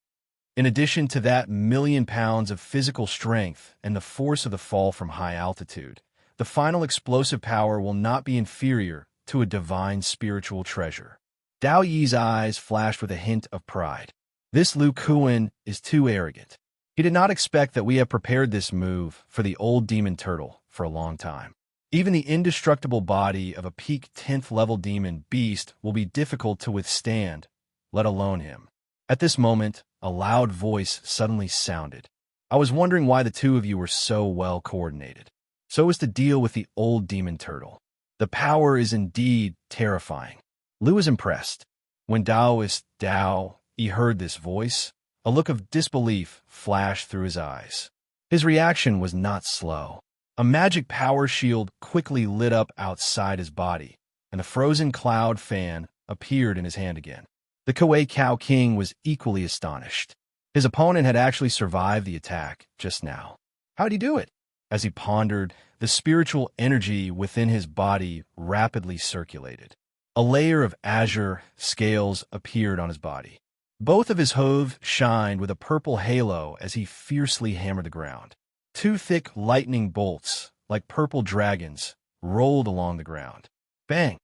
In addition to that 1,000,000 pounds of physical strength and the force of the fall from high altitude, the final explosive power will not be inferior to a divine spiritual treasure." Dao Yi's eyes flashed with a hint of pride. This Lu Kuan is too arrogant. He did not expect that we have prepared this move for the old demon turtle for a long time. Even the indestructible body of a peak 10th level demon beast will be difficult to withstand, let alone him. At this moment, a loud voice suddenly sounded. "I was wondering why the two of you were so well coordinated. So as to deal with the old demon turtle. The power is indeed terrifying." Lu was impressed. When he heard this voice, a look of disbelief flashed through his eyes. His reaction was not slow. A magic power shield quickly lit up outside his body, and the frozen cloud fan appeared in his hand again. The Kauai Cow King was equally astonished. His opponent had actually survived the attack just now. How'd he do it? As he pondered, the spiritual energy within his body rapidly circulated. A layer of azure scales appeared on his body. Both of his hooves shined with a purple halo as he fiercely hammered the ground. Two thick lightning bolts, like purple dragons, rolled along the ground. Bang!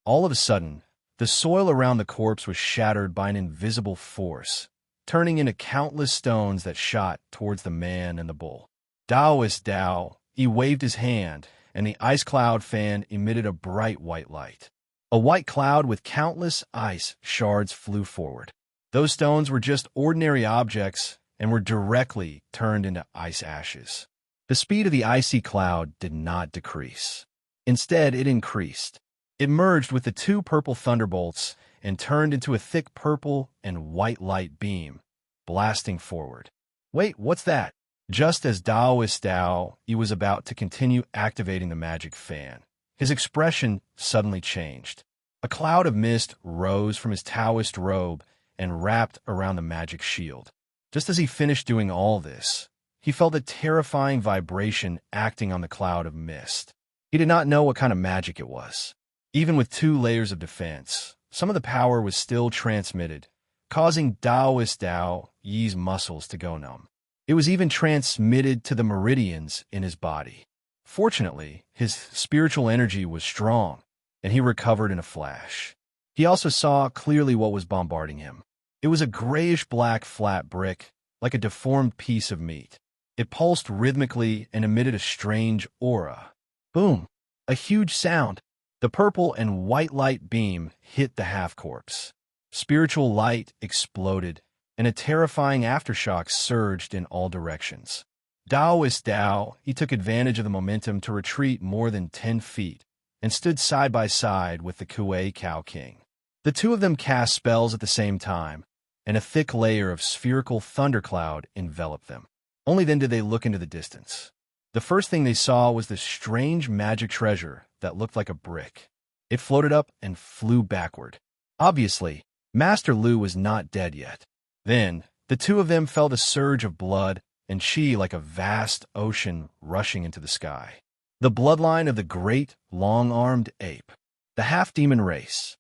All of a sudden, the soil around the corpse was shattered by an invisible force, turning into countless stones that shot towards the man and the bull. Taoist Tao, he waved his hand, and the ice cloud fan emitted a bright white light. A white cloud with countless ice shards flew forward. Those stones were just ordinary objects and were directly turned into ice ashes. The speed of the icy cloud did not decrease. Instead, it increased. It merged with the two purple thunderbolts and turned into a thick purple and white light beam, blasting forward. Wait, what's that? Just as Taoist Tao, he was about to continue activating the magic fan, his expression suddenly changed. A cloud of mist rose from his Taoist robe and wrapped around the magic shield. Just as he finished doing all this, he felt a terrifying vibration acting on the cloud of mist. He did not know what kind of magic it was. Even with 2 layers of defense, some of the power was still transmitted, causing Taoist Tao Yi's muscles to go numb. It was even transmitted to the meridians in his body. Fortunately, his spiritual energy was strong, and he recovered in a flash. He also saw clearly what was bombarding him. It was a grayish-black flat brick, like a deformed piece of meat. It pulsed rhythmically and emitted a strange aura. Boom! A huge sound. The purple and white light beam hit the half-corpse. Spiritual light exploded, and a terrifying aftershock surged in all directions. Taoist Tao, he took advantage of the momentum to retreat more than 10 feet and stood side by side with the Kuei Cow King. The two of them cast spells at the same time, and a thick layer of spherical thundercloud enveloped them. Only then did they look into the distance. The first thing they saw was this strange magic treasure that looked like a brick. It floated up and flew backward. Obviously, Master Lu was not dead yet. Then, the two of them felt a surge of blood and chi like a vast ocean rushing into the sky. The bloodline of the great, long-armed ape. The half-demon race.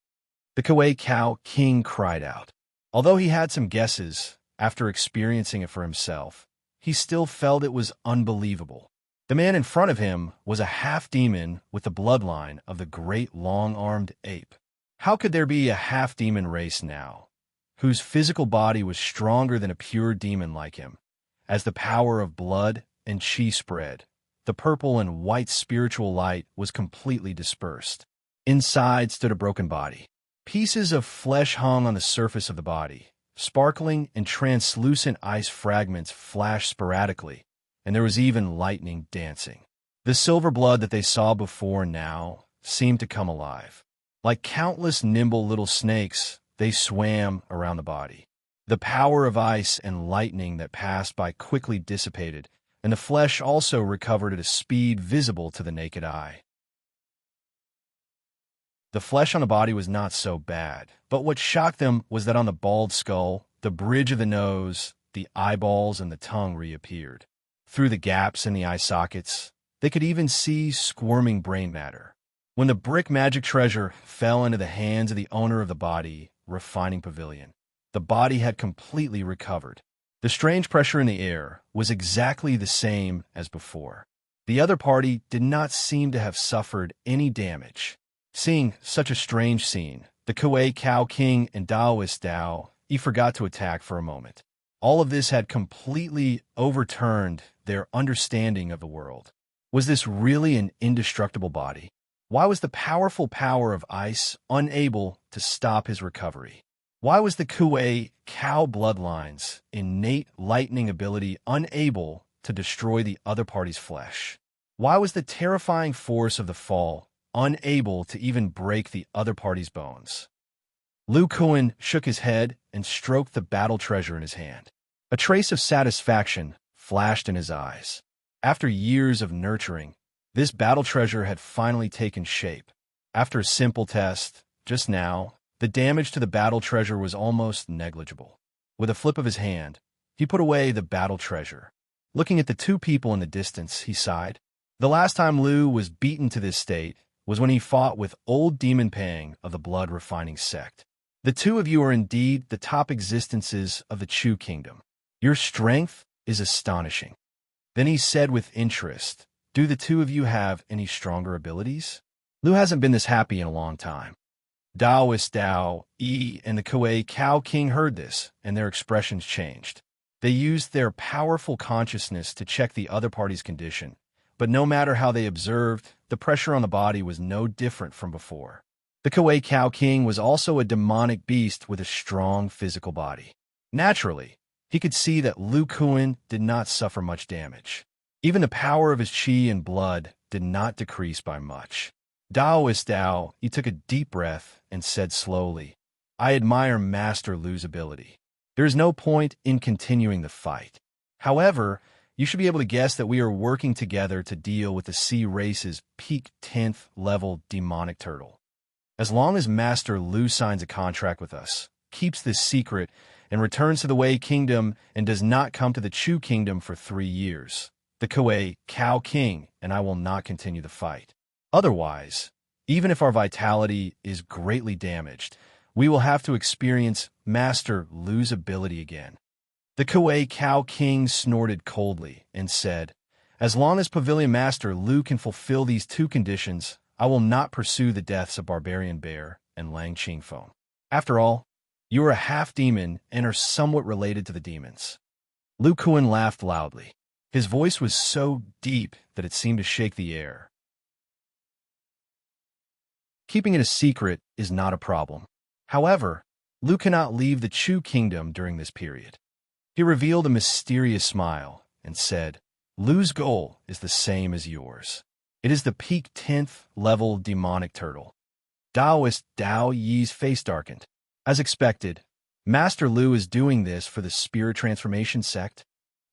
The Kuei Cow King cried out. Although he had some guesses, after experiencing it for himself, he still felt it was unbelievable. The man in front of him was a half-demon with the bloodline of the great long-armed ape. How could there be a half-demon race now, whose physical body was stronger than a pure demon like him? As the power of blood and chi spread, the purple and white spiritual light was completely dispersed. Inside stood a broken body. Pieces of flesh hung on the surface of the body. Sparkling and translucent ice fragments flashed sporadically, and there was even lightning dancing. The silver blood that they saw before now seemed to come alive. Like countless nimble little snakes, they swam around the body. The power of ice and lightning that passed by quickly dissipated, and the flesh also recovered at a speed visible to the naked eye. The flesh on the body was not so bad, but what shocked them was that on the bald skull, the bridge of the nose, the eyeballs, and the tongue reappeared. Through the gaps in the eye sockets, they could even see squirming brain matter. When the brick magic treasure fell into the hands of the owner of the body refining pavilion, the body had completely recovered. The strange pressure in the air was exactly the same as before. The other party did not seem to have suffered any damage. Seeing such a strange scene, the Kuei Cow King and Taoist Tao, he forgot to attack for a moment. All of this had completely overturned their understanding of the world. Was this really an indestructible body? Why was the powerful power of ice unable to stop his recovery? Why was the Kuei Cow bloodline's innate lightning ability unable to destroy the other party's flesh? Why was the terrifying force of the fall unable to even break the other party's bones? Lu Kuan shook his head and stroked the battle treasure in his hand. A trace of satisfaction flashed in his eyes. After years of nurturing, this battle treasure had finally taken shape. After a simple test, just now, the damage to the battle treasure was almost negligible. With a flip of his hand, he put away the battle treasure. Looking at the two people in the distance, he sighed. The last time Lu was beaten to this state was when he fought with old Demon Pang of the blood-refining sect. The two of you are indeed the top existences of the Chu kingdom. Your strength is astonishing." Then he said with interest, "Do the two of you have any stronger abilities?" Lu hasn't been this happy in a long time. Daoist Dao, Yi, and the Kuei Cow King heard this, and their expressions changed. They used their powerful consciousness to check the other party's condition, but no matter how they observed, the pressure on the body was no different from before. The Kuei Cow King was also a demonic beast with a strong physical body. Naturally, he could see that Lu Kuan did not suffer much damage. Even the power of his qi and blood did not decrease by much. Daoist Dao, he took a deep breath and said slowly, "I admire Master Lu's ability. There is no point in continuing the fight. However, you should be able to guess that we are working together to deal with the sea race's peak 10th level demonic turtle. As long as Master Lu signs a contract with us, keeps this secret, and returns to the Wei Kingdom and does not come to the Chu Kingdom for 3 years, the Kuei Cow King and I will not continue the fight. Otherwise, even if our vitality is greatly damaged, we will have to experience Master Lu's ability again." The Kuei Cow King snorted coldly and said, "As long as Pavilion Master Lu can fulfill these 2 conditions, I will not pursue the deaths of Barbarian Bear and Lang Qingfeng. After all, you are a half-demon and are somewhat related to the demons." Lu Kuan laughed loudly. His voice was so deep that it seemed to shake the air. Keeping it a secret is not a problem. However, Lu cannot leave the Chu Kingdom during this period. He revealed a mysterious smile and said, "Lu's goal is the same as yours. It is the peak 10th level demonic turtle." Daoist Dao Yi's face darkened. As expected, Master Lu is doing this for the spirit transformation sect.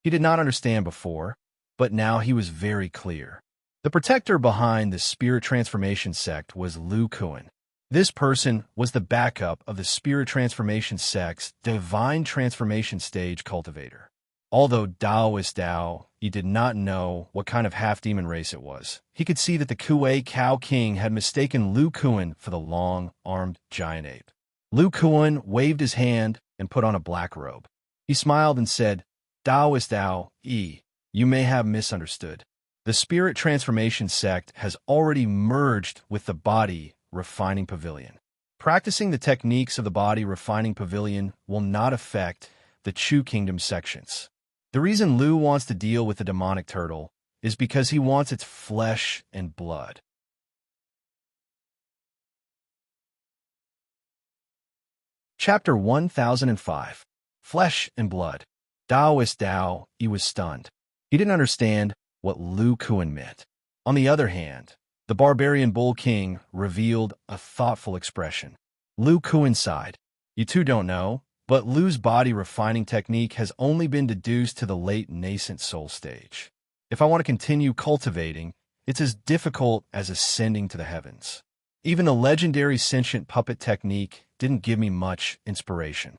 He did not understand before, but now he was very clear. The protector behind the spirit transformation sect was Lu Kuan. This person was the backup of the spirit transformation sect's divine transformation stage cultivator. Although Daoist Dao, he did not know what kind of half-demon race it was. He could see that the Kuei Cow King had mistaken Lu Kuan for the long-armed giant ape. Lu Kuan waved his hand and put on a black robe. He smiled and said, "Daoist Dao, you may have misunderstood. The spirit transformation sect has already merged with the body refining pavilion. Practicing the techniques of the body refining pavilion will not affect the Chu Kingdom sections. The reason Lu wants to deal with the demonic turtle is because he wants its flesh and blood." Chapter 1005. Flesh and Blood. Daoist Dao, he was stunned. He didn't understand what Lu Kuan meant. On the other hand, the barbarian bull king revealed a thoughtful expression. Lu Kuan sighed. "You two don't know, but Lu's body refining technique has only been deduced to the late nascent soul stage. If I want to continue cultivating, it's as difficult as ascending to the heavens. Even the legendary sentient puppet technique didn't give me much inspiration."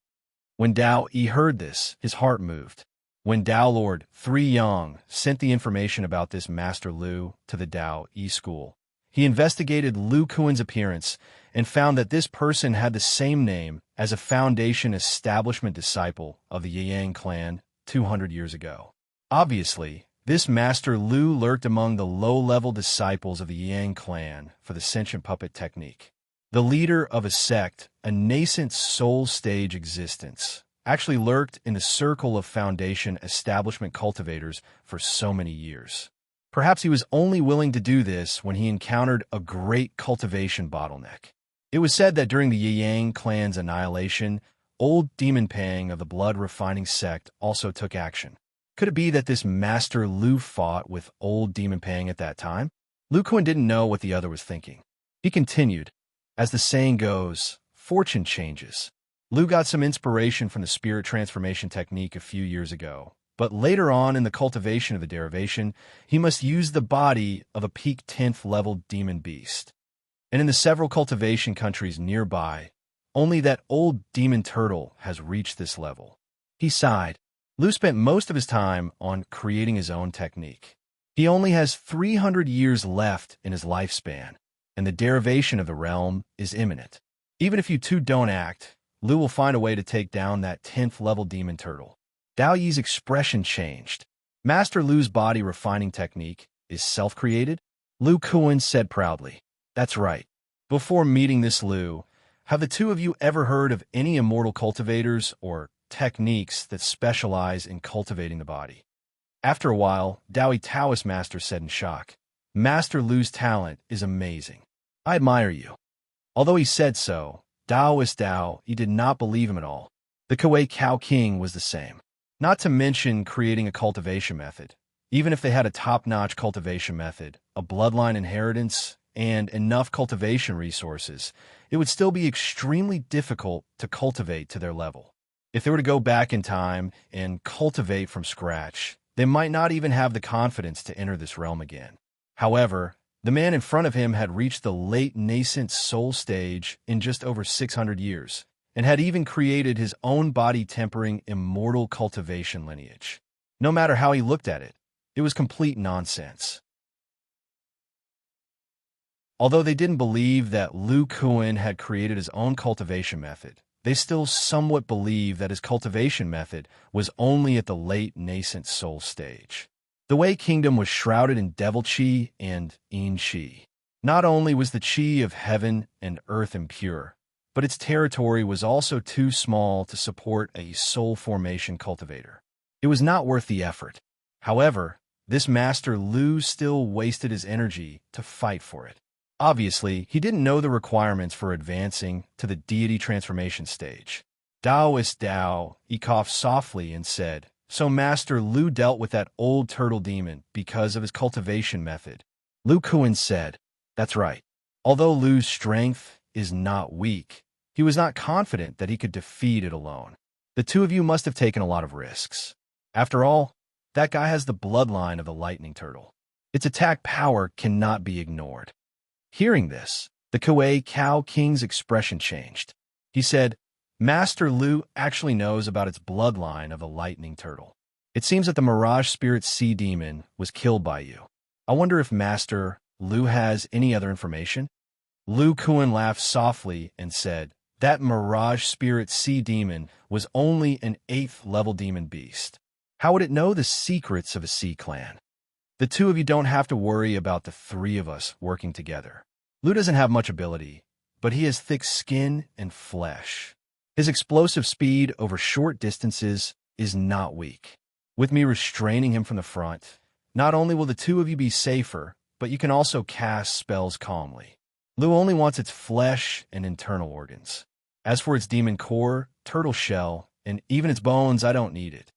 When Dao Yi heard this, his heart moved. When Dao Lord 3 Yang sent the information about this Master Lu to the Dao Yi school, he investigated Lu Kuan's appearance and found that this person had the same name as a Foundation establishment disciple of the Yang clan 200 years ago. Obviously, this Master Lu lurked among the low-level disciples of the Yang clan for the sentient puppet technique. The leader of a sect, a nascent soul stage existence, actually lurked in the circle of Foundation establishment cultivators for so many years. Perhaps he was only willing to do this when he encountered a great cultivation bottleneck. It was said that during the Yang clan's annihilation, old Demon Pang of the blood refining sect also took action. Could it be that this Master Lu fought with old Demon Pang at that time? Lu Kuan didn't know what the other was thinking. He continued, "As the saying goes, fortune changes. Lu got some inspiration from the spirit transformation technique a few years ago, but later on in the cultivation of the derivation, he must use the body of a peak 10th level demon beast. And in the several cultivation countries nearby, only that old demon turtle has reached this level." He sighed. Lu spent most of his time on creating his own technique. He only has 300 years left in his lifespan, and the derivation of the realm is imminent. Even if you two don't act, Lu will find a way to take down that 10th level demon turtle. Dao Yi's expression changed. Master Lu's body refining technique is self-created? Lu Kuan said proudly. That's right. Before meeting this Lu, have the two of you ever heard of any immortal cultivators or techniques that specialize in cultivating the body? After a while, Dao Yi Taoist Master said in shock, Master Lu's talent is amazing. I admire you. Although he said so, Taoist Dao Yi did not believe him at all. The Kuei Cow King was the same. Not to mention creating a cultivation method. Even if they had a top-notch cultivation method, a bloodline inheritance, and enough cultivation resources, it would still be extremely difficult to cultivate to their level. If they were to go back in time and cultivate from scratch, they might not even have the confidence to enter this realm again. However, the man in front of him had reached the late nascent soul stage in just over 600 years, and had even created his own body-tempering immortal cultivation lineage. No matter how he looked at it, it was complete nonsense. Although they didn't believe that Lu Kuan had created his own cultivation method, they still somewhat believed that his cultivation method was only at the late nascent soul stage. The Wei Kingdom was shrouded in devil qi and yin qi. Not only was the qi of heaven and earth impure, but its territory was also too small to support a soul formation cultivator. It was not worth the effort. However, this Master Lu still wasted his energy to fight for it. Obviously, he didn't know the requirements for advancing to the deity transformation stage. Taoist Dao Yi coughed softly and said, So Master Lu dealt with that old turtle demon because of his cultivation method. Lu Kuan said, That's right. Although Lu's strength is not weak, he was not confident that he could defeat it alone. The two of you must have taken a lot of risks. After all, that guy has the bloodline of the lightning turtle. Its attack power cannot be ignored. Hearing this, the Kuei Cow King's expression changed. He said, Master Lu actually knows about its bloodline of the lightning turtle. It seems that the Mirage Spirit Sea Demon was killed by you. I wonder if Master Lu has any other information? Lu Kuan laughed softly and said, That Mirage Spirit Sea Demon was only an 8th level demon beast. How would it know the secrets of a sea clan? The two of you don't have to worry about the three of us working together. Lu doesn't have much ability, but he has thick skin and flesh. His explosive speed over short distances is not weak. With me restraining him from the front, not only will the two of you be safer, but you can also cast spells calmly. Lu only wants its flesh and internal organs. As for its demon core, turtle shell, and even its bones, I don't need it.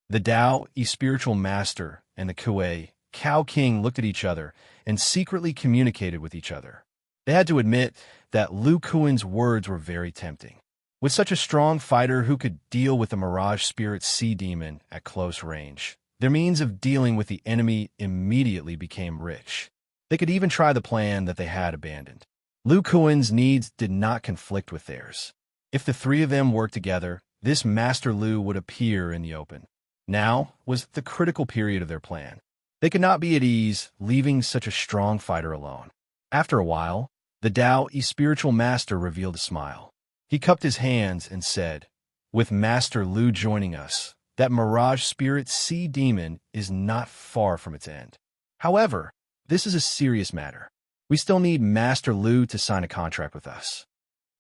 The Dao Yi Spiritual Master and the Kuei Cow King looked at each other and secretly communicated with each other. They had to admit that Lu Kuan's words were very tempting. With such a strong fighter who could deal with the Mirage Spirit Sea Demon at close range, their means of dealing with the enemy immediately became rich. They could even try the plan that they had abandoned. Lu Kuan's needs did not conflict with theirs. If the three of them worked together, this Master Lu would appear in the open. Now was the critical period of their plan. They could not be at ease leaving such a strong fighter alone. After a while, the Dao Yi Spiritual Master revealed a smile. He cupped his hands and said, With Master Lu joining us, that Mirage Spirit Sea Demon is not far from its end. However, this is a serious matter. We still need Master Lu to sign a contract with us.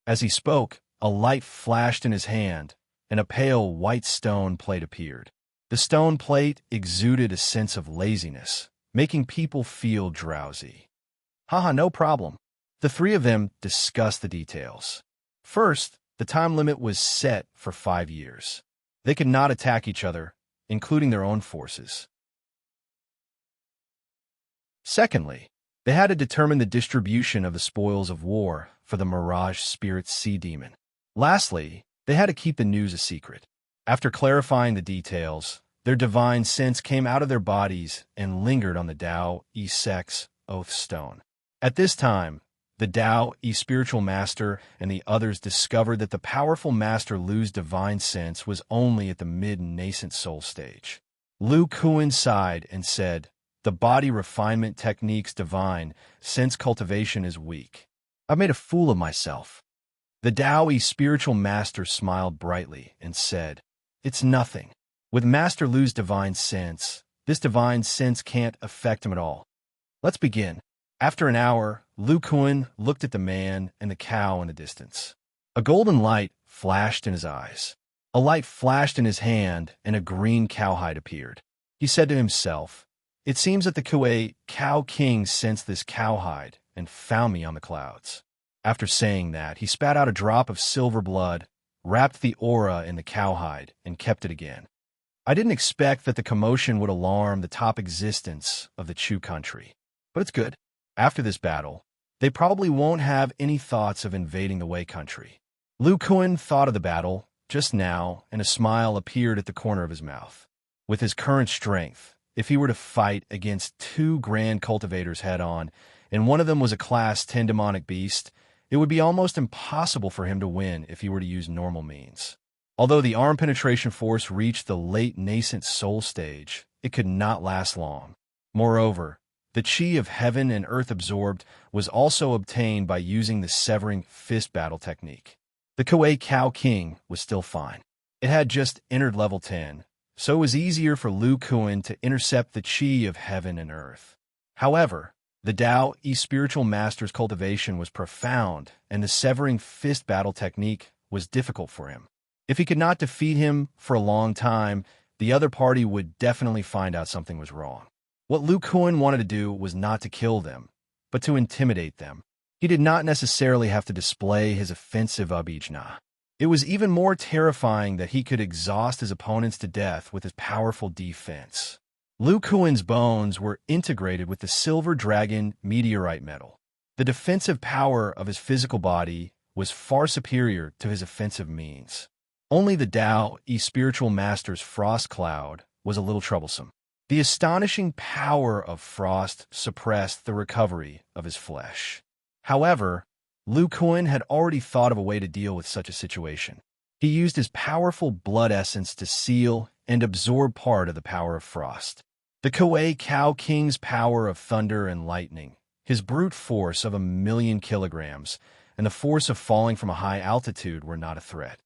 As he spoke, a light flashed in his hand, and a pale white stone plate appeared. The stone plate exuded a sense of laziness, making people feel drowsy. Haha, no problem. The three of them discussed the details. First, the time limit was set for 5 years. They could not attack each other, including their own forces. Secondly, they had to determine the distribution of the spoils of war for the Mirage Spirit Sea Demon. Lastly, they had to keep the news a secret. After clarifying the details, their divine sense came out of their bodies and lingered on the Dao Yi Sex Oath Stone. At this time, the Dao Yi Spiritual Master and the others discovered that the powerful Master Lu's divine sense was only at the mid-nascent soul stage. Lu Kuan sighed and said, The body refinement technique's divine sense cultivation is weak. I've made a fool of myself. The Taoist spiritual master smiled brightly and said, "It's nothing. With Master Lu's divine sense, this divine sense can't affect him at all. Let's begin." After an hour, Lu Kuan looked at the man and the cow in the distance. A golden light flashed in his eyes. A light flashed in his hand, and a green cowhide appeared. He said to himself, "It seems that the Kuei Cow King sensed this cowhide and found me on the clouds." After saying that, he spat out a drop of silver blood, wrapped the aura in the cowhide, and kept it again. I didn't expect that the commotion would alarm the top existence of the Chu country, but it's good. After this battle, they probably won't have any thoughts of invading the Wei country. Lu Kuan thought of the battle just now, and a smile appeared at the corner of his mouth. With his current strength, if he were to fight against two grand cultivators head-on, and one of them was a Class 10 demonic beast, it would be almost impossible for him to win if he were to use normal means. Although the arm penetration force reached the late nascent soul stage, it could not last long. Moreover, the chi of heaven and earth absorbed was also obtained by using the severing fist battle technique. The Kuei Cow King was still fine. It had just entered level 10, so it was easier for Lu Kuan to intercept the chi of heaven and earth. However, the Taoist spiritual master's cultivation was profound, and the severing fist battle technique was difficult for him. If he could not defeat him for a long time, the other party would definitely find out something was wrong. What Lu Kuan wanted to do was not to kill them, but to intimidate them. He did not necessarily have to display his offensive abhijna. It was even more terrifying that he could exhaust his opponents to death with his powerful defense. Lu Kuan's bones were integrated with the silver dragon meteorite metal. The defensive power of his physical body was far superior to his offensive means. Only the Taoist spiritual master's frost cloud was a little troublesome. The astonishing power of frost suppressed the recovery of his flesh. However, Lu Kuan had already thought of a way to deal with such a situation. He used his powerful blood essence to seal and absorb part of the power of frost. The Kuei Cow King's power of thunder and lightning, his brute force of 1,000,000 kilograms, and the force of falling from a high altitude were not a threat.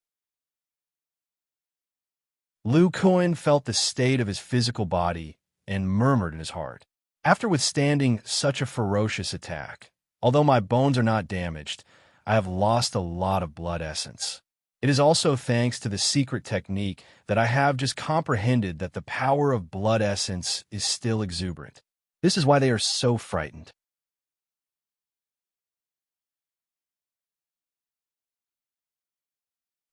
Lu Kuan felt the state of his physical body and murmured in his heart, "After withstanding such a ferocious attack, although my bones are not damaged, I have lost a lot of blood essence. It is also thanks to the secret technique that I have just comprehended that the power of blood essence is still exuberant. This is why they are so frightened."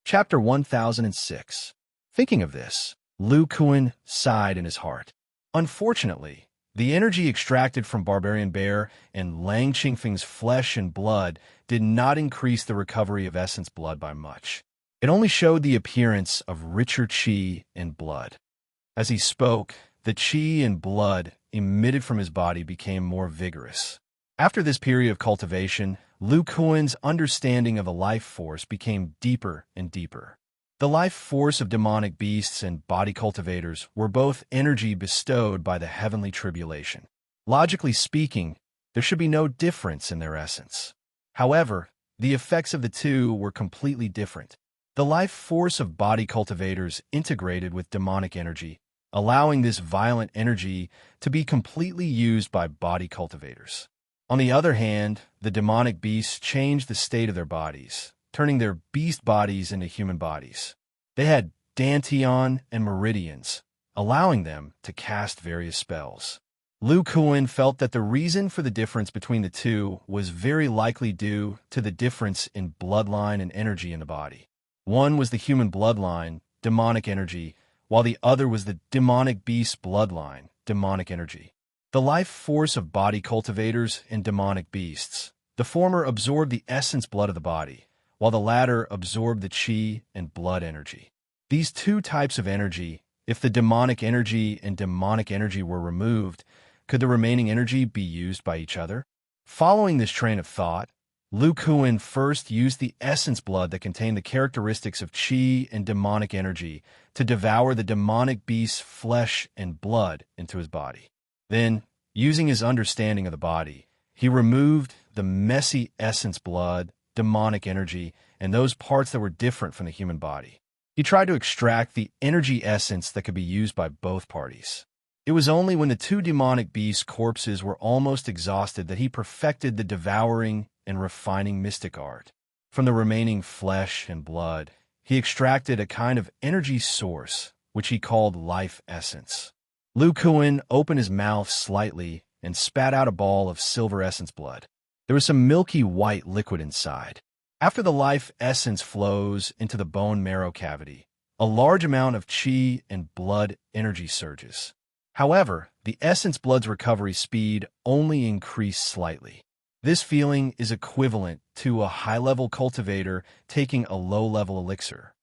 Chapter 1006. Thinking of this, Lu Kuan sighed in his heart. Unfortunately, the energy extracted from Barbarian Bear and Lang Qingfeng's flesh and blood did not increase the recovery of essence blood by much. It only showed the appearance of richer qi and blood. As he spoke, the qi and blood emitted from his body became more vigorous. After this period of cultivation, Lu Kuan's understanding of the life force became deeper and deeper. The life force of demonic beasts and body cultivators were both energy bestowed by the heavenly tribulation. Logically speaking, there should be no difference in their essence. However, the effects of the two were completely different. The life force of body cultivators integrated with demonic energy, allowing this violent energy to be completely used by body cultivators. On the other hand, the demonic beasts changed the state of their bodies, turning their beast bodies into human bodies. They had dantian and meridians, allowing them to cast various spells. Lu Kuan felt that the reason for the difference between the two was very likely due to the difference in bloodline and energy in the body. One was the human bloodline, demonic energy, while the other was the demonic beast bloodline, demonic energy. The life force of body cultivators and demonic beasts. The former absorbed the essence blood of the body, while the latter absorbed the chi and blood energy. These two types of energy, if the demonic energy and demonic energy were removed, could the remaining energy be used by each other? Following this train of thought, Lu Kuan first used the essence blood that contained the characteristics of chi and demonic energy to devour the demonic beast's flesh and blood into his body. Then, using his understanding of the body, he removed the messy essence blood, demonic energy and those parts that were different from the human body. He tried to extract the energy essence that could be used by both parties. It was only when the two demonic beasts' corpses were almost exhausted that he perfected the devouring and refining mystic art. From the remaining flesh and blood, he extracted a kind of energy source, which he called life essence. Lu Kuan opened his mouth slightly and spat out a ball of silver essence blood. There was some milky white liquid inside. After the life essence flows into the bone marrow cavity, a large amount of qi and blood energy surges. However, the essence blood's recovery speed only increased slightly. This feeling is equivalent to a high-level cultivator taking a low-level elixir.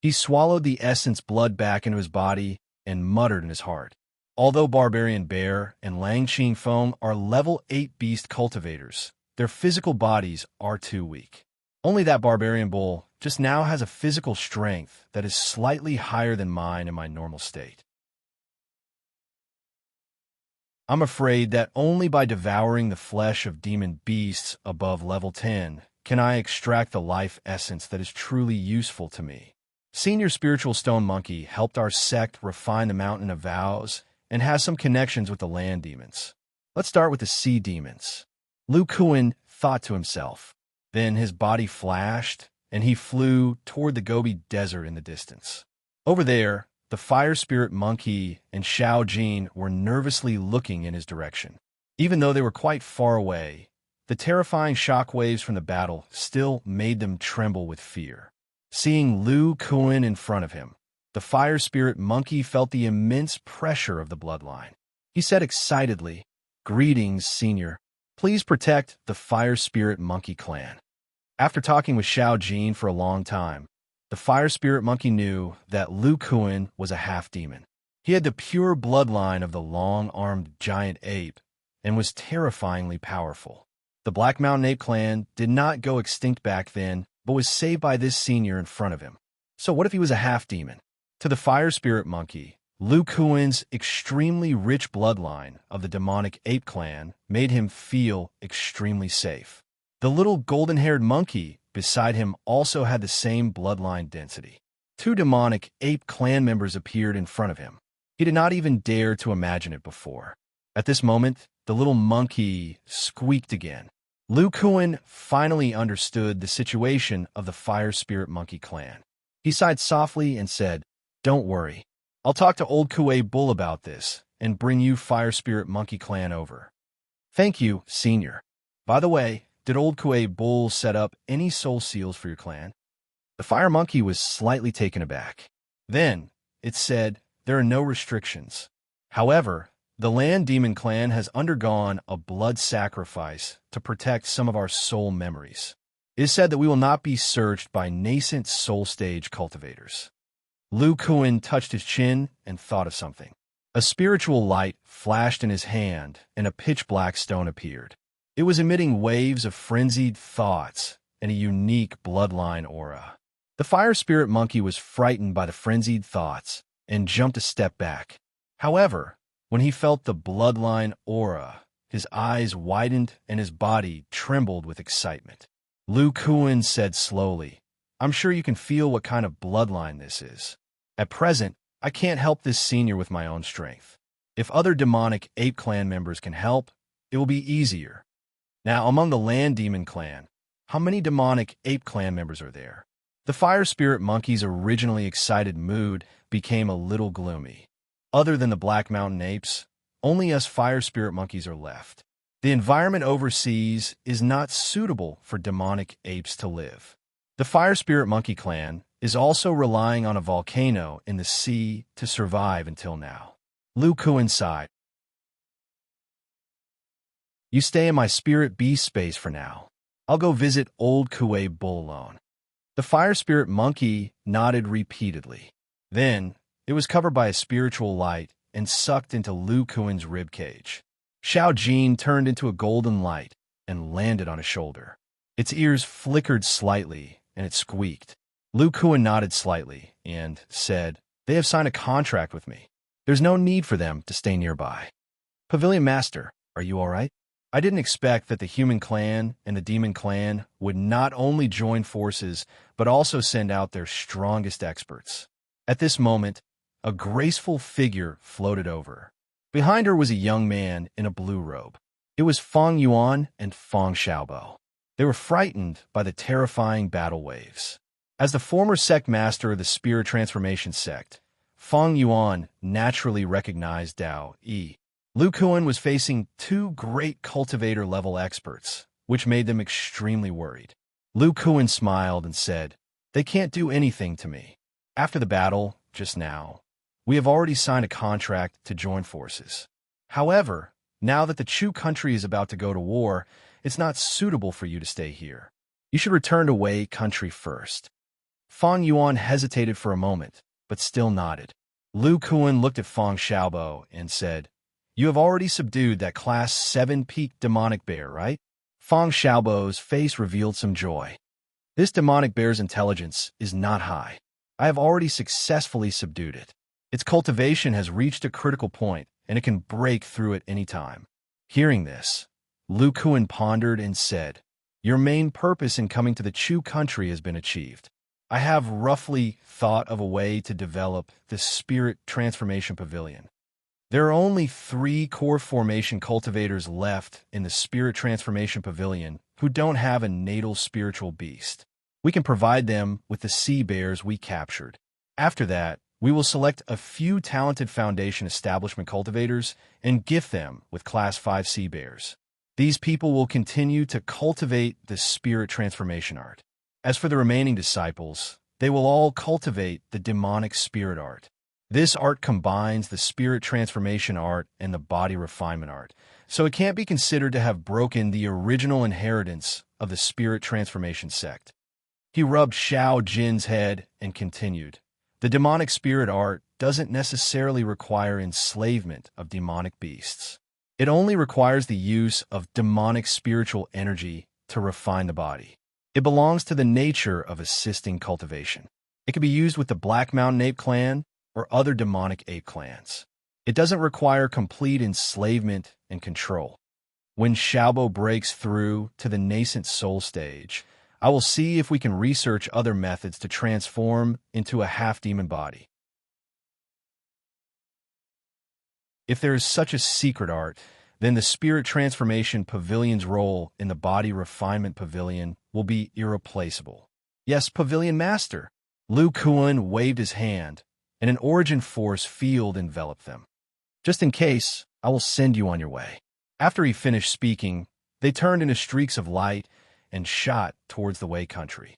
He swallowed the essence blood back into his body and muttered in his heart. Although Barbarian Bear and Langqing Feng are level 8 beast cultivators, their physical bodies are too weak. Only that Barbarian Bull just now has a physical strength that is slightly higher than mine in my normal state. I'm afraid that only by devouring the flesh of demon beasts above level 10 can I extract the life essence that is truly useful to me. Senior Spiritual Stone Monkey helped our sect refine the Mountain of Vows and has some connections with the land demons. Let's start with the sea demons. Lu Kuan thought to himself. Then his body flashed, and he flew toward the Gobi Desert in the distance. Over there, the Fire Spirit Monkey and Xiao Jin were nervously looking in his direction. Even though they were quite far away, the terrifying shockwaves from the battle still made them tremble with fear. Seeing Lu Kuan in front of him, the Fire Spirit Monkey felt the immense pressure of the bloodline. He said excitedly, "Greetings, Senior. Please protect the Fire Spirit Monkey clan." After talking with Xiao Jin for a long time, the Fire Spirit Monkey knew that Lu Kuan was a half-demon. He had the pure bloodline of the long-armed giant ape and was terrifyingly powerful. The Black Mountain Ape clan did not go extinct back then, but was saved by this senior in front of him. So what if he was a half-demon? To the Fire Spirit Monkey, Lu Kuan's extremely rich bloodline of the demonic ape clan made him feel extremely safe. The little golden-haired monkey beside him also had the same bloodline density. Two demonic ape clan members appeared in front of him. He did not even dare to imagine it before. At this moment, the little monkey squeaked again. Lu Kuan finally understood the situation of the Fire Spirit Monkey clan. He sighed softly and said, "Don't worry. I'll talk to Old Kuei Bull about this and bring you Fire Spirit Monkey clan over." "Thank you, Senior. By the way, did Old Kuei Bull set up any soul seals for your clan?" The Fire Monkey was slightly taken aback. Then, it said, "There are no restrictions. However, the Land Demon clan has undergone a blood sacrifice to protect some of our soul memories. It is said that we will not be searched by nascent soul stage cultivators." Lu Kuan touched his chin and thought of something. A spiritual light flashed in his hand, and a pitch-black stone appeared. It was emitting waves of frenzied thoughts and a unique bloodline aura. The Fire Spirit Monkey was frightened by the frenzied thoughts and jumped a step back. However, when he felt the bloodline aura, his eyes widened and his body trembled with excitement. Lu Kuan said slowly, "I'm sure you can feel what kind of bloodline this is. At present, I can't help this senior with my own strength. If other demonic ape clan members can help, it will be easier. Now, among the Land Demon clan, how many demonic ape clan members are there?" The Fire Spirit Monkey's originally excited mood became a little gloomy. Other than the Black Mountain Apes, only us Fire Spirit Monkeys are left. The environment overseas is not suitable for demonic apes to live. The Fire Spirit Monkey clan is also relying on a volcano in the sea to survive until now. Lu Kuan sighed. "You stay in my spirit beast space for now. I'll go visit Old Kuei Bull alone." The Fire Spirit Monkey nodded repeatedly. Then, it was covered by a spiritual light and sucked into Lu Kuan's ribcage. Xiao Jin turned into a golden light and landed on his shoulder. Its ears flickered slightly, and it squeaked. Lu Kuan nodded slightly and said, "They have signed a contract with me. There's no need for them to stay nearby." "Pavilion Master, are you all right? I didn't expect that the human clan and the demon clan would not only join forces, but also send out their strongest experts. At this moment, a graceful figure floated over. Behind her was a young man in a blue robe. It was Feng Yuan and Feng Xiaobo. They were frightened by the terrifying battle waves. As the former sect master of the Spirit Transformation sect, Feng Yuan naturally recognized Dao Yi. Lu Kuan was facing two great cultivator-level experts, which made them extremely worried. Lu Kuan smiled and said, "They can't do anything to me. After the battle, just now, we have already signed a contract to join forces. However, now that the Chu country is about to go to war, it's not suitable for you to stay here. You should return to Wei country first." Feng Yuan hesitated for a moment, but still nodded. Lu Kuan looked at Feng Xiaobo and said, "You have already subdued that Class 7 peak demonic bear, right?" Feng Xiaobo's face revealed some joy. "This demonic bear's intelligence is not high. I have already successfully subdued it. Its cultivation has reached a critical point, and it can break through at any time." Hearing this, Lu Kuan pondered and said, "Your main purpose in coming to the Chu country has been achieved. I have roughly thought of a way to develop the Spirit Transformation Pavilion. There are only 3 core formation cultivators left in the Spirit Transformation Pavilion who don't have a natal spiritual beast. We can provide them with the sea bears we captured. After that, we will select a few talented Foundation Establishment cultivators and gift them with Class 5 sea bears. These people will continue to cultivate the Spirit Transformation art. As for the remaining disciples, they will all cultivate the demonic spirit art. This art combines the spirit transformation art and the body refinement art, so it can't be considered to have broken the original inheritance of the spirit transformation sect." He rubbed Xiao Jin's head and continued, "The demonic spirit art doesn't necessarily require enslavement of demonic beasts. It only requires the use of demonic spiritual energy to refine the body. It belongs to the nature of assisting cultivation. It can be used with the Black Mountain Ape clan or other demonic ape clans. It doesn't require complete enslavement and control. When Xiaobo breaks through to the nascent soul stage, I will see if we can research other methods to transform into a half-demon body. If there is such a secret art, then the Spirit Transformation Pavilion's role in the Body Refinement Pavilion will be irreplaceable." "Yes, Pavilion Master." Lu Kuan waved his hand, and an origin force field enveloped them. "Just in case, I will send you on your way." After he finished speaking, they turned into streaks of light and shot towards the Wei country.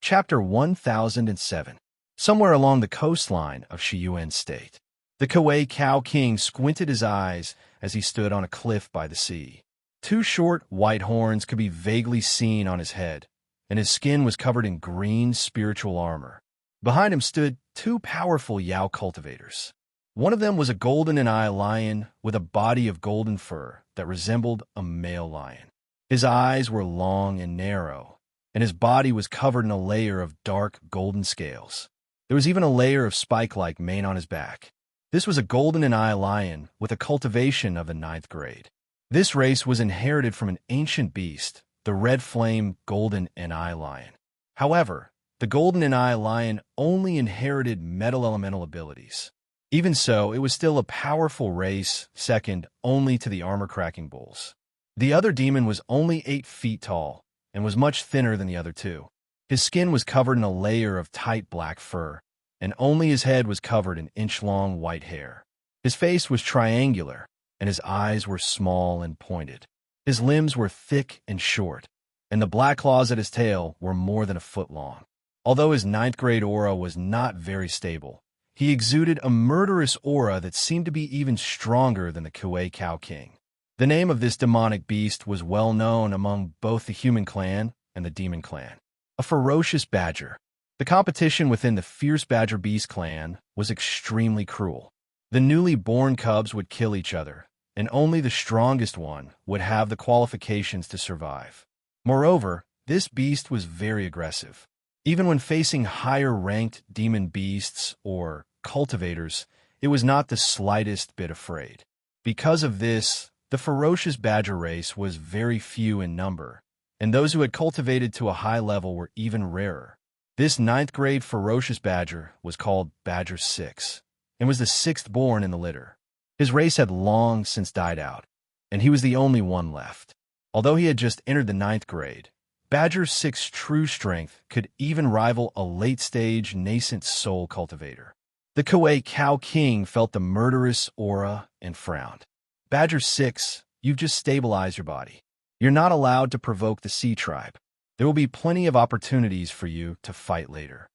Chapter 1007. Somewhere along the coastline of Shiyuan State, the Kuei Cow King squinted his eyes as he stood on a cliff by the sea. 2 short, white horns could be vaguely seen on his head, and his skin was covered in green spiritual armor. Behind him stood 2 powerful Yao cultivators. One of them was a golden and eye lion with a body of golden fur that resembled a male lion. His eyes were long and narrow, and his body was covered in a layer of dark golden scales. There was even a layer of spike-like mane on his back. This was a golden and eye lion with a cultivation of the 9th grade. This race was inherited from an ancient beast, the red flame golden and eye lion. However, the golden and eye lion only inherited metal elemental abilities. Even so, it was still a powerful race, second only to the armor-cracking bulls. The other demon was only 8 feet tall and was much thinner than the other 2. His skin was covered in a layer of tight black fur, and only his head was covered in inch-long white hair. His face was triangular, and his eyes were small and pointed. His limbs were thick and short, and the black claws at his tail were more than a foot long. Although his 9th grade aura was not very stable, he exuded a murderous aura that seemed to be even stronger than the Kuei Cow King. The name of this demonic beast was well known among both the human clan and the demon clan. A ferocious badger. The competition within the fierce badger beast clan was extremely cruel. The newly born cubs would kill each other, and only the strongest one would have the qualifications to survive. Moreover, this beast was very aggressive. Even when facing higher-ranked demon beasts or cultivators, it was not the slightest bit afraid. Because of this, the ferocious badger race was very few in number, and those who had cultivated to a high level were even rarer. This ninth-grade ferocious badger was called Badger 6, and was the sixth born in the litter. His race had long since died out, and he was the only one left. Although he had just entered the ninth grade, Badger 6's true strength could even rival a late-stage nascent soul cultivator. The Kauai Cow King felt the murderous aura and frowned. Badger 6, you've just stabilized your body. You're not allowed to provoke the Sea Tribe. There will be plenty of opportunities for you to fight later.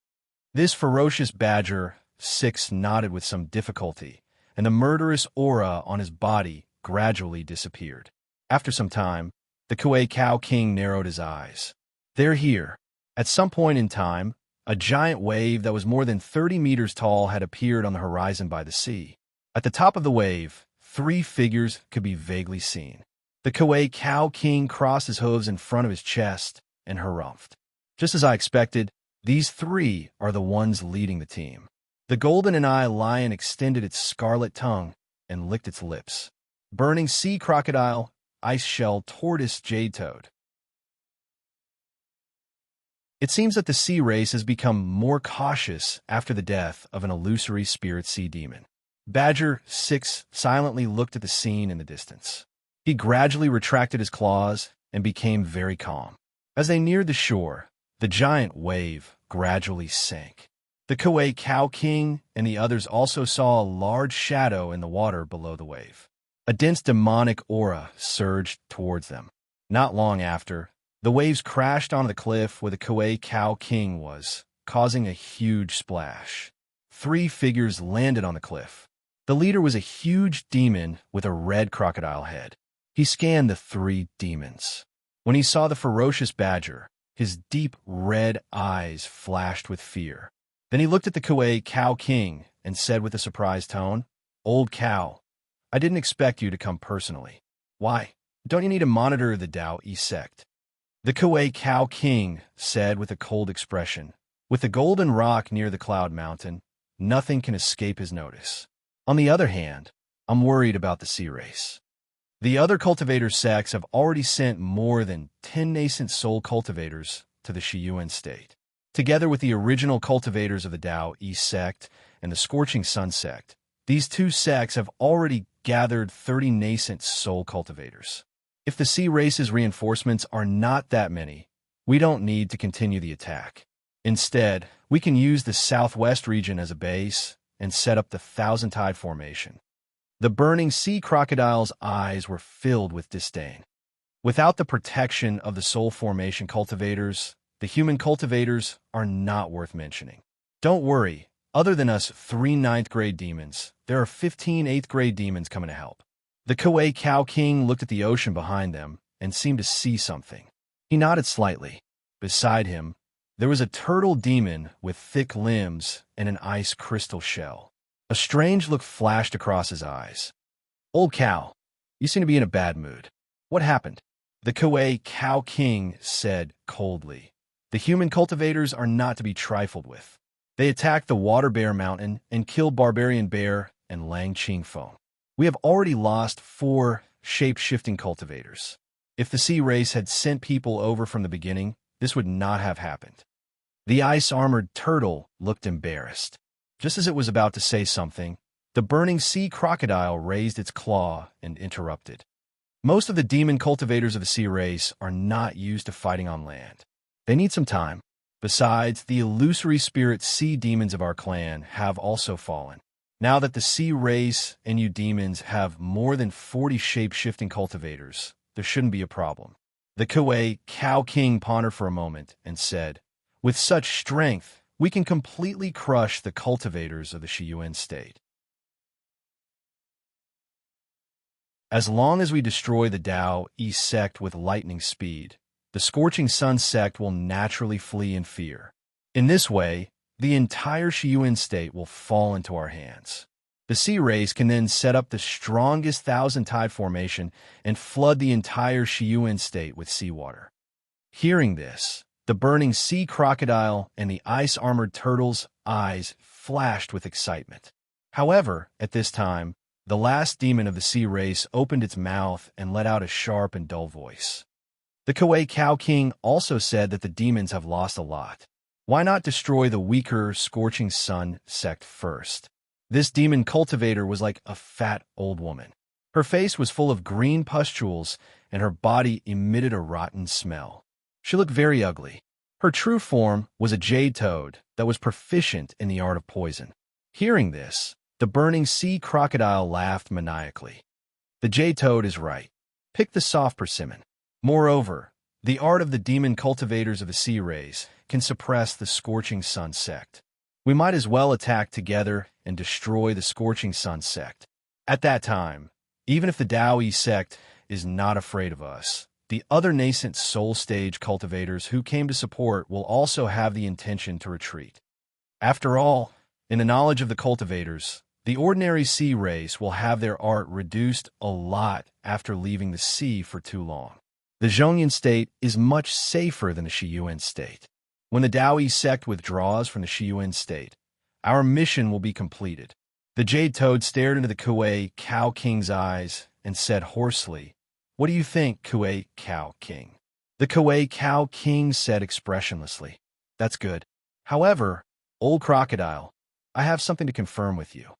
This ferocious Badger 6 nodded with some difficulty, and the murderous aura on his body gradually disappeared. After some time, the Kauai Cow King narrowed his eyes. They're here. At some point in time, a giant wave that was more than 30 meters tall had appeared on the horizon by the sea. At the top of the wave, 3 figures could be vaguely seen. The Kauai Cow King crossed his hooves in front of his chest and harumphed. Just as I expected, these 3 are the ones leading the team. The golden-eye lion extended its scarlet tongue and licked its lips. Burning sea crocodile, ice shell tortoise, jade toad. It seems that the sea race has become more cautious after the death of an illusory spirit sea demon. Badger 6 silently looked at the scene in the distance. He gradually retracted his claws and became very calm. As they neared the shore, the giant wave gradually sank. The Kauai Cow King and the others also saw a large shadow in the water below the wave. A dense demonic aura surged towards them. Not long after, the waves crashed onto the cliff where the Kauai Cow King was, causing a huge splash. 3 figures landed on the cliff. The leader was a huge demon with a red crocodile head. He scanned the 3 demons. When he saw the ferocious badger, his deep red eyes flashed with fear. Then he looked at the Kauai Cow King and said with a surprised tone, "Old cow, I didn't expect you to come personally. Why, don't you need to monitor the Tao E sect?" The Kauai Cow King said with a cold expression, "With the golden rock near the Cloud Mountain, nothing can escape his notice. On the other hand, I'm worried about the sea race. The other cultivator sects have already sent more than 10 nascent soul cultivators to the Shiyuan state. Together with the original cultivators of the Tao East sect and the Scorching Sun sect, these 2 sects have already gathered 30 nascent soul cultivators. If the sea race's reinforcements are not that many, we don't need to continue the attack. Instead, we can use the southwest region as a base and set up the Thousand Tide Formation." The burning sea crocodile's eyes were filled with disdain. Without the protection of the soul formation cultivators, the human cultivators are not worth mentioning. Don't worry, other than us 3 ninth-grade demons, there are 15 8th-grade demons coming to help. The Kauai Cow King looked at the ocean behind them and seemed to see something. He nodded slightly. Beside him, there was a turtle demon with thick limbs and an ice crystal shell. A strange look flashed across his eyes. "Old cow, you seem to be in a bad mood. What happened?" The Kauai Cow King said coldly, "The human cultivators are not to be trifled with. They attacked the Water Bear Mountain and killed Barbarian Bear and Lang Ching Foam. We have already lost 4 shape-shifting cultivators. If the sea race had sent people over from the beginning, this would not have happened." The ice-armored turtle looked embarrassed. Just as it was about to say something, the burning sea crocodile raised its claw and interrupted. Most of the demon cultivators of the sea race are not used to fighting on land. They need some time. Besides, the illusory spirit sea demons of our clan have also fallen. Now that the sea race and you demons have more than 40 shape-shifting cultivators, there shouldn't be a problem. The Kauai Cow King pondered for a moment and said, "With such strength, we can completely crush the cultivators of the Shiyuan state. As long as we destroy the Tao East sect with lightning speed, the Scorching Sun sect will naturally flee in fear. In this way, the entire Shiyuan state will fall into our hands. The sea race can then set up the strongest Thousand Tide Formation and flood the entire Shiyuan state with seawater." Hearing this, the burning sea crocodile and the ice-armored turtle's eyes flashed with excitement. However, at this time, the last demon of the sea race opened its mouth and let out a sharp and dull voice. The Kauai Cow King also said that the demons have lost a lot. Why not destroy the weaker, scorching sun sect first? This demon cultivator was like a fat old woman. Her face was full of green pustules, and her body emitted a rotten smell. She looked very ugly. Her true form was a jade toad that was proficient in the art of poison. Hearing this, the burning sea crocodile laughed maniacally. The jade toad is right. Pick the soft persimmon. Moreover, the art of the demon cultivators of the sea rays can suppress the scorching sun sect. We might as well attack together and destroy the scorching sun sect. At that time, even if the Taoyi sect is not afraid of us, the other nascent soul stage cultivators who came to support will also have the intention to retreat. After all, in the knowledge of the cultivators, the ordinary sea race will have their art reduced a lot after leaving the sea for too long. The Zhongyan state is much safer than the Shiyuan state. When the Taoyi sect withdraws from the Shiyuan state, our mission will be completed. The jade toad stared into the Kauai Cow King's eyes and said hoarsely, "What do you think, Kauai Cow King?" The Kauai Cow King said expressionlessly, "That's good. However, old crocodile, I have something to confirm with you."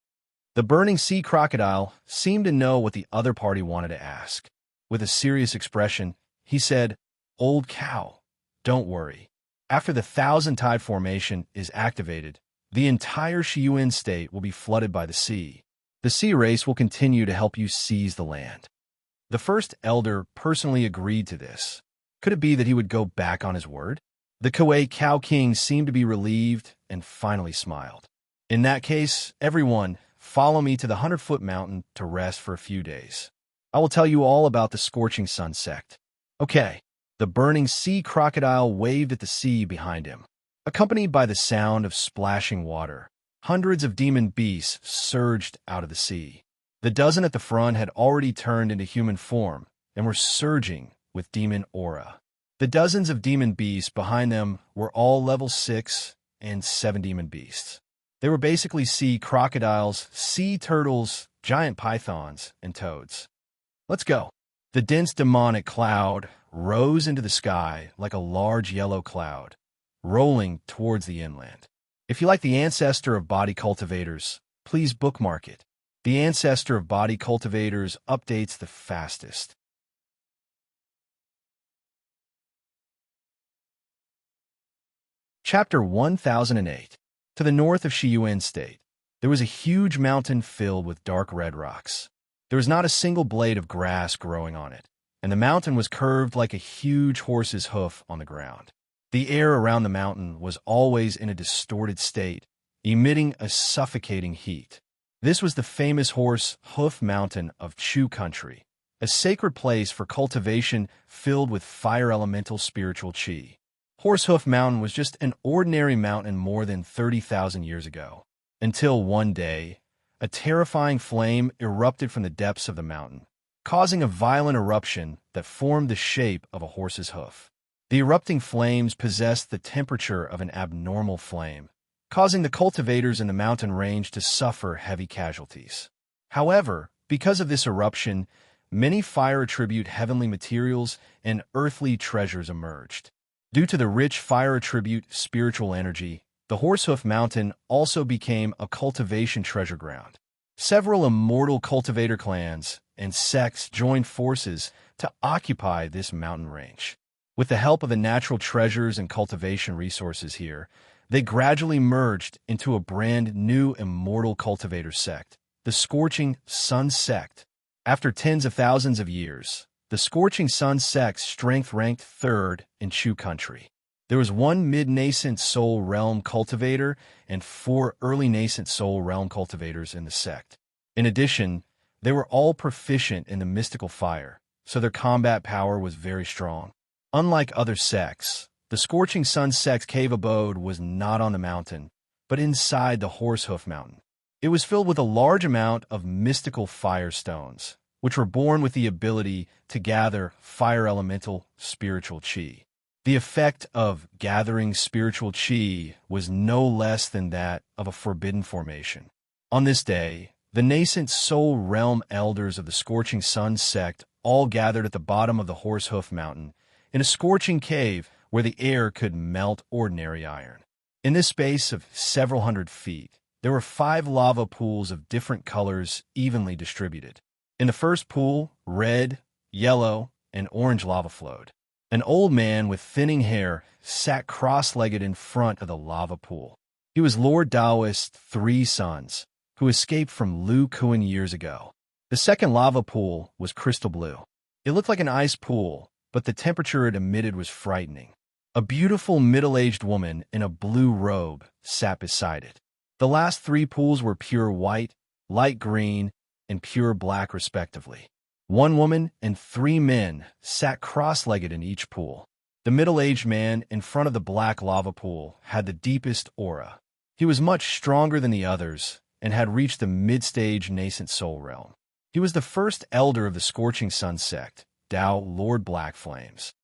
The burning sea crocodile seemed to know what the other party wanted to ask. With a serious expression, he said, "Old cow, don't worry. After the Thousand Tide Formation is activated, the entire Shiyuan state will be flooded by the sea. The sea race will continue to help you seize the land." The first elder personally agreed to this. Could it be that he would go back on his word? The Kauai Cow King seemed to be relieved and finally smiled. "In that case, everyone, follow me to the 100-foot mountain to rest for a few days. I will tell you all about the scorching sun sect." Okay. The burning sea crocodile waved at the sea behind him. Accompanied by the sound of splashing water, hundreds of demon beasts surged out of the sea. The dozen at the front had already turned into human form and were surging with demon aura. The dozens of demon beasts behind them were all level 6 and 7 demon beasts. They were basically sea crocodiles, sea turtles, giant pythons, and toads. Let's go. The dense demonic cloud rose into the sky like a large yellow cloud, rolling towards the inland. If you like the ancestor of body cultivators, please bookmark it. The ancestor of body cultivators updates the fastest. Chapter 1008. To the north of Shiyuan State, there was a huge mountain filled with dark red rocks. There was not a single blade of grass growing on it, and the mountain was curved like a huge horse's hoof on the ground. The air around the mountain was always in a distorted state, emitting a suffocating heat. This was the famous horse hoof mountain of Chu country, a sacred place for cultivation filled with fire elemental spiritual qi. Horsehoof Mountain was just an ordinary mountain more than 30,000 years ago, until one day, a terrifying flame erupted from the depths of the mountain, causing a violent eruption that formed the shape of a horse's hoof. The erupting flames possessed the temperature of an abnormal flame, causing the cultivators in the mountain range to suffer heavy casualties. However, because of this eruption, many fire attribute heavenly materials and earthly treasures emerged. Due to the rich fire attribute spiritual energy, the Horsehoof Mountain also became a cultivation treasure ground. Several immortal cultivator clans and sects joined forces to occupy this mountain range. With the help of the natural treasures and cultivation resources here, they gradually merged into a brand new immortal cultivator sect, the Scorching Sun Sect. After tens of thousands of years, the Scorching Sun Sect's strength ranked 3rd in Chu country. There was 1 mid-nascent soul realm cultivator and 4 early nascent soul realm cultivators in the sect. In addition, they were all proficient in the mystical fire, so their combat power was very strong. Unlike other sects, the Scorching Sun Sect's cave abode was not on the mountain, but inside the Horsehoof Mountain. It was filled with a large amount of mystical fire stones, which were born with the ability to gather fire elemental spiritual qi. The effect of gathering spiritual chi was no less than that of a forbidden formation. On this day, the nascent soul realm elders of the Scorching Sun sect all gathered at the bottom of the Horsehoof Mountain in a scorching cave where the air could melt ordinary iron. In this space of several hundred feet, there were 5 lava pools of different colors evenly distributed. In the first pool, red, yellow, and orange lava flowed. An old man with thinning hair sat cross-legged in front of the lava pool. He was Lord Taoist's 3 sons, who escaped from Lu Kuan years ago. The second lava pool was crystal blue. It looked like an ice pool, but the temperature it emitted was frightening. A beautiful middle-aged woman in a blue robe sat beside it. The last 3 pools were pure white, light green, and pure black respectively. 1 woman and 3 men sat cross-legged in each pool. The middle-aged man in front of the black lava pool had the deepest aura. He was much stronger than the others and had reached the mid-stage nascent soul realm. He was the first elder of the Scorching Sun sect, Tao Lord Black Flames.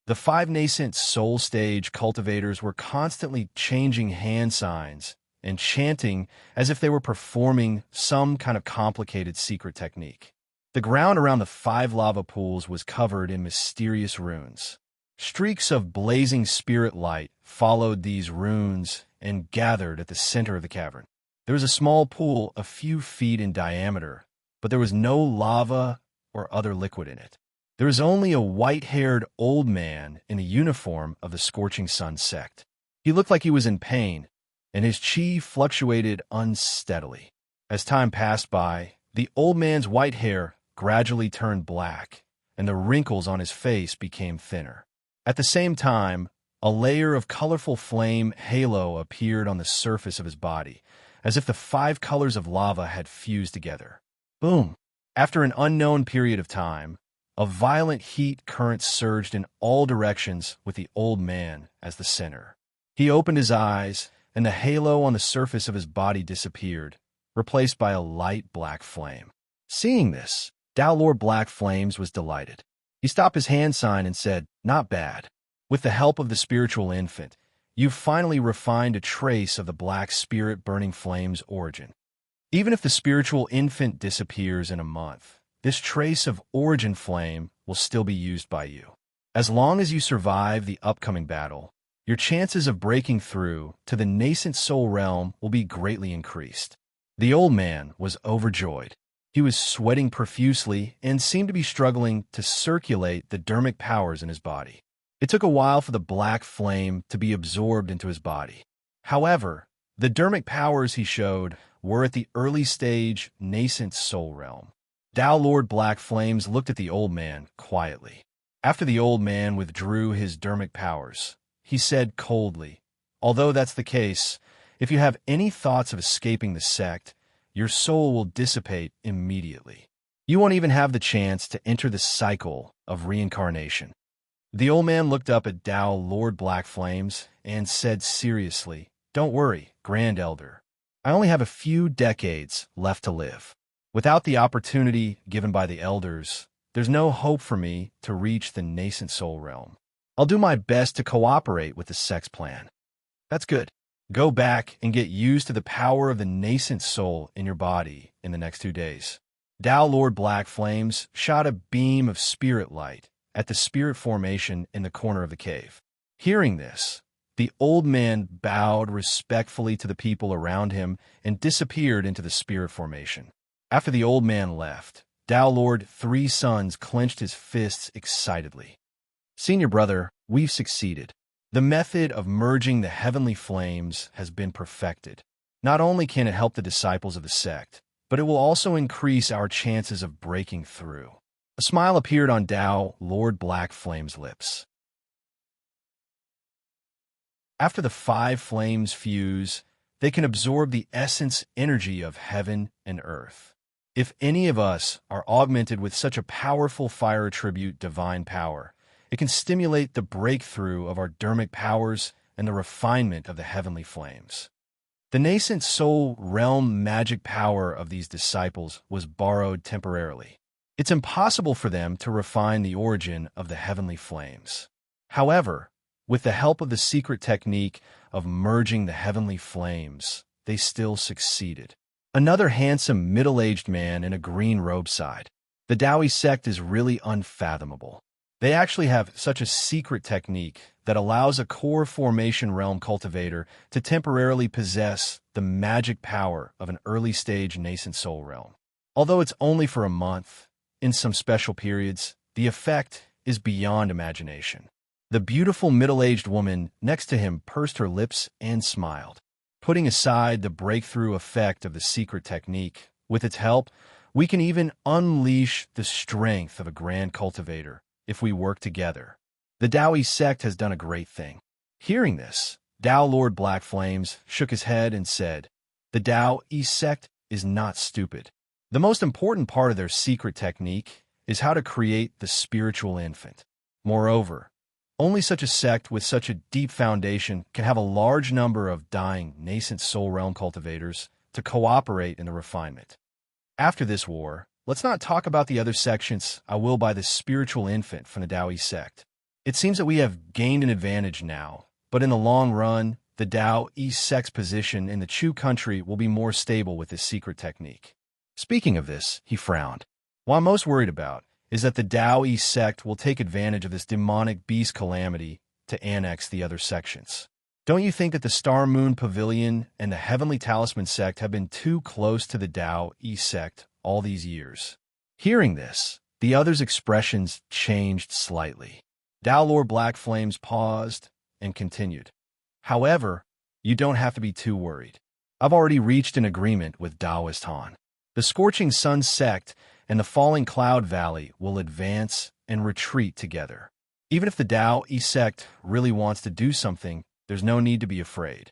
The 5 nascent soul stage cultivators were constantly changing hand signs and chanting as if they were performing some kind of complicated secret technique. The ground around the 5 lava pools was covered in mysterious runes. Streaks of blazing spirit light followed these runes and gathered at the center of the cavern. There was a small pool a few feet in diameter, but there was no lava or other liquid in it. There was only a white-haired old man in the uniform of the Scorching Sun sect. He looked like he was in pain, and his chi fluctuated unsteadily. As time passed by, the old man's white hair gradually turned black, and the wrinkles on his face became thinner. At the same time, a layer of colorful flame halo appeared on the surface of his body, as if the 5 colors of lava had fused together. Boom! After an unknown period of time, a violent heat current surged in all directions with the old man as the center. He opened his eyes, and the halo on the surface of his body disappeared, replaced by a light black flame. Seeing this, Tao Lord Black Flames was delighted. He stopped his hand sign and said, "Not bad. With the help of the spiritual infant, you've finally refined a trace of the black spirit burning flame's origin. Even if the spiritual infant disappears in a month, this trace of origin flame will still be used by you. As long as you survive the upcoming battle, your chances of breaking through to the nascent soul realm will be greatly increased." The old man was overjoyed. He was sweating profusely and seemed to be struggling to circulate the dermic powers in his body. It took a while for the black flame to be absorbed into his body. However, the dermic powers he showed were at the early stage nascent soul realm. Tao Lord Black Flames looked at the old man quietly. After the old man withdrew his dermic powers, he said coldly, "Although that's the case, if you have any thoughts of escaping the sect, your soul will dissipate immediately. You won't even have the chance to enter the cycle of reincarnation." The old man looked up at Tao Lord Black Flames and said seriously, "Don't worry, Grand Elder. I only have a few decades left to live. Without the opportunity given by the elders, there's no hope for me to reach the nascent soul realm. I'll do my best to cooperate with the sect's plan." "That's good. Go back and get used to the power of the nascent soul in your body in the next 2 days." Tao Lord Black Flames shot a beam of spirit light at the spirit formation in the corner of the cave. Hearing this, the old man bowed respectfully to the people around him and disappeared into the spirit formation. After the old man left, Tao Lord 3 Sons clenched his fists excitedly. "Senior brother, we've succeeded. The method of merging the heavenly flames has been perfected. Not only can it help the disciples of the sect, but it will also increase our chances of breaking through." A smile appeared on Tao Lord Black Flame's lips. After the 5 flames fuse, they can absorb the essence energy of heaven and earth. If any of us are augmented with such a powerful fire attribute divine power, it can stimulate the breakthrough of our dermic powers and the refinement of the heavenly flames. The nascent soul realm magic power of these disciples was borrowed temporarily. It's impossible for them to refine the origin of the heavenly flames. However, with the help of the secret technique of merging the heavenly flames, they still succeeded. Another handsome middle-aged man in a green robe sighed. The Taoist sect is really unfathomable. They actually have such a secret technique that allows a core formation realm cultivator to temporarily possess the magic power of an early-stage nascent soul realm. Although it's only for a month, in some special periods, the effect is beyond imagination. The beautiful middle-aged woman next to him pursed her lips and smiled. Putting aside the breakthrough effect of the secret technique, with its help, we can even unleash the strength of a grand cultivator if we work together. The Taoist sect has done a great thing. Hearing this, Tao Lord Black Flames shook his head and said, "The Taoist sect is not stupid. The most important part of their secret technique is how to create the spiritual infant. Moreover, only such a sect with such a deep foundation can have a large number of dying, nascent soul realm cultivators to cooperate in the refinement. After this war, let's not talk about the other sections. I will buy the spiritual infant from the Taoist sect. It seems that we have gained an advantage now, but in the long run, the Taoist sect's position in the Chu country will be more stable with this secret technique." Speaking of this, he frowned. What I'm most worried about is that the Taoist sect will take advantage of this demonic beast calamity to annex the other sections. Don't you think that the Star Moon Pavilion and the Heavenly Talisman sect have been too close to the Taoist sect all these years? Hearing this, the other's expressions changed slightly. Tao Lord Black Flames paused and continued. "However, you don't have to be too worried. I've already reached an agreement with Taoist Han. The Scorching Sun sect and the Falling Cloud Valley will advance and retreat together. Even if the Taoist sect really wants to do something, there's no need to be afraid.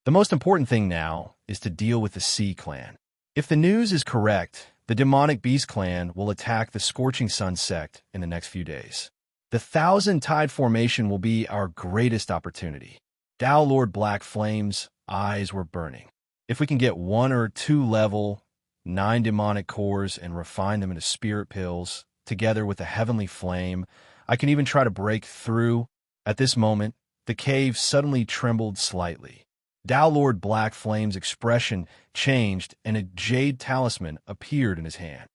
The most important thing now is to deal with the Sea Clan. If the news is correct, the Demonic Beast Clan will attack the Scorching Sun sect in the next few days. The Thousand Tide Formation will be our greatest opportunity." Tao Lord Black Flame's eyes were burning. "If we can get 1 or 2 level 9 demonic cores and refine them into spirit pills, together with a heavenly flame, I can even try to break through." At this moment, the cave suddenly trembled slightly. Tao Lord Black Flame's expression changed and a jade talisman appeared in his hand.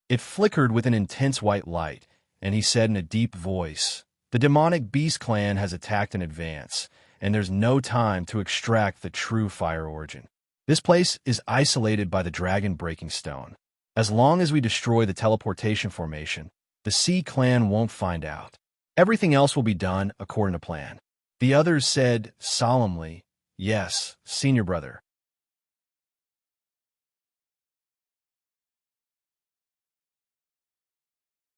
It flickered with an intense white light, and he said in a deep voice, "The Demonic Beast Clan has attacked in advance, and there's no time to extract the true fire origin. This place is isolated by the Dragon Breaking Stone. As long as we destroy the teleportation formation, the Sea Clan won't find out. Everything else will be done according to plan." The others said solemnly, "Yes, senior brother."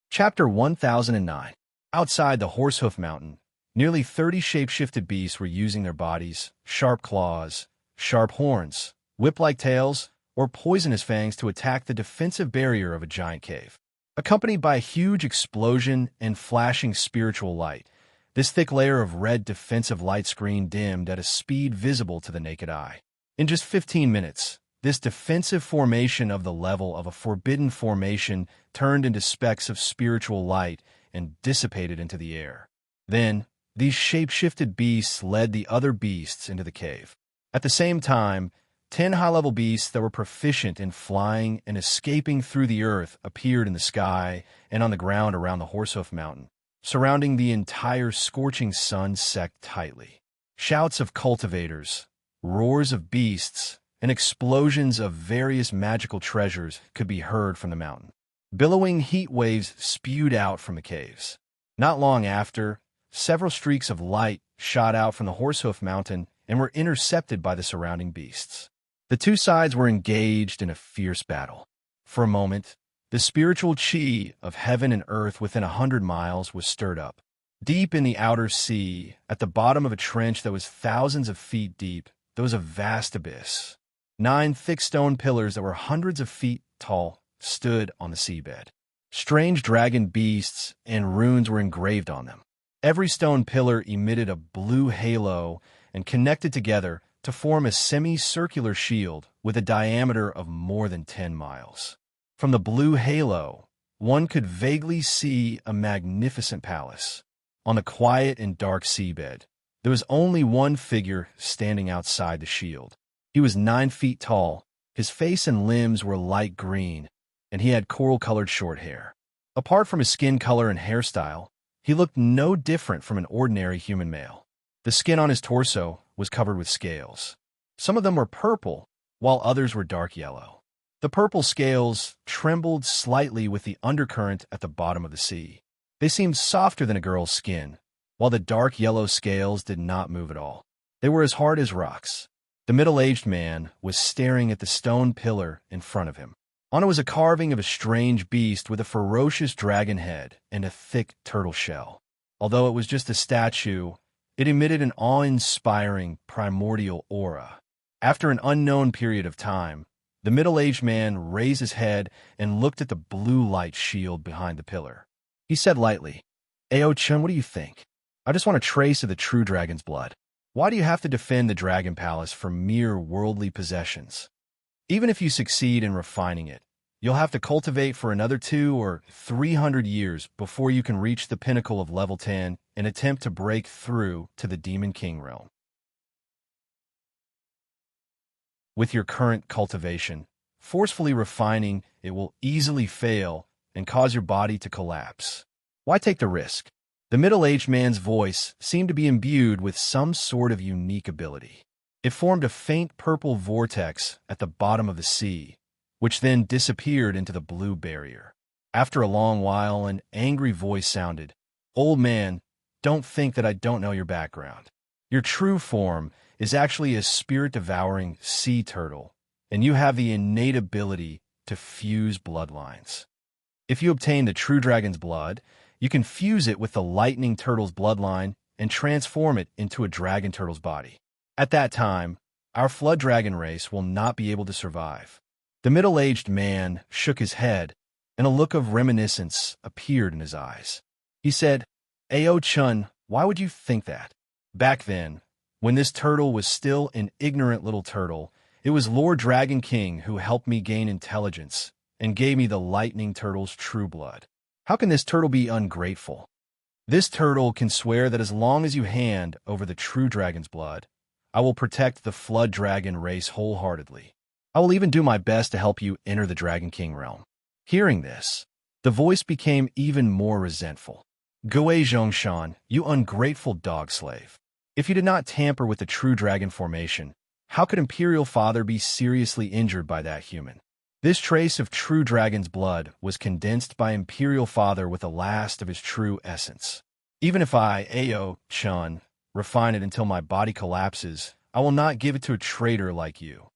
Chapter 1009. Outside the Horsehoof Mountain, nearly 30 shape-shifted beasts were using their bodies, sharp claws, sharp horns, whip-like tails, or poisonous fangs to attack the defensive barrier of a giant cave. Accompanied by a huge explosion and flashing spiritual light, this thick layer of red defensive light screen dimmed at a speed visible to the naked eye. In just 15 minutes, this defensive formation of the level of a forbidden formation turned into specks of spiritual light and dissipated into the air. Then, these shape-shifted beasts led the other beasts into the cave. At the same time, 10 high-level beasts that were proficient in flying and escaping through the earth appeared in the sky and on the ground around the Horsehoof Mountain, surrounding the entire Scorching Sun sect tightly. Shouts of cultivators, roars of beasts, and explosions of various magical treasures could be heard from the mountain. Billowing heat waves spewed out from the caves. Not long after, several streaks of light shot out from the Horsehoof Mountain and were intercepted by the surrounding beasts. The two sides were engaged in a fierce battle. For a moment, the spiritual chi of heaven and earth within 100 miles was stirred up. Deep in the outer sea, at the bottom of a trench that was thousands of feet deep, there was a vast abyss. 9 thick stone pillars that were hundreds of feet tall stood on the seabed. Strange dragon beasts and runes were engraved on them. Every stone pillar emitted a blue halo and connected together to form a semicircular shield with a diameter of more than 10 miles. From the blue halo, one could vaguely see a magnificent palace. On the quiet and dark seabed, there was only one figure standing outside the shield. He was 9 feet tall, his face and limbs were light green, and he had coral-colored short hair. Apart from his skin color and hairstyle, he looked no different from an ordinary human male. The skin on his torso was covered with scales. Some of them were purple, while others were dark yellow. The purple scales trembled slightly with the undercurrent at the bottom of the sea. They seemed softer than a girl's skin, while the dark yellow scales did not move at all. They were as hard as rocks. The middle-aged man was staring at the stone pillar in front of him. On it was a carving of a strange beast with a ferocious dragon head and a thick turtle shell. Although it was just a statue, it emitted an awe-inspiring primordial aura. After an unknown period of time, the middle-aged man raised his head and looked at the blue light shield behind the pillar. He said lightly, "Ao-chun, what do you think? I just want a trace of the true dragon's blood. Why do you have to defend the Dragon Palace for mere worldly possessions? Even if you succeed in refining it, you'll have to cultivate for another 200 or 300 years before you can reach the pinnacle of level 10 and attempt to break through to the Demon King realm. With your current cultivation, forcefully refining it will easily fail and cause your body to collapse. Why take the risk?" The middle-aged man's voice seemed to be imbued with some sort of unique ability. It formed a faint purple vortex at the bottom of the sea, which then disappeared into the blue barrier. After a long while, an angry voice sounded, "Old man, don't think that I don't know your background. Your true form is actually a spirit-devouring sea turtle, and you have the innate ability to fuse bloodlines. If you obtain the true dragon's blood, you can fuse it with the lightning turtle's bloodline and transform it into a dragon turtle's body. At that time, our flood dragon race will not be able to survive." The middle-aged man shook his head, and a look of reminiscence appeared in his eyes. He said, "Ao-chun, why would you think that? Back then, when this turtle was still an ignorant little turtle, it was Lord Dragon King who helped me gain intelligence and gave me the lightning turtle's true blood. How can this turtle be ungrateful? This turtle can swear that as long as you hand over the true dragon's blood, I will protect the flood dragon race wholeheartedly. I will even do my best to help you enter the Dragon King realm." Hearing this, the voice became even more resentful. "Gui Zhongshan, you ungrateful dog slave. If you did not tamper with the true dragon formation, how could Imperial Father be seriously injured by that human? This trace of true dragon's blood was condensed by Imperial Father with the last of his true essence. Even if I, Ao-chun, refine it until my body collapses, I will not give it to a traitor like you."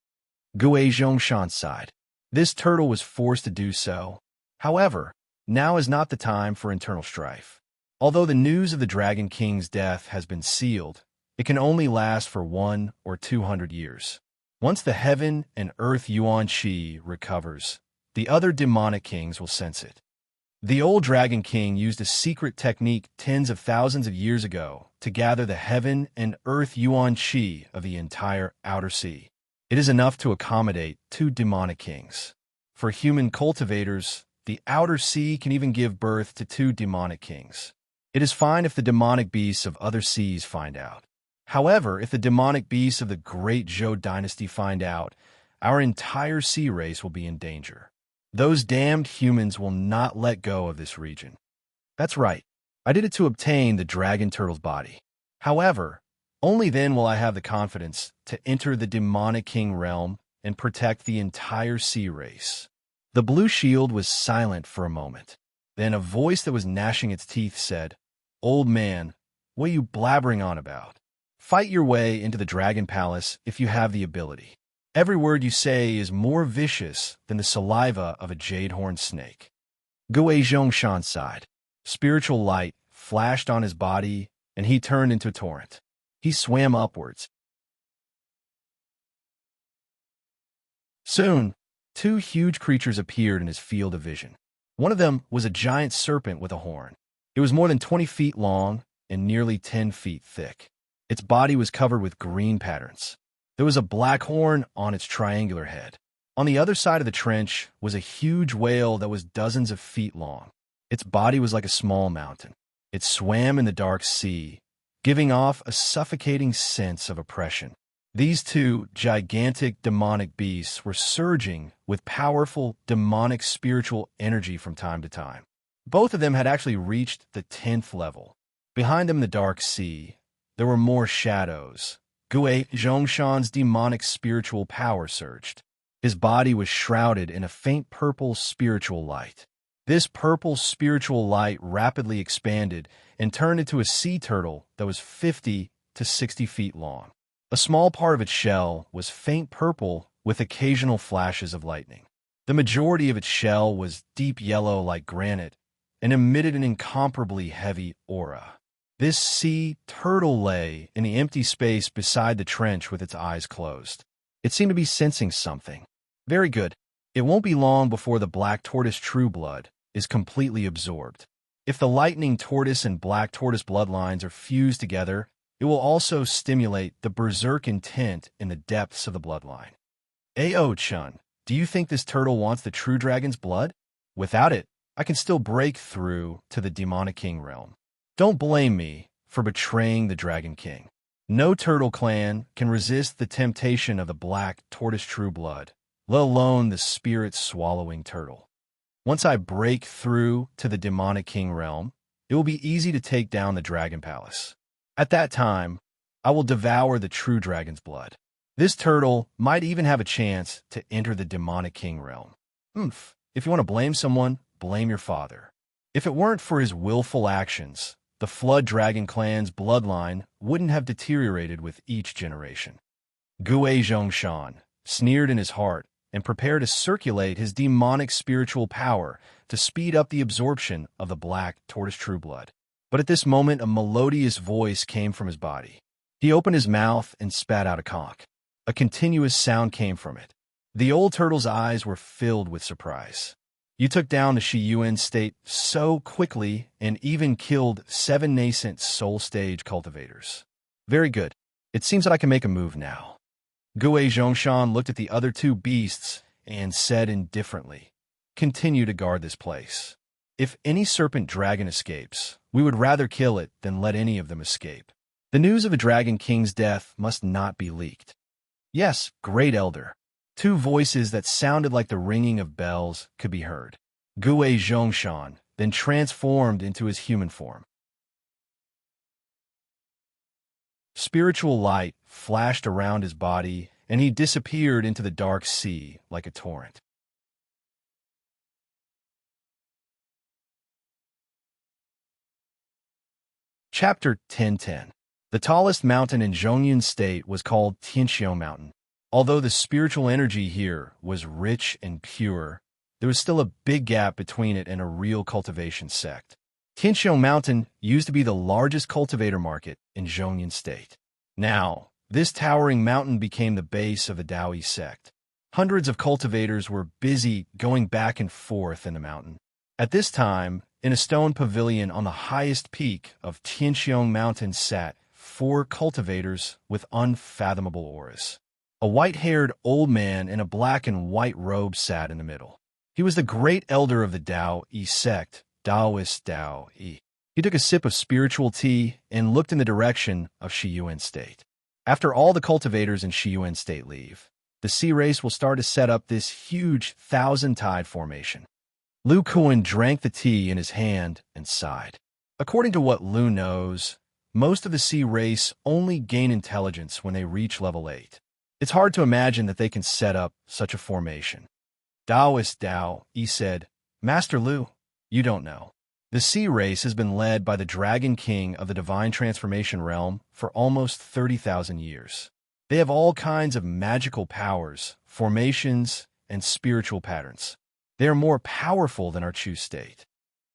Gui Zhongshan sighed. This turtle was forced to do so. However, now is not the time for internal strife. Although the news of the Dragon King's death has been sealed, it can only last for 100 or 200 years. Once the heaven and earth Yuan Shi recovers, the other demonic kings will sense it. The old Dragon King used a secret technique tens of thousands of years ago to gather the heaven and earth Yuan Shi of the entire outer sea. It is enough to accommodate 2 demonic kings. For human cultivators, the outer sea can even give birth to 2 demonic kings. It is fine if the demonic beasts of other seas find out. However, if the demonic beasts of the great Zhou dynasty find out, our entire sea race will be in danger. Those damned humans will not let go of this region. That's right. I did it to obtain the dragon turtle's body. However, only then will I have the confidence to enter the demonic king realm and protect the entire sea race." The blue shield was silent for a moment. Then a voice that was gnashing its teeth said, "Old man, what are you blabbering on about? Fight your way into the Dragon Palace if you have the ability. Every word you say is more vicious than the saliva of a jade-horned snake." Gui Zhongshan sighed. Spiritual light flashed on his body, and he turned into a torrent. He swam upwards. Soon, 2 huge creatures appeared in his field of vision. One of them was a giant serpent with a horn. It was more than 20 feet long and nearly 10 feet thick. Its body was covered with green patterns. There was a black horn on its triangular head. On the other side of the trench was a huge whale that was dozens of feet long. Its body was like a small mountain. It swam in the dark sea, giving off a suffocating sense of oppression. These two gigantic demonic beasts were surging with powerful demonic spiritual energy from time to time. Both of them had actually reached the 10th level. Behind them in the dark sea, there were more shadows. Gue Zhongshan's demonic spiritual power surged. His body was shrouded in a faint purple spiritual light. This purple spiritual light rapidly expanded and turned into a sea turtle that was 50 to 60 feet long. A small part of its shell was faint purple with occasional flashes of lightning. The majority of its shell was deep yellow like granite and emitted an incomparably heavy aura. This sea turtle lay in the empty space beside the trench with its eyes closed. It seemed to be sensing something. Very good. It won't be long before the black tortoise true blood is completely absorbed. If the lightning tortoise and black tortoise bloodlines are fused together, it will also stimulate the berserk intent in the depths of the bloodline. Ao-chun, do you think this turtle wants the true dragon's blood? Without it, I can still break through to the demonic king realm. Don't blame me for betraying the Dragon King. No turtle clan can resist the temptation of the black tortoise true blood, let alone the spirit-swallowing turtle. Once I break through to the demonic king realm, it will be easy to take down the dragon palace. At that time, I will devour the true dragon's blood. This turtle might even have a chance to enter the demonic king realm. If you want to blame someone, blame your father. If it weren't for his willful actions, the Flood Dragon clan's bloodline wouldn't have deteriorated with each generation. Gue Zhongshan sneered in his heart and prepared to circulate his demonic spiritual power to speed up the absorption of the black tortoise true blood. But at this moment, a melodious voice came from his body. He opened his mouth and spat out a conch. A continuous sound came from it. The old turtle's eyes were filled with surprise. You took down the Shiyuan state so quickly and even killed 7 nascent soul stage cultivators. Very good. It seems that I can make a move now. Gue Zhongshan looked at the other 2 beasts and said indifferently, "Continue to guard this place. If any serpent dragon escapes, we would rather kill it than let any of them escape. The news of a dragon king's death must not be leaked." "Yes, great elder." 2 voices that sounded like the ringing of bells could be heard. Gue Zhongshan then transformed into his human form. Spiritual light flashed around his body, and he disappeared into the dark sea like a torrent. Chapter 10:10. The tallest mountain in Zhongyun State was called Tianxiu Mountain. Although the spiritual energy here was rich and pure, there was still a big gap between it and a real cultivation sect. Tianxiu Mountain used to be the largest cultivator market in Zhongyun State. Now, this towering mountain became the base of the Daoi sect. Hundreds of cultivators were busy going back and forth in the mountain. At this time, in a stone pavilion on the highest peak of Tianxiu Mountain sat 4 cultivators with unfathomable auras. A white-haired old man in a black and white robe sat in the middle. He was the great elder of the Dao-I sect, Daoist Dao-I. He took a sip of spiritual tea and looked in the direction of Shiyuan State. After all the cultivators in Shiyuan State leave, the sea race will start to set up this huge 1,000-tide formation. Lu Kuan drank the tea in his hand and sighed. According to what Lu knows, most of the sea race only gain intelligence when they reach level 8. It's hard to imagine that they can set up such a formation. Daoist Dao, he said, "Master Lu, you don't know. The sea race has been led by the Dragon King of the Divine Transformation Realm for almost 30,000 years. They have all kinds of magical powers, formations, and spiritual patterns. They are more powerful than our true state.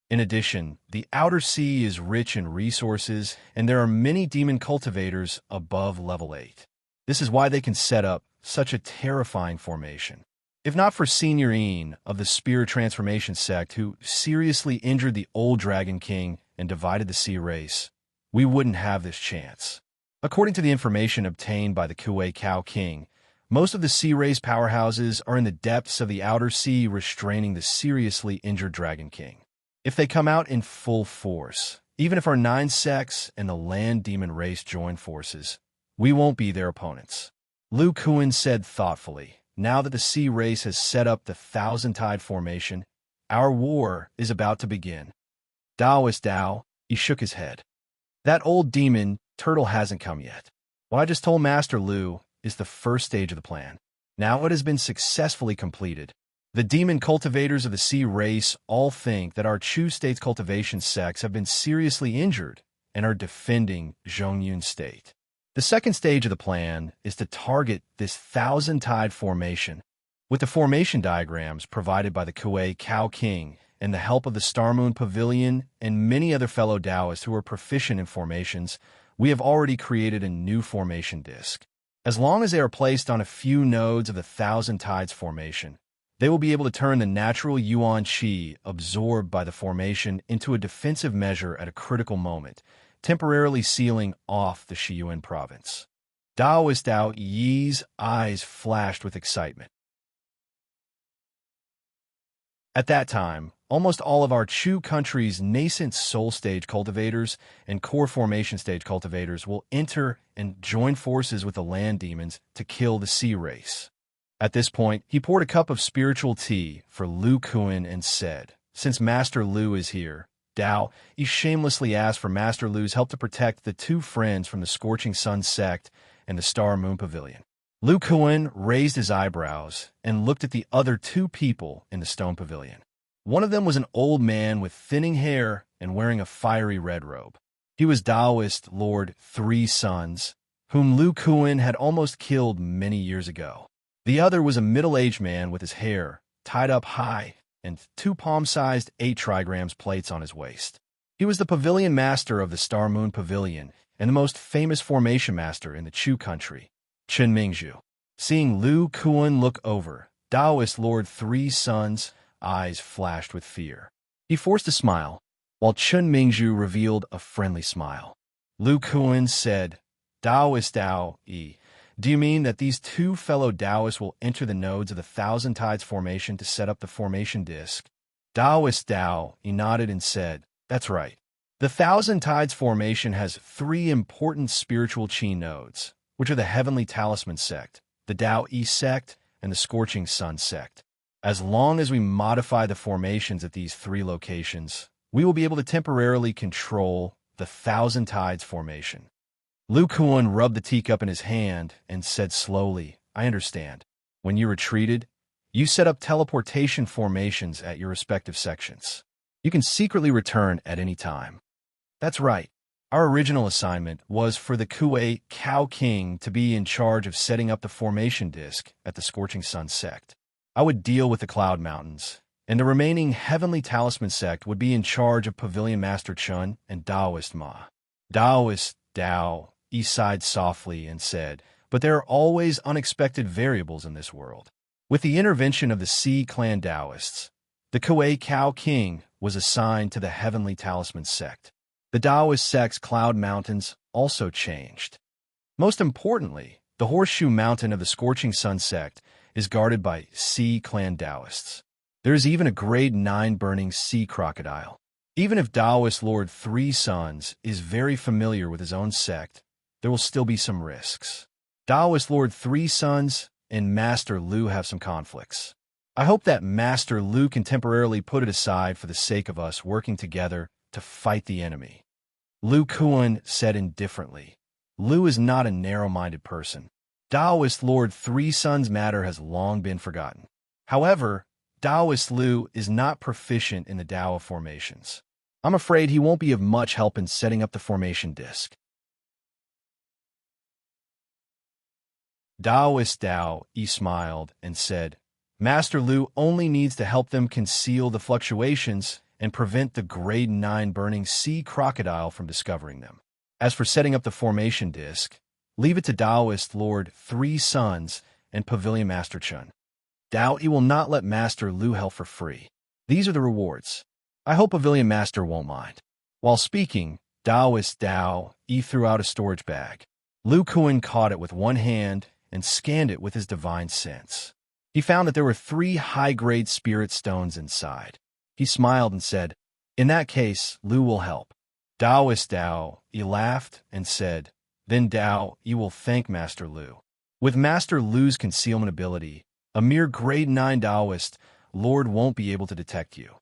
In addition, the outer sea is rich in resources, and there are many demon cultivators above level 8. This is why they can set up such a terrifying formation. If not for Senior Ian of the Spirit Transformation sect, who seriously injured the old Dragon King and divided the sea race, we wouldn't have this chance." According to the information obtained by the Kuei Cow King, most of the sea race powerhouses are in the depths of the outer sea restraining the seriously injured Dragon King. If they come out in full force, even if our 9 sects and the land demon race join forces, we won't be their opponents. Lu Kuan said thoughtfully, now that the sea race has set up the Thousand Tide formation, our war is about to begin. Daoist Dao, he shook his head. That old demon, Turtle hasn't come yet. What I just told Master Lu is the first stage of the plan. Now it has been successfully completed. The demon cultivators of the sea race all think that our Chu State's cultivation sects have been seriously injured and are defending Zhongyun State. The second stage of the plan is to target this Thousand Tide formation. With the formation diagrams provided by the Kuei Cow King and the help of the Star Moon Pavilion and many other fellow Taoists who are proficient in formations, we have already created a new formation disc. As long as they are placed on a few nodes of the Thousand Tides formation, they will be able to turn the natural Yuan Qi absorbed by the formation into a defensive measure at a critical moment, temporarily sealing off the Shiyuan province. Daoist Dao Yi's eyes flashed with excitement. At that time, almost all of our Chu country's nascent soul stage cultivators and core formation stage cultivators will enter and join forces with the land demons to kill the sea race. At this point, he poured a cup of spiritual tea for Lu Kuan and said, since Master Lu is here, Dao, he shamelessly asked for Master Lu's help to protect the 2 friends from the Scorching Sun sect and the Star Moon Pavilion. Lu Kuan raised his eyebrows and looked at the other 2 people in the Stone Pavilion. One of them was an old man with thinning hair and wearing a fiery red robe. He was Taoist Lord Three Suns, whom Lu Kuan had almost killed many years ago. The other was a middle-aged man with his hair tied up high and 2 palm-sized 8 trigrams plates on his waist. He was the pavilion master of the Star Moon Pavilion and the most famous formation master in the Chu country, Chen Mingzhu. Seeing Lu Kuan look over, Taoist Lord Three Suns' eyes flashed with fear. He forced a smile, while Chen Mingzhu revealed a friendly smile. Lu Kuan said, Daoist Dao Yi, do you mean that these 2 fellow Taoists will enter the nodes of the Thousand Tides formation to set up the formation disc? Daoist Dao, he nodded and said, that's right. The Thousand Tides formation has 3 important spiritual chi nodes, which are the Heavenly Talisman sect, the Dao Yi sect, and the Scorching Sun sect. As long as we modify the formations at these 3 locations, we will be able to temporarily control the Thousand Tides formation. Lu Kuan rubbed the teacup in his hand and said slowly, I understand. When you retreated, you set up teleportation formations at your respective sections. You can secretly return at any time. That's right. Our original assignment was for the Kuei Cow King to be in charge of setting up the formation disc at the Scorching Sun sect. I would deal with the Cloud Mountains, and the remaining Heavenly Talisman sect would be in charge of Pavilion Master Chun and Taoist Ma. Daoist Dao, he sighed softly and said, but there are always unexpected variables in this world. With the intervention of the Sea Clan Taoists, the Kuei Cow King was assigned to the Heavenly Talisman sect. The Taoist sect's Cloud Mountains also changed. Most importantly, the Horseshoe Mountain of the Scorching Sun sect is guarded by Sea Clan Taoists. There is even a grade 9 burning sea crocodile. Even if Taoist Lord Three Suns is very familiar with his own sect, there will still be some risks. Taoist Lord Three Suns and Master Lu have some conflicts. I hope that Master Lu can temporarily put it aside for the sake of us working together to fight the enemy. Lu Kuan said indifferently. Lu is not a narrow-minded person. Taoist Lord Three Suns' matter has long been forgotten. However, Taoist Lu is not proficient in the Tao of formations. I'm afraid he won't be of much help in setting up the formation disc. Taoist Dao, he smiled and said, Master Lu only needs to help them conceal the fluctuations and prevent the grade 9 burning sea crocodile from discovering them. As for setting up the formation disc, leave it to Taoist Lord Three Suns and Pavilion Master Chun. Dao, he will not let Master Lu help for free. These are the rewards. I hope Pavilion Master won't mind. While speaking, Taoist Dao, he threw out a storage bag. Lu Kuan caught it with one hand and scanned it with his divine sense. He found that there were 3 high-grade spirit stones inside. He smiled and said, "In that case, Lu will help." "Taoist Tao," he laughed and said, "Then Tao, you will thank Master Lu. With Master Lu's concealment ability, a mere grade 9 Taoist Lord won't be able to detect you."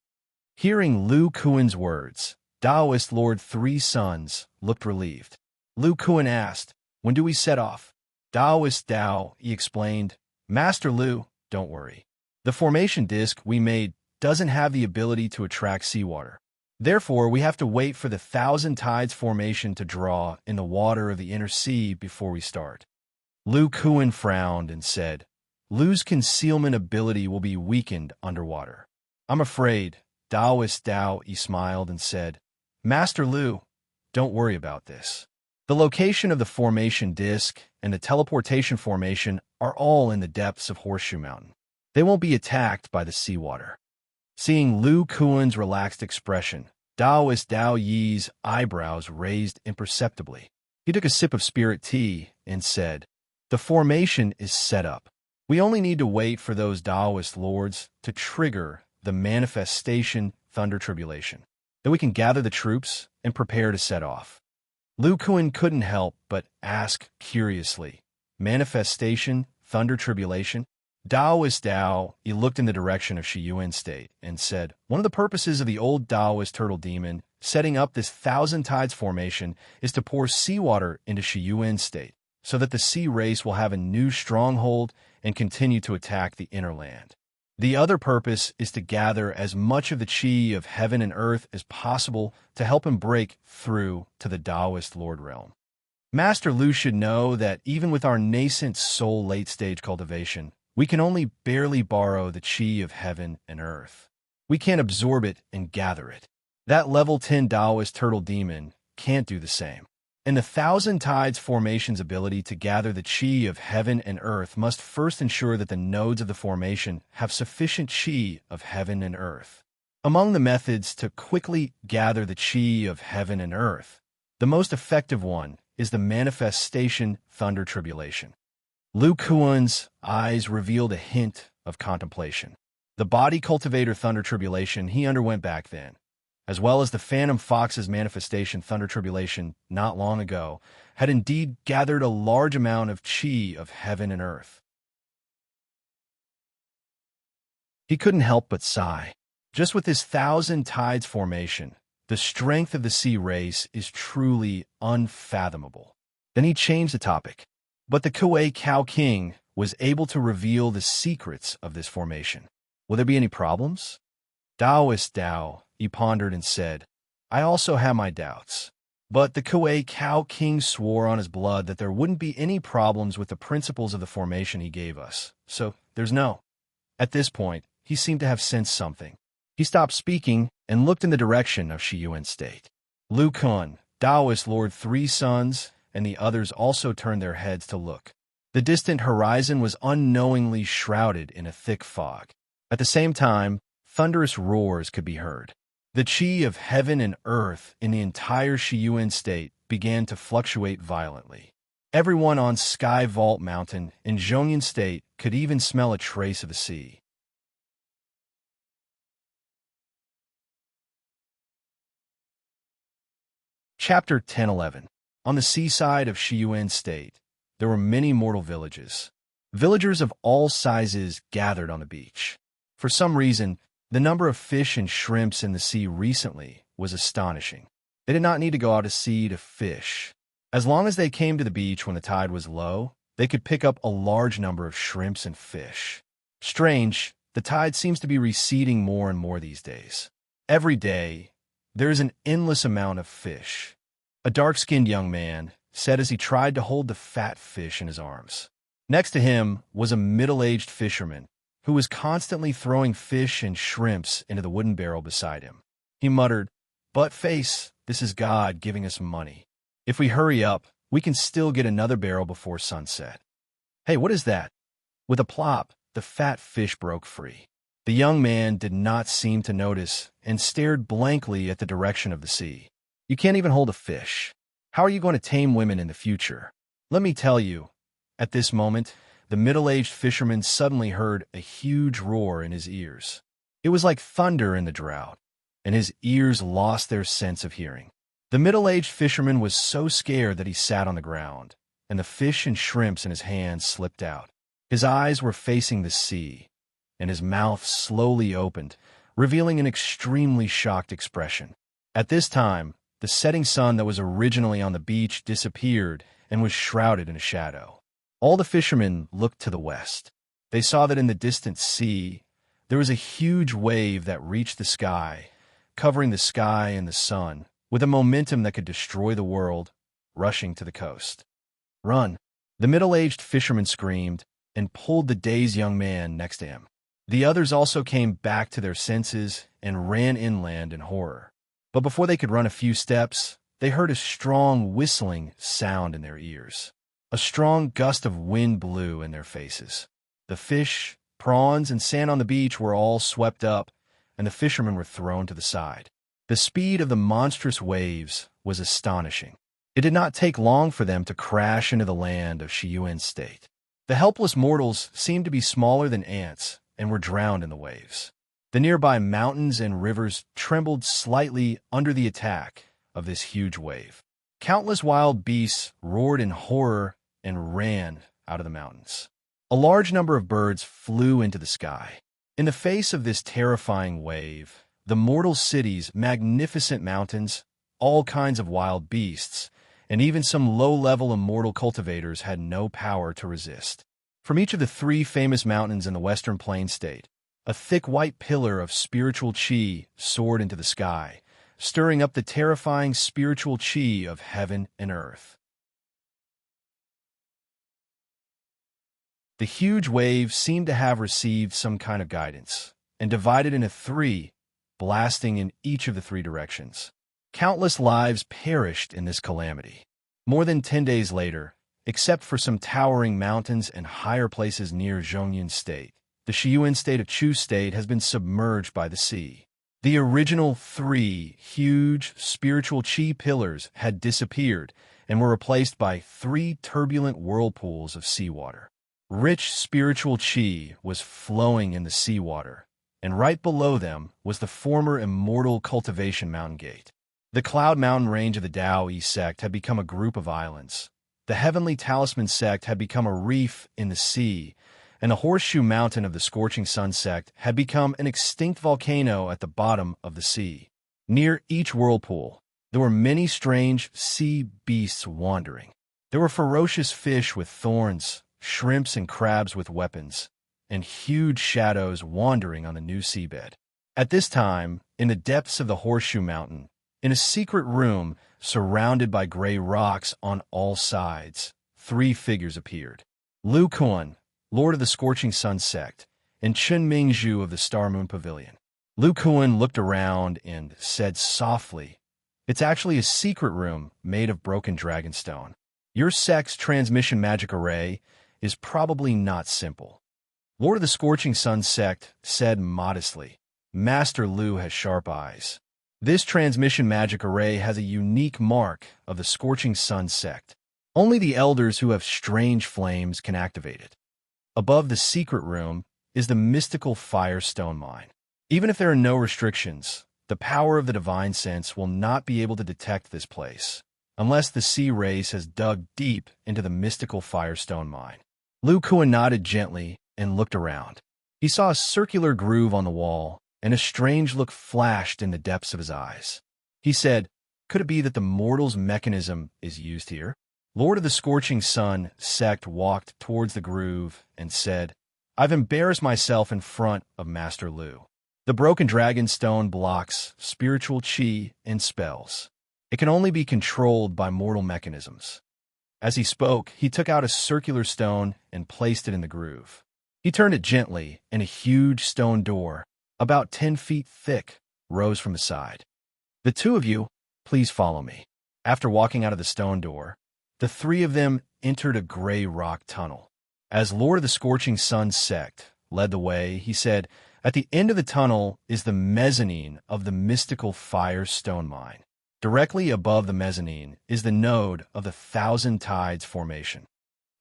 Hearing Lu Kuan's words, Taoist Lord Three Sons looked relieved. Lu Kuan asked, "When do we set off?" "Taoist Tao," he explained, "Master Lu, don't worry. The formation disk we made doesn't have the ability to attract seawater. Therefore, we have to wait for the Thousand Tides formation to draw in the water of the inner sea before we start." Lu Kuan frowned and said, "Lu's concealment ability will be weakened underwater." "I'm afraid." Taoist Tao, he smiled and said, "Master Lu, don't worry about this. The location of the formation disk and the teleportation formation are all in the depths of Horseshoe Mountain. They won't be attacked by the seawater." Seeing Lu Kuan's relaxed expression, Taoist Tao Yi's eyebrows raised imperceptibly. He took a sip of spirit tea and said, "The formation is set up. We only need to wait for those Taoist lords to trigger the manifestation thunder tribulation. Then we can gather the troops and prepare to set off." Lu Kuan couldn't help but ask curiously, "Manifestation thunder tribulation?" Taoist Tao, he looked in the direction of Shiyuan State and said, "One of the purposes of the old Taoist turtle demon setting up this Thousand Tides formation is to pour seawater into Shiyuan State, so that the sea race will have a new stronghold and continue to attack the inner land. The other purpose is to gather as much of the chi of heaven and earth as possible to help him break through to the Taoist Lord realm. Master Lu should know that even with our nascent soul late-stage cultivation, we can only barely borrow the chi of heaven and earth. We can't absorb it and gather it. That level 10 Taoist turtle demon can't do the same. And the Thousand Tides formation's ability to gather the chi of heaven and earth must first ensure that the nodes of the formation have sufficient chi of heaven and earth. Among the methods to quickly gather the chi of heaven and earth, the most effective one is the manifestation thunder tribulation. Lu Kuan's eyes revealed a hint of contemplation. The body cultivator thunder tribulation he underwent back then, as well as the Phantom Fox's manifestation thunder tribulation not long ago, had indeed gathered a large amount of chi of heaven and earth. He couldn't help but sigh. Just with this Thousand Tides formation, the strength of the sea race is truly unfathomable. Then he changed the topic. But the Kuei Cow King was able to reveal the secrets of this formation. Will there be any problems? Taoist Tao, he pondered and said, "I also have my doubts. But the Kuei Cow King swore on his blood that there wouldn't be any problems with the principles of the formation he gave us. So there's no." At this point, he seemed to have sensed something. He stopped speaking and looked in the direction of Shiyuan State. Lu Kuan, Taoist Lord Three Sons, and the others also turned their heads to look. The distant horizon was unknowingly shrouded in a thick fog. At the same time, thunderous roars could be heard. The chi of heaven and earth in the entire Shiyuan State began to fluctuate violently. Everyone on Sky Vault Mountain in Zhongyan State could even smell a trace of the sea. Chapter 10:11. On the seaside of Shiyuan State, there were many mortal villages. Villagers of all sizes gathered on the beach. For some reason, the number of fish and shrimps in the sea recently was astonishing. They did not need to go out to sea to fish. As long as they came to the beach when the tide was low, they could pick up a large number of shrimps and fish. Strange, the tide seems to be receding more and more these days. Every day, there is an endless amount of fish. A dark-skinned young man said as he tried to hold the fat fish in his arms. Next to him was a middle-aged fisherman who was constantly throwing fish and shrimps into the wooden barrel beside him. He muttered, "Butt-face, this is God giving us money. If we hurry up, we can still get another barrel before sunset." "Hey, what is that?" With a plop, the fat fish broke free. The young man did not seem to notice and stared blankly at the direction of the sea. "You can't even hold a fish. How are you going to tame women in the future?" Let me tell you, at this moment, the middle-aged fisherman suddenly heard a huge roar in his ears. It was like thunder in the drought, and his ears lost their sense of hearing. The middle-aged fisherman was so scared that he sat on the ground, and the fish and shrimps in his hands slipped out. His eyes were facing the sea, and his mouth slowly opened, revealing an extremely shocked expression. At this time, the setting sun that was originally on the beach disappeared and was shrouded in a shadow. All the fishermen looked to the west. They saw that in the distant sea, there was a huge wave that reached the sky, covering the sky and the sun, with a momentum that could destroy the world, rushing to the coast. "Run!" The middle-aged fisherman screamed and pulled the dazed young man next to him. The others also came back to their senses and ran inland in horror. But before they could run a few steps, they heard a strong whistling sound in their ears. A strong gust of wind blew in their faces. The fish, prawns, and sand on the beach were all swept up, and the fishermen were thrown to the side. The speed of the monstrous waves was astonishing. It did not take long for them to crash into the land of Shiyuan State. The helpless mortals seemed to be smaller than ants and were drowned in the waves. The nearby mountains and rivers trembled slightly under the attack of this huge wave. Countless wild beasts roared in horror and ran out of the mountains. A large number of birds flew into the sky. In the face of this terrifying wave, the mortal cities, magnificent mountains, all kinds of wild beasts, and even some low-level immortal cultivators had no power to resist. From each of the 3 famous mountains in the Western Plain State, a thick white pillar of spiritual chi soared into the sky, stirring up the terrifying spiritual chi of heaven and earth. The huge wave seemed to have received some kind of guidance, and divided into 3, blasting in each of the 3 directions. Countless lives perished in this calamity. More than 10 days later, except for some towering mountains and higher places near Zhongyun State, the Shiyuan State of Chu State has been submerged by the sea. The original 3 huge spiritual chi pillars had disappeared and were replaced by 3 turbulent whirlpools of seawater. Rich spiritual chi was flowing in the seawater, and right below them was the former immortal cultivation mountain gate. The Cloud Mountain range of the Taoyi sect had become a group of islands. The Heavenly Talisman sect had become a reef in the sea, and the Horseshoe Mountain of the Scorching Sun sect had become an extinct volcano at the bottom of the sea. Near each whirlpool, there were many strange sea beasts wandering. There were ferocious fish with thorns, shrimps and crabs with weapons, and huge shadows wandering on the new seabed. At this time, in the depths of the Horseshoe Mountain, in a secret room surrounded by gray rocks on all sides, 3 figures appeared. Lu Kuan, Lord of the Scorching Sun sect, and Chen Mingzhu of the Star Moon Pavilion. Lu Kuan looked around and said softly, "It's actually a secret room made of broken dragonstone. Your sect's transmission magic array is probably not simple." Lord of the Scorching Sun sect said modestly, "Master Lu has sharp eyes. This transmission magic array has a unique mark of the Scorching Sun sect. Only the elders who have strange flames can activate it. Above the secret room is the mystical firestone mine. Even if there are no restrictions, the power of the divine sense will not be able to detect this place, unless the sea race has dug deep into the mystical firestone mine." Lu Kuan nodded gently and looked around. He saw a circular groove on the wall, and a strange look flashed in the depths of his eyes. He said, "Could it be that the mortal's mechanism is used here?" Lord of the Scorching Sun sect walked towards the groove and said, "I've embarrassed myself in front of Master Lu. The broken dragon stone blocks spiritual chi and spells. It can only be controlled by mortal mechanisms." As he spoke, he took out a circular stone and placed it in the groove. He turned it gently, and a huge stone door, about 10 feet thick, rose from the side. "The 2 of you, please follow me." After walking out of the stone door, the 3 of them entered a gray rock tunnel. As Lord of the Scorching Sun sect led the way, he said, "At the end of the tunnel is the mezzanine of the mystical firestone mine. Directly above the mezzanine is the node of the Thousand Tides formation.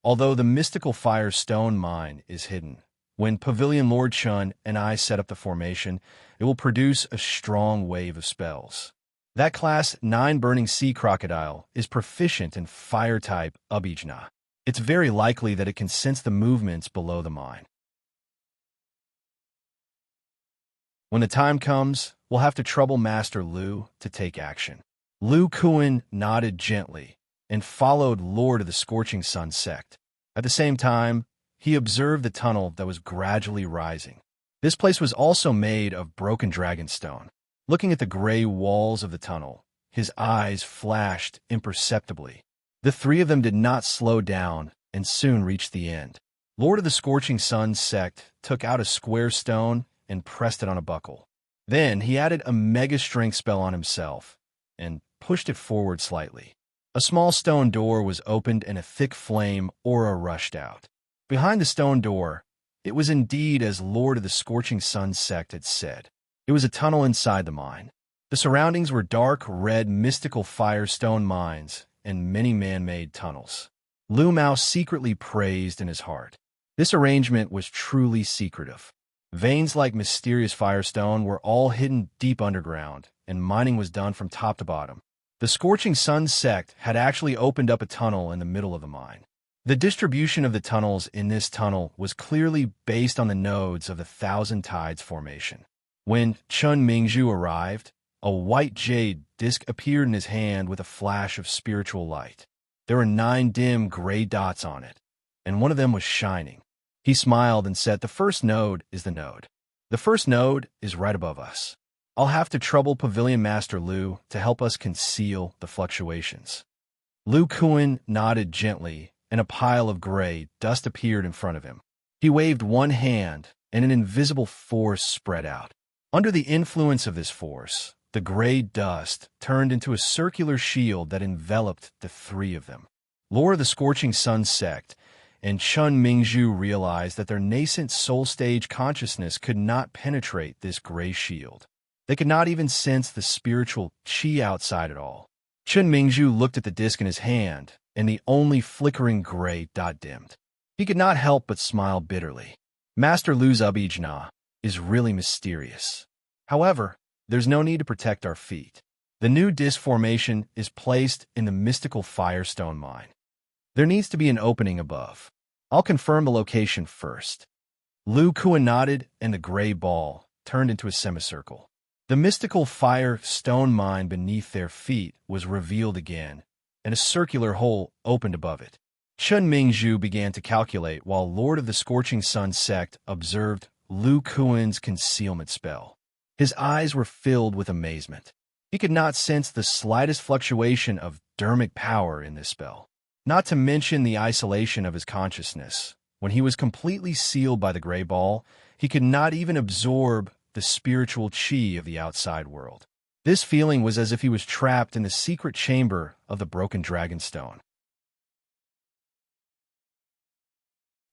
Although the mystical fire stone mine is hidden, when Pavilion Lord Chun and I set up the formation, it will produce a strong wave of spells. That Class 9 Burning Sea Crocodile is proficient in Fire-type Abhijna. It's very likely that it can sense the movements below the mine. When the time comes, we'll have to trouble Master Lu to take action. Lu Kuan nodded gently and followed Lord of the Scorching Sun sect. At the same time, he observed the tunnel that was gradually rising. This place was also made of broken dragonstone. Looking at the gray walls of the tunnel, his eyes flashed imperceptibly. The three of them did not slow down and soon reached the end. Lord of the Scorching Sun sect took out a square stone and pressed it on a buckle. Then he added a mega strength spell on himself and pushed it forward slightly. A small stone door was opened and a thick flame aura rushed out. Behind the stone door, it was indeed as Lord of the Scorching Sun sect had said. It was a tunnel inside the mine. The surroundings were dark, red, mystical firestone mines and many man-made tunnels. Lu Mao secretly praised in his heart. This arrangement was truly secretive. Veins like mysterious firestone were all hidden deep underground, and mining was done from top to bottom. The Scorching Sun sect had actually opened up a tunnel in the middle of the mine. The distribution of the tunnels in this tunnel was clearly based on the nodes of the Thousand Tides formation. When Chun Mingzhu arrived, a white jade disc appeared in his hand with a flash of spiritual light. There were 9 dim gray dots on it, and one of them was shining. He smiled and said, "The first node is the node. The first node is right above us. I'll have to trouble Pavilion Master Lu to help us conceal the fluctuations." Lu Kuan nodded gently, and a pile of gray dust appeared in front of him. He waved one hand, and an invisible force spread out. Under the influence of this force, the gray dust turned into a circular shield that enveloped the three of them. Lord of the Scorching Sun sect and Chun Mingzhu realized that their nascent soul stage consciousness could not penetrate this gray shield. They could not even sense the spiritual qi outside at all. Chun Mingzhu looked at the disc in his hand, and the only flickering gray dot dimmed. He could not help but smile bitterly. Master Lu's Abhijna is really mysterious. However, there's no need to protect our feet. The new disc formation is placed in the mystical firestone mine. There needs to be an opening above. I'll confirm the location first. Lu Kuan nodded, and the gray ball turned into a semicircle. The mystical fire stone mine beneath their feet was revealed again, and a circular hole opened above it. Chun Mingzhu began to calculate while Lord of the Scorching Sun sect observed Lu Kuan's concealment spell. His eyes were filled with amazement. He could not sense the slightest fluctuation of dermic power in this spell, not to mention the isolation of his consciousness. When he was completely sealed by the gray ball, he could not even absorb the spiritual qi of the outside world. This feeling was as if he was trapped in the secret chamber of the broken dragonstone.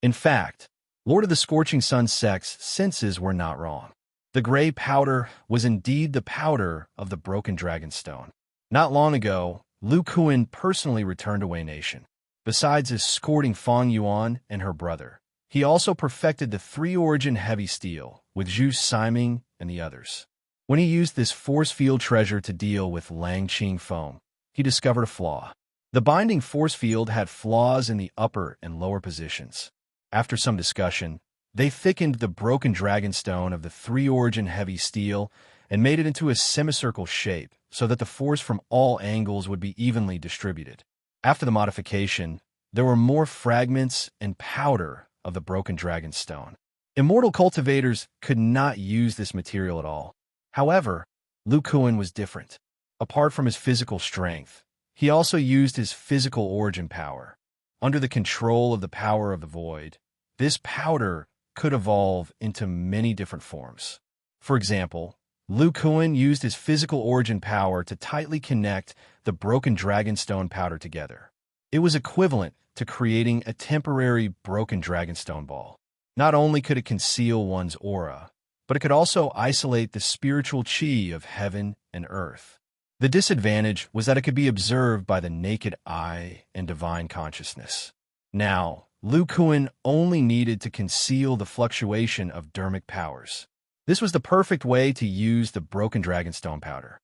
In fact, Lord of the Scorching Sun sect's senses were not wrong. The gray powder was indeed the powder of the broken dragonstone. Not long ago, Lu Kuan personally returned to Wei Nation. Besides escorting Fang Yuan and her brother, he also perfected the 3-origin heavy steel with Zhu Siming and the others. When he used this force field treasure to deal with Lang Qing foam, he discovered a flaw. The binding force field had flaws in the upper and lower positions. After some discussion, they thickened the broken dragonstone of the 3-origin heavy steel and made it into a semicircle shape so that the force from all angles would be evenly distributed. After the modification, there were more fragments and powder of the broken dragonstone. Immortal cultivators could not use this material at all. However, Lu Kuan was different. Apart from his physical strength, he also used his physical origin power. Under the control of the power of the void, this powder could evolve into many different forms. For example, Lu Kuan used his physical origin power to tightly connect the broken dragonstone powder together. It was equivalent to creating a temporary broken dragonstone ball. Not only could it conceal one's aura, but it could also isolate the spiritual qi of heaven and earth. The disadvantage was that it could be observed by the naked eye and divine consciousness. Now, Lu Kuan only needed to conceal the fluctuation of dermic powers. This was the perfect way to use the broken dragonstone powder.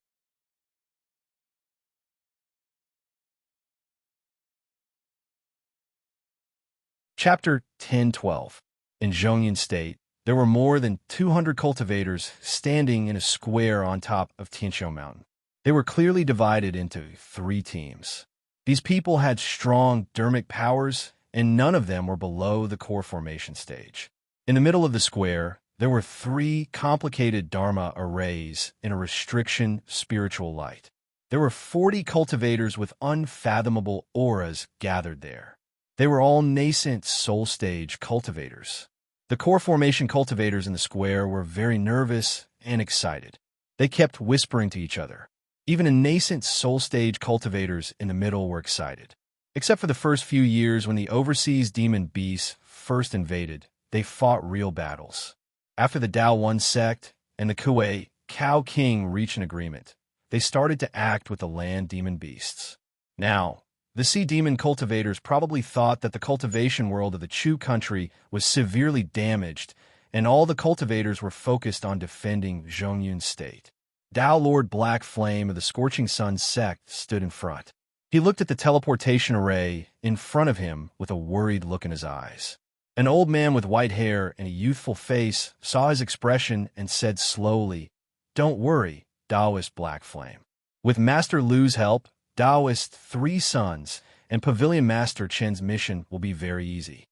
Chapter 10:12. In Zhongyan State, there were more than 200 cultivators standing in a square on top of Tianqiu Mountain. They were clearly divided into 3 teams. These people had strong dermic powers, and none of them were below the core formation stage. In the middle of the square, there were 3 complicated Dharma arrays in a restriction spiritual light. There were 40 cultivators with unfathomable auras gathered there. They were all nascent soul stage cultivators. The core formation cultivators in the square were very nervous and excited. They kept whispering to each other. Even the nascent soul stage cultivators in the middle were excited. Except for the first few years when the overseas demon beasts first invaded, they fought real battles. After the Dao One sect and the Kuei Cow King reached an agreement, they started to act with the land demon beasts. Now, the sea demon cultivators probably thought that the cultivation world of the Chu country was severely damaged, and all the cultivators were focused on defending Zhongyun State. Dao Lord Black Flame of the Scorching Sun sect stood in front. He looked at the teleportation array in front of him with a worried look in his eyes. An old man with white hair and a youthful face saw his expression and said slowly, "Don't worry, Taoist Black Flame. With Master Lu's help, Taoist 3 sons and Pavilion Master Chen's mission will be very easy."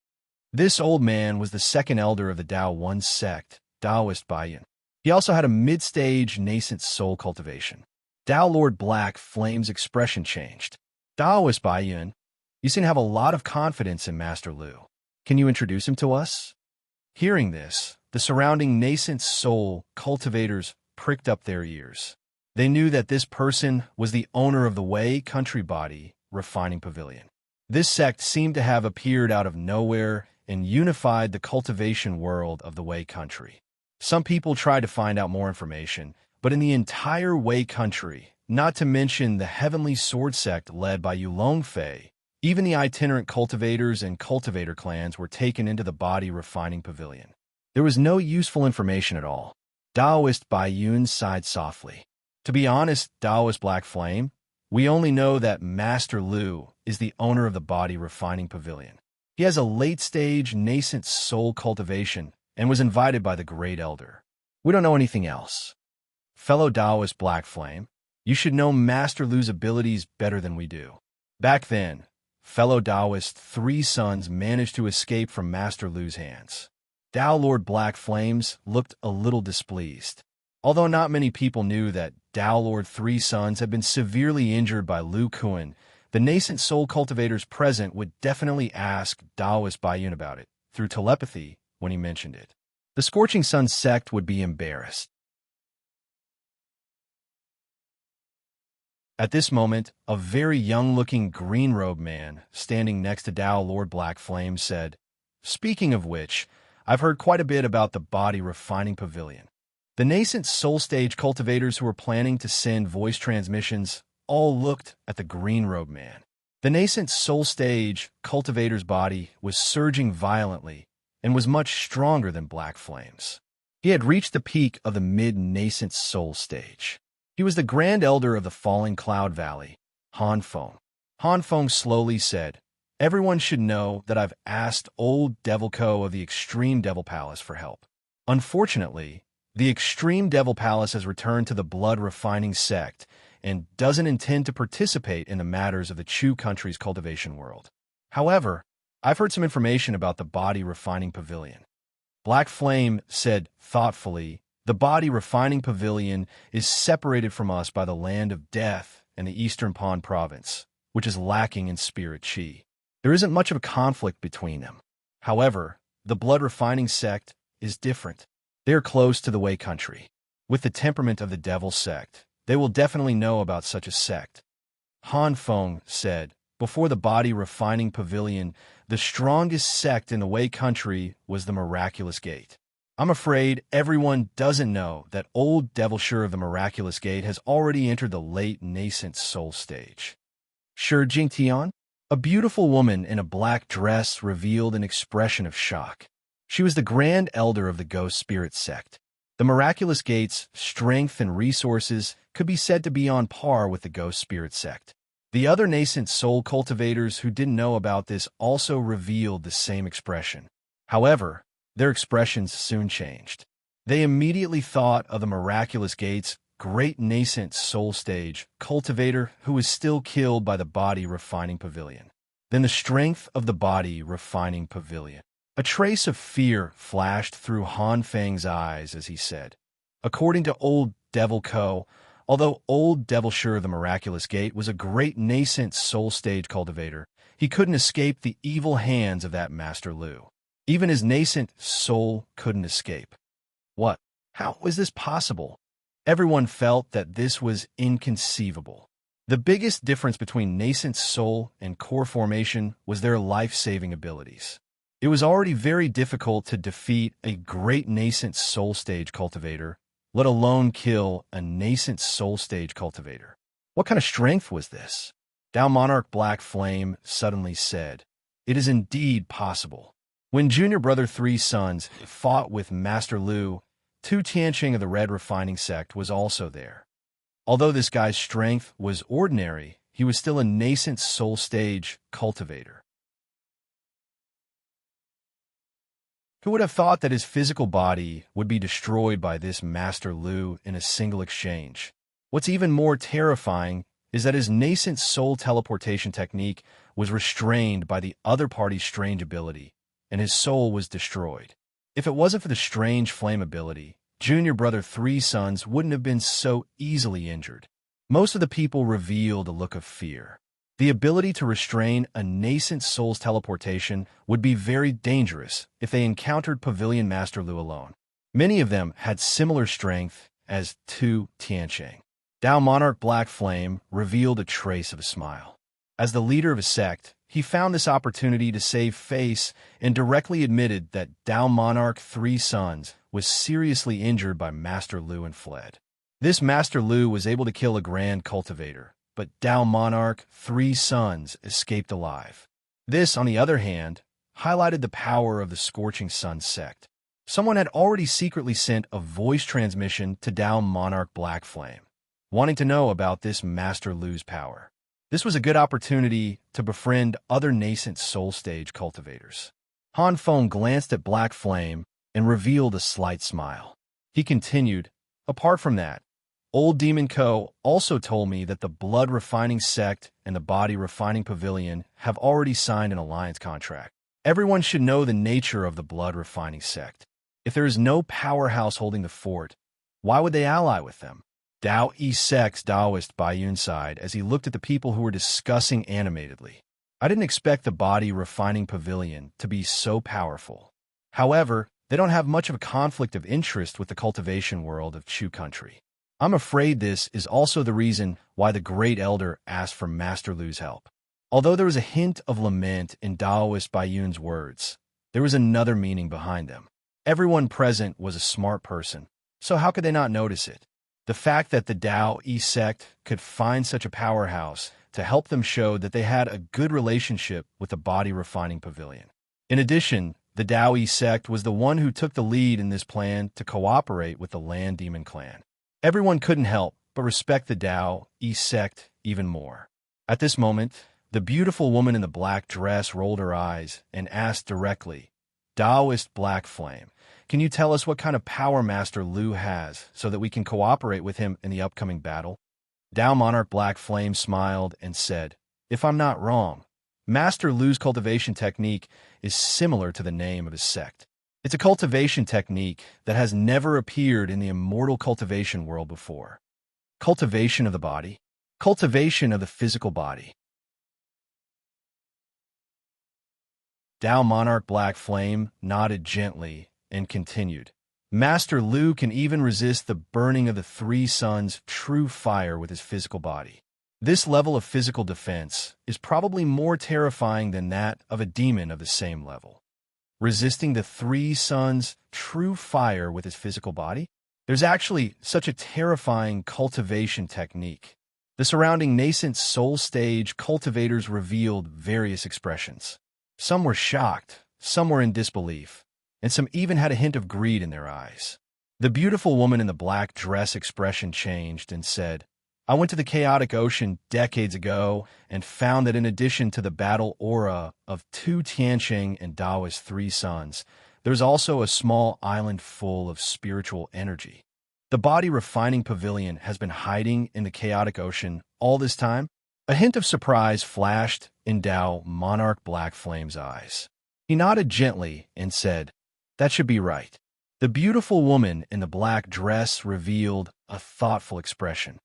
This old man was the second elder of the Dao One sect, Taoist Baiyan. He also had a mid-stage nascent soul cultivation. Dao Lord Black Flame's expression changed. "Taoist Baiyan, you seem to have a lot of confidence in Master Lu. Can you introduce him to us?" Hearing this, the surrounding nascent soul cultivators pricked up their ears. They knew that this person was the owner of the Wei Country Body Refining Pavilion. This sect seemed to have appeared out of nowhere and unified the cultivation world of the Wei Country. Some people tried to find out more information, but in the entire Wei Country, not to mention the Heavenly Sword sect led by Yulong Fei, even the itinerant cultivators and cultivator clans were taken into the Body Refining Pavilion. There was no useful information at all. Taoist Baiyun sighed softly. "To be honest, Taoist Black Flame, we only know that Master Lu is the owner of the Body Refining Pavilion. He has a late-stage nascent soul cultivation and was invited by the Great Elder. We don't know anything else. Fellow Taoist Black Flame, you should know Master Lu's abilities better than we do." Back then, fellow Taoist 3 sons managed to escape from Master Lu's hands. Dao Lord Black Flames looked a little displeased. Although not many people knew that Dao Lord 3 sons had been severely injured by Lu Kuan, the nascent soul cultivators present would definitely ask Taoist Baiyun about it, through telepathy, when he mentioned it. The Scorching Sun sect would be embarrassed. At this moment, a very young-looking green-robed man standing next to Dao Lord Black Flame said, "Speaking of which, I've heard quite a bit about the Body Refining Pavilion." The nascent soul stage cultivators who were planning to send voice transmissions all looked at the green-robed man. The nascent soul stage cultivator's body was surging violently and was much stronger than Black Flame's. He had reached the peak of the mid-nascent soul stage. He was the Grand Elder of the Falling Cloud Valley, Han Feng. Han Feng slowly said, "Everyone should know that I've asked old Devil Co of the Extreme Devil Palace for help. Unfortunately, the Extreme Devil Palace has returned to the Blood Refining sect and doesn't intend to participate in the matters of the Chu country's cultivation world. However, I've heard some information about the Body Refining Pavilion." Black Flame said thoughtfully, "The Body Refining Pavilion is separated from us by the Land of Death and the Eastern Pond Province, which is lacking in spirit chi. There isn't much of a conflict between them. However, the Blood Refining sect is different. They are close to the Wei country. With the temperament of the Devil sect, they will definitely know about such a sect." Han Feng said, "Before the Body Refining Pavilion, the strongest sect in the Wei country was the Miraculous Gate. I'm afraid everyone doesn't know that old Devil of the Miraculous Gate has already entered the late nascent soul stage. Shi Jingtian, a beautiful woman in a black dress, revealed an expression of shock. She was the grand elder of the ghost spirit sect. The Miraculous Gate's strength and resources could be said to be on par with the ghost spirit sect. The other nascent soul cultivators who didn't know about this also revealed the same expression. However, their expressions soon changed. They immediately thought of the Miraculous Gate's great nascent soul stage cultivator who was still killed by the body refining pavilion. Then the strength of the body refining pavilion. A trace of fear flashed through Han Feng's eyes as he said, according to old Devil Co., although old Devil of the Miraculous Gate was a great nascent soul stage cultivator, he couldn't escape the evil hands of that Master Lu. Even his nascent soul couldn't escape. What? How was this possible? Everyone felt that this was inconceivable. The biggest difference between nascent soul and core formation was their life-saving abilities. It was already very difficult to defeat a great nascent soul stage cultivator, let alone kill a nascent soul stage cultivator. What kind of strength was this? Dao Monarch Black Flame suddenly said, "It is indeed possible." When Junior Brother Three Sons fought with Master Lu, Tu Tianqing of the Red Refining Sect was also there. Although this guy's strength was ordinary, he was still a nascent soul stage cultivator. Who would have thought that his physical body would be destroyed by this Master Lu in a single exchange? What's even more terrifying is that his nascent soul teleportation technique was restrained by the other party's strange ability, and his soul was destroyed. If it wasn't for the strange flame ability, Junior Brother Three Sons wouldn't have been so easily injured. Most of the people revealed a look of fear. The ability to restrain a nascent soul's teleportation would be very dangerous if they encountered Pavilion Master Lu alone. Many of them had similar strength as Tu Tianqing. Dao Monarch Black Flame revealed a trace of a smile. As the leader of a sect, he found this opportunity to save face and directly admitted that Dao Monarch Three Sons was seriously injured by Master Lu and fled. This Master Lu was able to kill a grand cultivator, but Dao Monarch Three Sons escaped alive. This, on the other hand, highlighted the power of the Scorching Sun sect. Someone had already secretly sent a voice transmission to Dao Monarch Black Flame, wanting to know about this Master Lu's power. This was a good opportunity to befriend other nascent soul stage cultivators. Han Feng glanced at Black Flame and revealed a slight smile. He continued, "Apart from that, Old Demon Co. also told me that the Blood Refining Sect and the Body Refining Pavilion have already signed an alliance contract. Everyone should know the nature of the Blood Refining Sect. If there is no powerhouse holding the fort, why would they ally with them?" Dao E Sect's Taoist Baiyun sighed as he looked at the people who were discussing animatedly. "I didn't expect the Body Refining Pavilion to be so powerful. However, they don't have much of a conflict of interest with the cultivation world of Chu Country. I'm afraid this is also the reason why the Great Elder asked for Master Lu's help." Although there was a hint of lament in Taoist Baiyun's words, there was another meaning behind them. Everyone present was a smart person, so how could they not notice it? The fact that the Dao E Sect could find such a powerhouse to help them showed that they had a good relationship with the Body Refining Pavilion. In addition, the Dao E Sect was the one who took the lead in this plan to cooperate with the Land Demon Clan. Everyone couldn't help but respect the Dao E Sect even more. At this moment, the beautiful woman in the black dress rolled her eyes and asked directly, "Taoist Black Flame, can you tell us what kind of power Master Lu has so that we can cooperate with him in the upcoming battle?" Dao Monarch Black Flame smiled and said, "If I'm not wrong, Master Lu's cultivation technique is similar to the name of his sect. It's a cultivation technique that has never appeared in the immortal cultivation world before. Cultivation of the body, cultivation of the physical body." Dao Monarch Black Flame nodded gently and continued, "Master Lu can even resist the burning of the Three Suns' true fire with his physical body. This level of physical defense is probably more terrifying than that of a demon of the same level. resisting the three suns' true fire with his physical body? There's actually such a terrifying cultivation technique. The surrounding nascent soul stage cultivators revealed various expressions. Some were shocked, some were in disbelief, and some even had a hint of greed in their eyes. The beautiful woman in the black dress expression changed and said, "I went to the chaotic ocean decades ago and found that in addition to the battle aura of two Tianqing and Taoist three suns, there's also a small island full of spiritual energy. The body refining pavilion has been hiding in the chaotic ocean all this time." A hint of surprise flashed in Tao Monarch Black Flame's eyes. He nodded gently and said, "That should be right." The beautiful woman in the black dress revealed a thoughtful expression.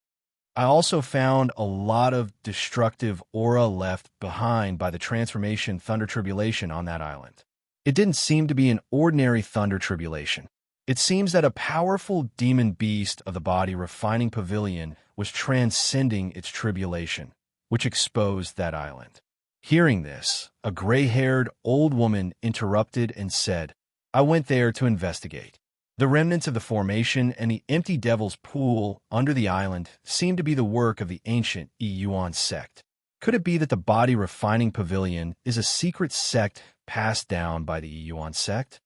"I also found a lot of destructive aura left behind by the transformation thunder tribulation on that island. It didn't seem to be an ordinary thunder tribulation. It seems that a powerful demon beast of the body refining pavilion was transcending its tribulation, which exposed that island." Hearing this, a gray-haired old woman interrupted and said, "I went there to investigate. The remnants of the formation and the empty devil's pool under the island seem to be the work of the ancient Yuan sect. Could it be that the body refining pavilion is a secret sect passed down by the Yuan sect?"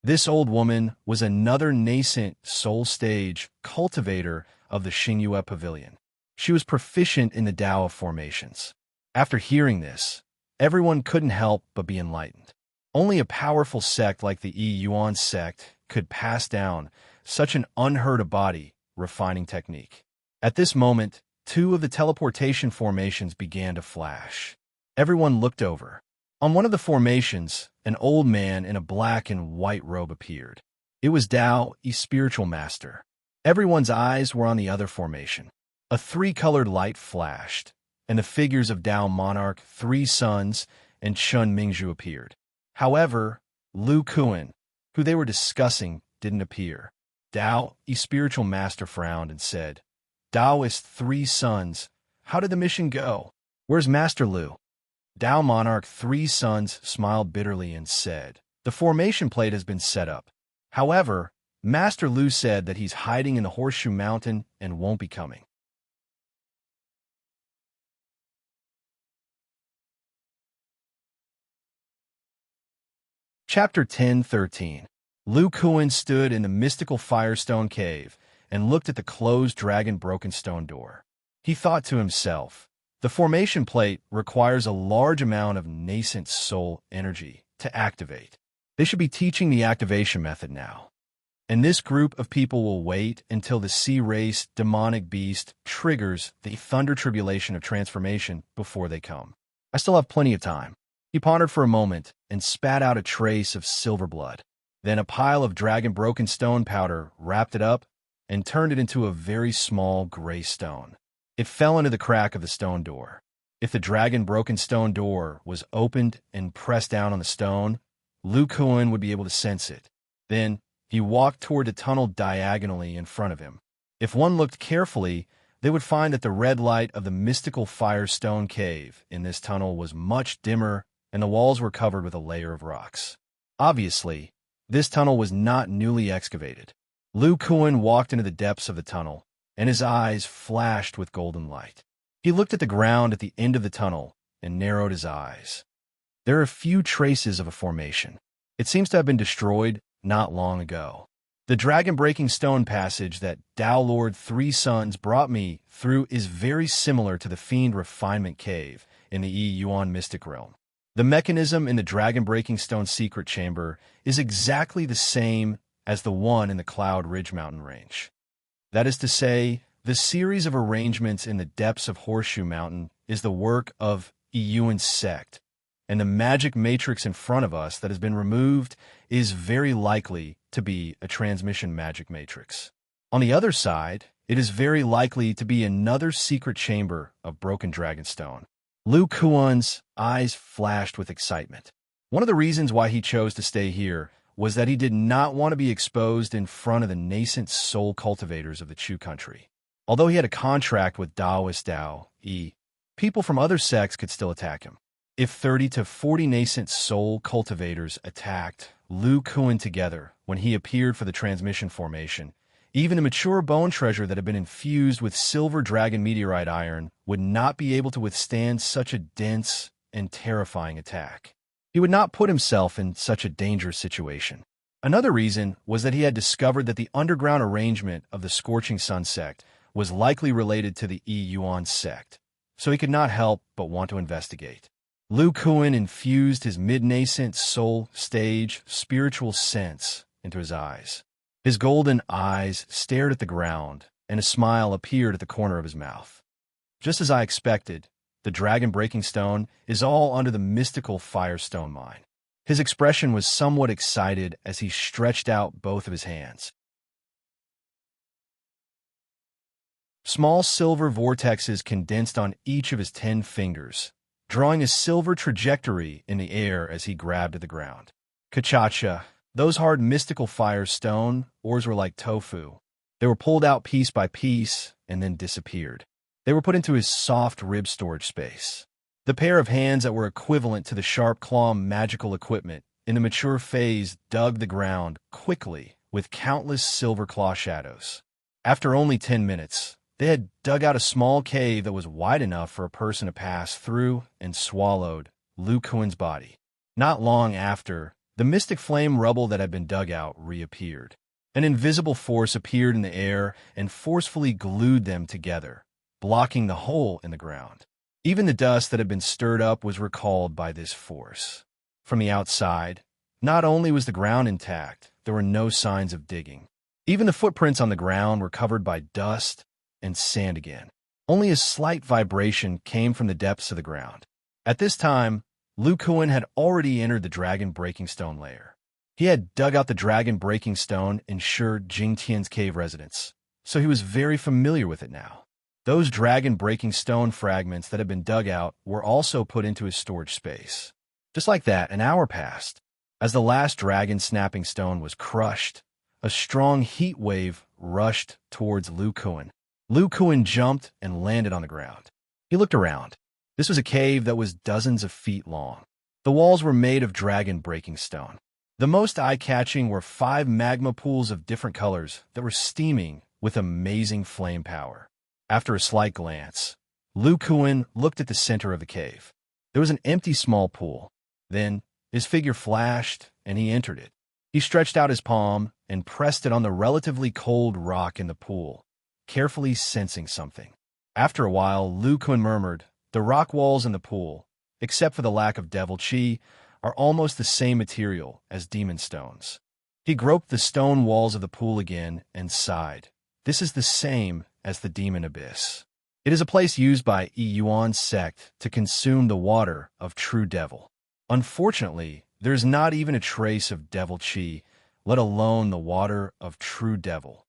This old woman was another nascent soul stage cultivator of the Xingyue pavilion. She was proficient in the Tao of formations. After hearing this, everyone couldn't help but be enlightened. Only a powerful sect like the Yuan sect could pass down such an unheard-of body refining technique. At this moment, two of the teleportation formations began to flash. Everyone looked over. On one of the formations, an old man in a black and white robe appeared. It was Tao, a spiritual master. Everyone's eyes were on the other formation. A three-colored light flashed, and the figures of Tao Monarch, Three Suns, and Chun Mingzhu appeared. However, Lu Kuan, who they were discussing, didn't appear. Tao, a spiritual master, frowned and said, "Taoist Three Suns, how did the mission go? Where's Master Lu?" Tao Monarch Three Suns smiled bitterly and said, "The formation plate has been set up. However, Master Lu said that he's hiding in the Horseshoe Mountain and won't be coming." Chapter 10:13. Lu Kuan stood in the mystical Firestone Cave and looked at the closed dragon-broken stone door. He thought to himself, the formation plate requires a large amount of nascent soul energy to activate. They should be teaching the activation method now. And this group of people will wait until the sea race demonic beast triggers the thunder tribulation of transformation before they come. I still have plenty of time. He pondered for a moment and spat out a trace of silver blood. Then a pile of dragon-broken stone powder wrapped it up and turned it into a very small gray stone. It fell into the crack of the stone door. If the dragon-broken stone door was opened and pressed down on the stone, Lu Kuan would be able to sense it. Then he walked toward the tunnel diagonally in front of him. If one looked carefully, they would find that the red light of the mystical Firestone Cave in this tunnel was much dimmer and the walls were covered with a layer of rocks. Obviously, this tunnel was not newly excavated. Lu Kuan walked into the depths of the tunnel, and his eyes flashed with golden light. He looked at the ground at the end of the tunnel and narrowed his eyes. There are few traces of a formation. It seems to have been destroyed not long ago. The dragon-breaking stone passage that Tao Lord Three Suns brought me through is very similar to the Fiend Refinement Cave in the Yuan Mystic Realm. The mechanism in the dragon-breaking stone secret chamber is exactly the same as the one in the Cloud Ridge mountain range. That is to say, the series of arrangements in the depths of Horseshoe Mountain is the work of Yuan sect, and the magic matrix in front of us that has been removed is very likely to be a transmission magic matrix. On the other side, it is very likely to be another secret chamber of broken dragonstone. Lu Kuan's eyes flashed with excitement. One of the reasons why he chose to stay here was that he did not want to be exposed in front of the nascent soul cultivators of the Chu country. Although he had a contract with Taoist Tao, people from other sects could still attack him. If 30 to 40 nascent soul cultivators attacked Lu Kuan together when he appeared for the transmission formation, even a mature bone treasure that had been infused with silver dragon meteorite iron would not be able to withstand such a dense and terrifying attack. He would not put himself in such a dangerous situation. Another reason was that he had discovered that the underground arrangement of the Scorching Sun sect was likely related to the Yuan sect, so he could not help but want to investigate. Lu Kuan infused his mid-nascent soul stage spiritual sense into his eyes. His golden eyes stared at the ground, and a smile appeared at the corner of his mouth. Just as I expected, the dragon-breaking stone is all under the mystical firestone mine. His expression was somewhat excited as he stretched out both of his hands. Small silver vortexes condensed on each of his 10 fingers, drawing a silver trajectory in the air as he grabbed at the ground. Kachacha, those hard mystical firestone ores were like tofu. They were pulled out piece by piece and then disappeared. They were put into his soft rib storage space. The pair of hands that were equivalent to the sharp claw magical equipment in the mature phase dug the ground quickly with countless silver claw shadows. After only 10 minutes, they had dug out a small cave that was wide enough for a person to pass through and swallowed Lu Kuan's body. Not long after, the mystic flame rubble that had been dug out reappeared. An invisible force appeared in the air and forcefully glued them together, blocking the hole in the ground. Even the dust that had been stirred up was recalled by this force. From the outside, not only was the ground intact, there were no signs of digging. Even the footprints on the ground were covered by dust and sand again. Only a slight vibration came from the depths of the ground. At this time, Lu Kuan had already entered the dragon-breaking stone layer. He had dug out the dragon-breaking stone in Shi Jingtian's cave residence, so he was very familiar with it now. Those dragon-breaking stone fragments that had been dug out were also put into his storage space. Just like that, an hour passed. As the last dragon-snapping stone was crushed, a strong heat wave rushed towards Lu Kuan. Lu Kuan jumped and landed on the ground. He looked around. This was a cave that was dozens of feet long. The walls were made of dragon-breaking stone. The most eye-catching were 5 magma pools of different colors that were steaming with amazing flame power. After a slight glance, Lu Kuan looked at the center of the cave. There was an empty small pool. Then, his figure flashed, and he entered it. He stretched out his palm and pressed it on the relatively cold rock in the pool, carefully sensing something. After a while, Lu Kuan murmured, "The rock walls in the pool, except for the lack of devil chi, are almost the same material as demon stones." He groped the stone walls of the pool again and sighed. "This is the same as the demon abyss. It is a place used by Yuan sect to consume the water of true devil. Unfortunately, there is not even a trace of devil chi, let alone the water of true devil.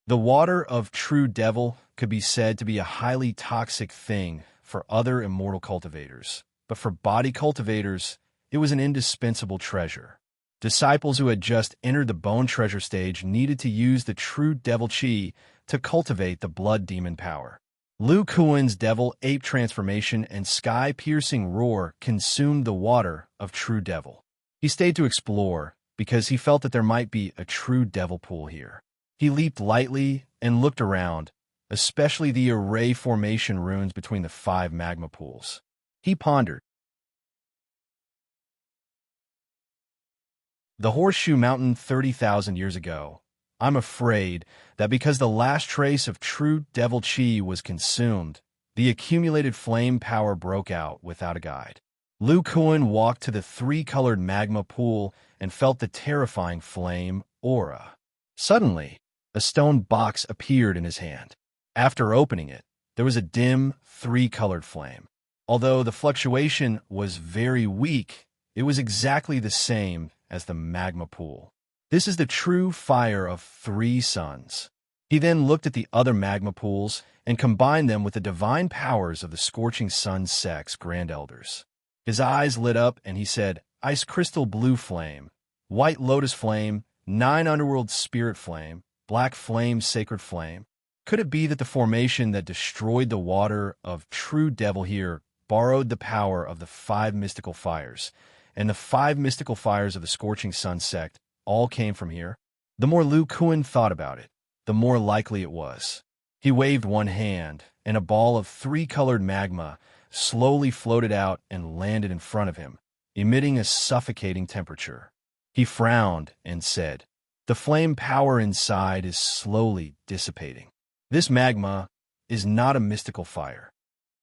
The water of true devil could be said to be a highly toxic thing for other immortal cultivators, but for body cultivators, it was an indispensable treasure. Disciples who had just entered the bone treasure stage needed to use the true devil chi to cultivate the blood demon power. Lu Kuan's devil ape transformation and sky-piercing roar consumed the water of true devil. He stayed to explore because he felt that there might be a true devil pool here. He leaped lightly and looked around, especially the array formation runes between the 5 magma pools. He pondered. The Horseshoe Mountain 30,000 years ago. I'm afraid that because the last trace of true devil chi was consumed, the accumulated flame power broke out without a guide. Lu Kuan walked to the 3-colored magma pool and felt the terrifying flame aura. Suddenly, a stone box appeared in his hand. After opening it, there was a dim 3-colored flame. Although the fluctuation was very weak, it was exactly the same as the magma pool. This is the true fire of 3 suns. He then looked at the other magma pools and combined them with the divine powers of the Scorching Sun sect's Grand Elders. His eyes lit up and he said, "Ice Crystal Blue Flame, White Lotus Flame, 9 Underworld Spirit Flame, Black Flame Sacred Flame." Could it be that the formation that destroyed the water of true devil here borrowed the power of the 5 mystical fires, and the 5 mystical fires of the Scorching Sun sect all came from here? The more Lu Kuan thought about it, the more likely it was. He waved one hand, and a ball of 3-colored magma slowly floated out and landed in front of him, emitting a suffocating temperature. He frowned and said, "The flame power inside is slowly dissipating. This magma is not a mystical fire."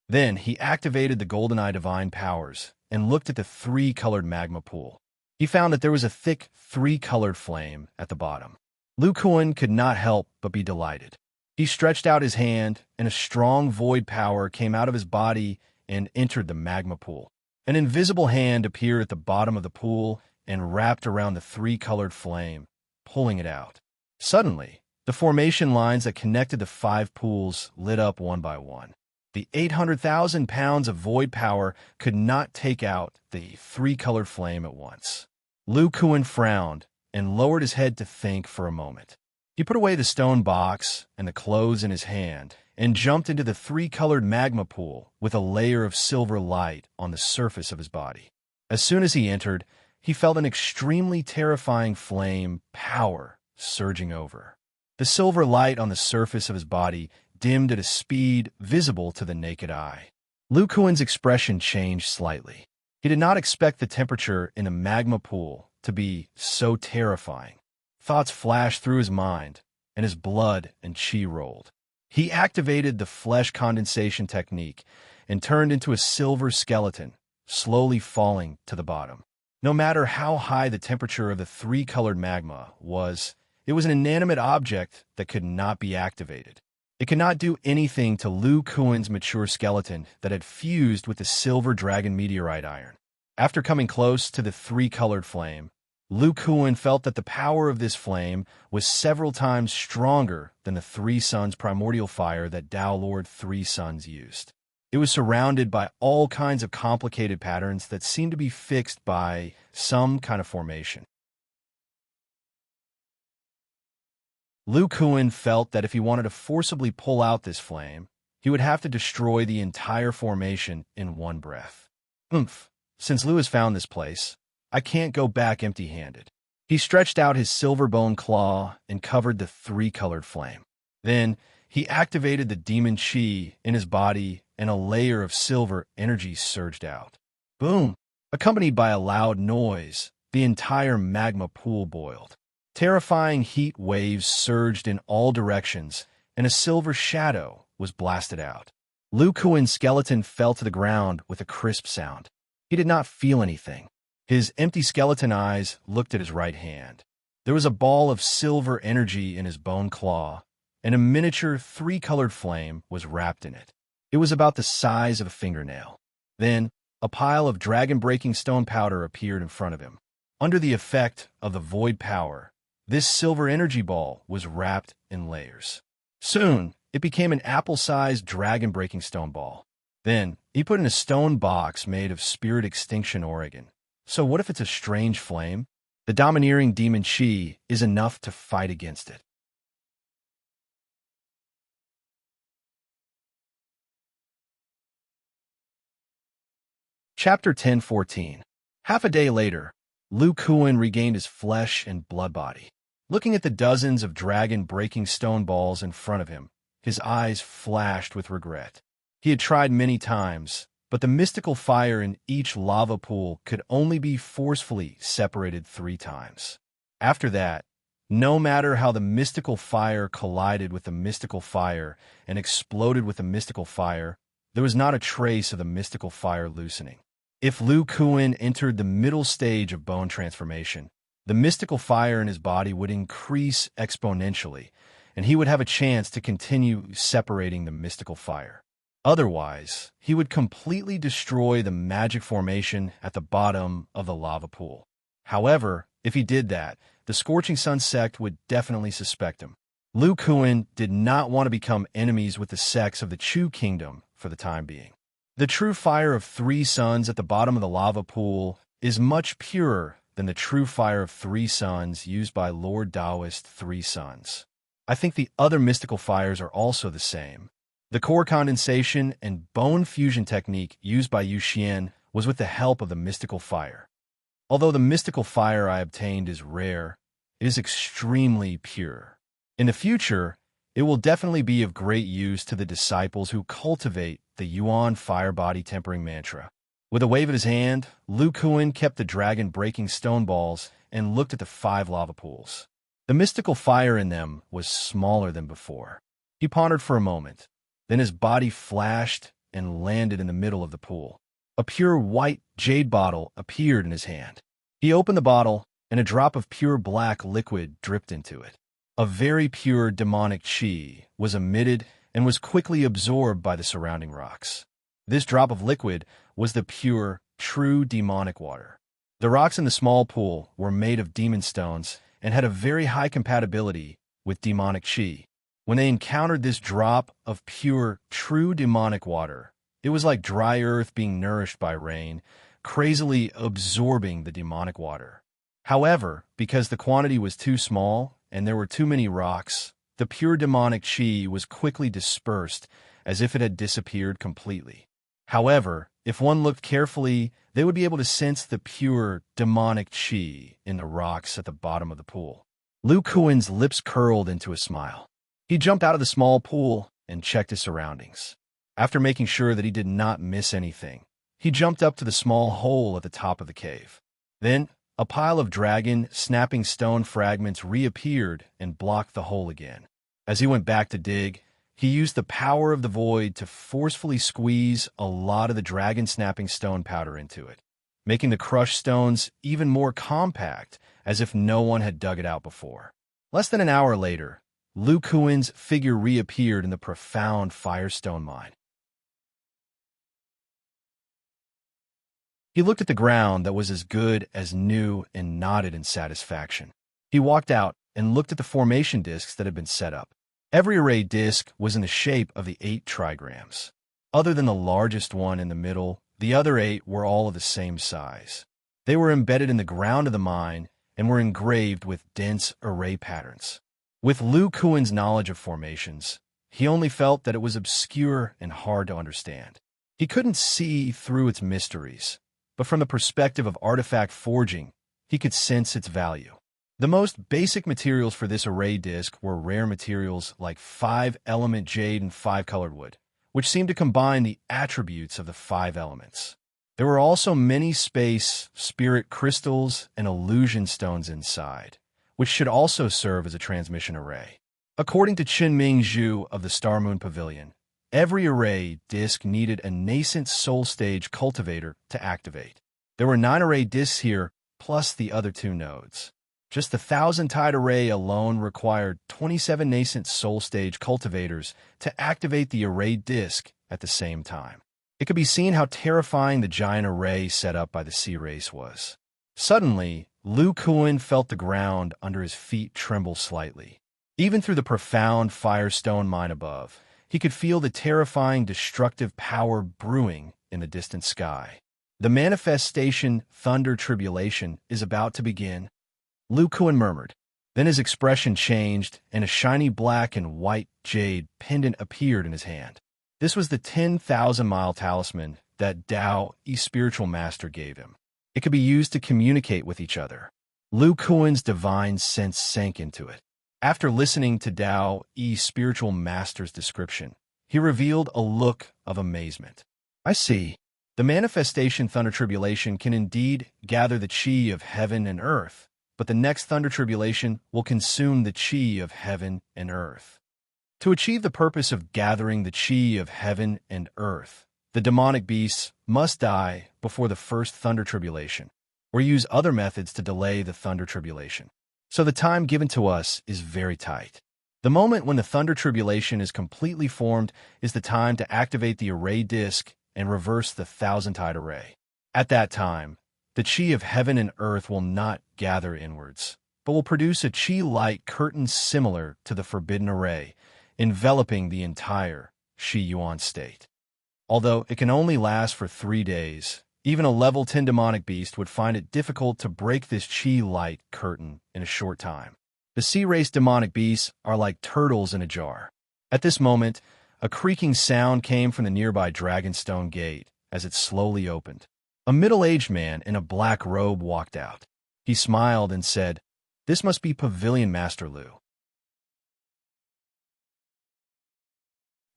Then he activated the GoldenEye divine powers and looked at the 3-colored magma pool. He found that there was a thick 3-colored flame at the bottom. Lu Kuan could not help but be delighted. He stretched out his hand, and a strong void power came out of his body and entered the magma pool. An invisible hand appeared at the bottom of the pool and wrapped around the 3-colored flame, pulling it out. Suddenly, the formation lines that connected the 5 pools lit up one by one. The 800,000 pounds of void power could not take out the 3-colored flame at once. Lu Kuan frowned and lowered his head to think for a moment. He put away the stone box and the clothes in his hand and jumped into the 3-colored magma pool with a layer of silver light on the surface of his body. As soon as he entered, he felt an extremely terrifying flame power surging over. The silver light on the surface of his body dimmed at a speed visible to the naked eye. Lu Kuan's expression changed slightly. He did not expect the temperature in the magma pool to be so terrifying. Thoughts flashed through his mind, and his blood and chi rolled. He activated the flesh condensation technique and turned into a silver skeleton, slowly falling to the bottom. No matter how high the temperature of the 3-colored magma was, it was an inanimate object that could not be activated. It could not do anything to Lu Kuan's mature skeleton that had fused with the silver dragon meteorite iron. After coming close to the 3-colored flame, Lu Kuan felt that the power of this flame was several times stronger than the 3 suns primordial fire that Tao Lord 3 Suns used. It was surrounded by all kinds of complicated patterns that seemed to be fixed by some kind of formation. Lu Kuan felt that if he wanted to forcibly pull out this flame, he would have to destroy the entire formation in one breath. Since Lu has found this place, I can't go back empty-handed. He stretched out his silver bone claw and covered the 3-colored flame. Then he activated the demon chi in his body, and a layer of silver energy surged out. Boom! Accompanied by a loud noise, the entire magma pool boiled. Terrifying heat waves surged in all directions, and a silver shadow was blasted out. Lu Kuan's skeleton fell to the ground with a crisp sound. He did not feel anything. His empty skeleton eyes looked at his right hand. There was a ball of silver energy in his bone claw, and a miniature 3-colored flame was wrapped in it. It was about the size of a fingernail. Then, a pile of dragon-breaking stone powder appeared in front of him. Under the effect of the void power, this silver energy ball was wrapped in layers. Soon, it became an apple-sized dragon-breaking stone ball. Then, he put in a stone box made of spirit extinction Oregon. So what if it's a strange flame? The domineering demon chi is enough to fight against it. Chapter 10:14. Half a day later, Lu Kuan regained his flesh and blood body. Looking at the dozens of dragon-breaking stone balls in front of him, his eyes flashed with regret. He had tried many times, but the mystical fire in each lava pool could only be forcefully separated 3 times. After that, no matter how the mystical fire collided with the mystical fire and exploded with the mystical fire, there was not a trace of the mystical fire loosening. If Lu Kuan entered the middle stage of bone transformation, the mystical fire in his body would increase exponentially, and he would have a chance to continue separating the mystical fire. Otherwise, he would completely destroy the magic formation at the bottom of the lava pool. However, if he did that, the Scorching Sun sect would definitely suspect him. Lu Kuan did not want to become enemies with the sects of the Chu Kingdom for the time being. The true fire of 3 suns at the bottom of the lava pool is much purer than the true fire of 3 suns used by Lord Taoist 3 Suns. I think the other mystical fires are also the same. The core condensation and bone fusion technique used by Yu Xian was with the help of the mystical fire. Although the mystical fire I obtained is rare, it is extremely pure. In the future, it will definitely be of great use to the disciples who cultivate the Yuan fire body tempering mantra. With a wave of his hand, Lu Kuan kept the dragon breaking stone balls and looked at the 5 lava pools. The mystical fire in them was smaller than before. He pondered for a moment. Then his body flashed and landed in the middle of the pool. A pure white jade bottle appeared in his hand. He opened the bottle, and a drop of pure black liquid dripped into it. A very pure demonic chi was emitted and was quickly absorbed by the surrounding rocks. This drop of liquid was the pure, true demonic water. The rocks in the small pool were made of demon stones and had a very high compatibility with demonic chi. When they encountered this drop of pure, true demonic water, it was like dry earth being nourished by rain, crazily absorbing the demonic water. However, because the quantity was too small and there were too many rocks, the pure demonic chi was quickly dispersed as if it had disappeared completely. However, if one looked carefully, they would be able to sense the pure demonic chi in the rocks at the bottom of the pool. Lu Kuan's lips curled into a smile. He jumped out of the small pool and checked his surroundings. After making sure that he did not miss anything, he jumped up to the small hole at the top of the cave. Then, a pile of dragon snapping stone fragments reappeared and blocked the hole again. As he went back to dig, he used the power of the void to forcefully squeeze a lot of the dragon snapping stone powder into it, making the crushed stones even more compact, as if no one had dug it out before. Less than an hour later, Lu Kuan's figure reappeared in the profound firestone mine. He looked at the ground that was as good as new and nodded in satisfaction. He walked out and looked at the formation discs that had been set up. Every array disc was in the shape of the 8 trigrams. Other than the largest one in the middle, the other 8 were all of the same size. They were embedded in the ground of the mine and were engraved with dense array patterns. With Lu Kuan's knowledge of formations, he only felt that it was obscure and hard to understand. He couldn't see through its mysteries, but from the perspective of artifact forging, he could sense its value. The most basic materials for this array disc were rare materials like 5-element jade and 5-colored wood, which seemed to combine the attributes of the 5 elements. There were also many space, spirit crystals, and illusion stones inside, which should also serve as a transmission array. According to Qinming Zhu of the Star Moon Pavilion, every array disc needed a nascent soul stage cultivator to activate. There were 9 array discs here, plus the other 2 nodes. Just the 1,000-tide array alone required 27 nascent soul stage cultivators to activate the array disc at the same time. It could be seen how terrifying the giant array set up by the sea race was. Suddenly, Lu Kuan felt the ground under his feet tremble slightly. Even through the profound firestone mine above, he could feel the terrifying destructive power brewing in the distant sky. The manifestation thunder tribulation is about to begin, Lu Kuan murmured. Then his expression changed, and a shiny black and white jade pendant appeared in his hand. This was the 10,000-mile talisman that Dao, Yi's spiritual master, gave him. It could be used to communicate with each other. Lu Kuan's divine sense sank into it. After listening to Dao, Yi's spiritual master's description, he revealed a look of amazement. I see. The manifestation thunder tribulation can indeed gather the chi of heaven and earth, but the next thunder tribulation will consume the chi of heaven and earth. To achieve the purpose of gathering the chi of heaven and earth, the demonic beasts must die before the first thunder tribulation, or use other methods to delay the thunder tribulation. So the time given to us is very tight. The moment when the thunder tribulation is completely formed is the time to activate the array disc and reverse the 1,000-tide array. At that time, the chi of heaven and earth will not gather inwards, but will produce a chi-light curtain similar to the forbidden array, enveloping the entire Shi Yuan state. Although it can only last for 3 days, even a level 10 demonic beast would find it difficult to break this chi-light curtain in a short time. The sea race demonic beasts are like turtles in a jar. At this moment, A creaking sound came from the nearby Dragonstone gate as it slowly opened. A middle-aged man in a black robe walked out. He smiled and said, "This must be Pavilion Master Lu.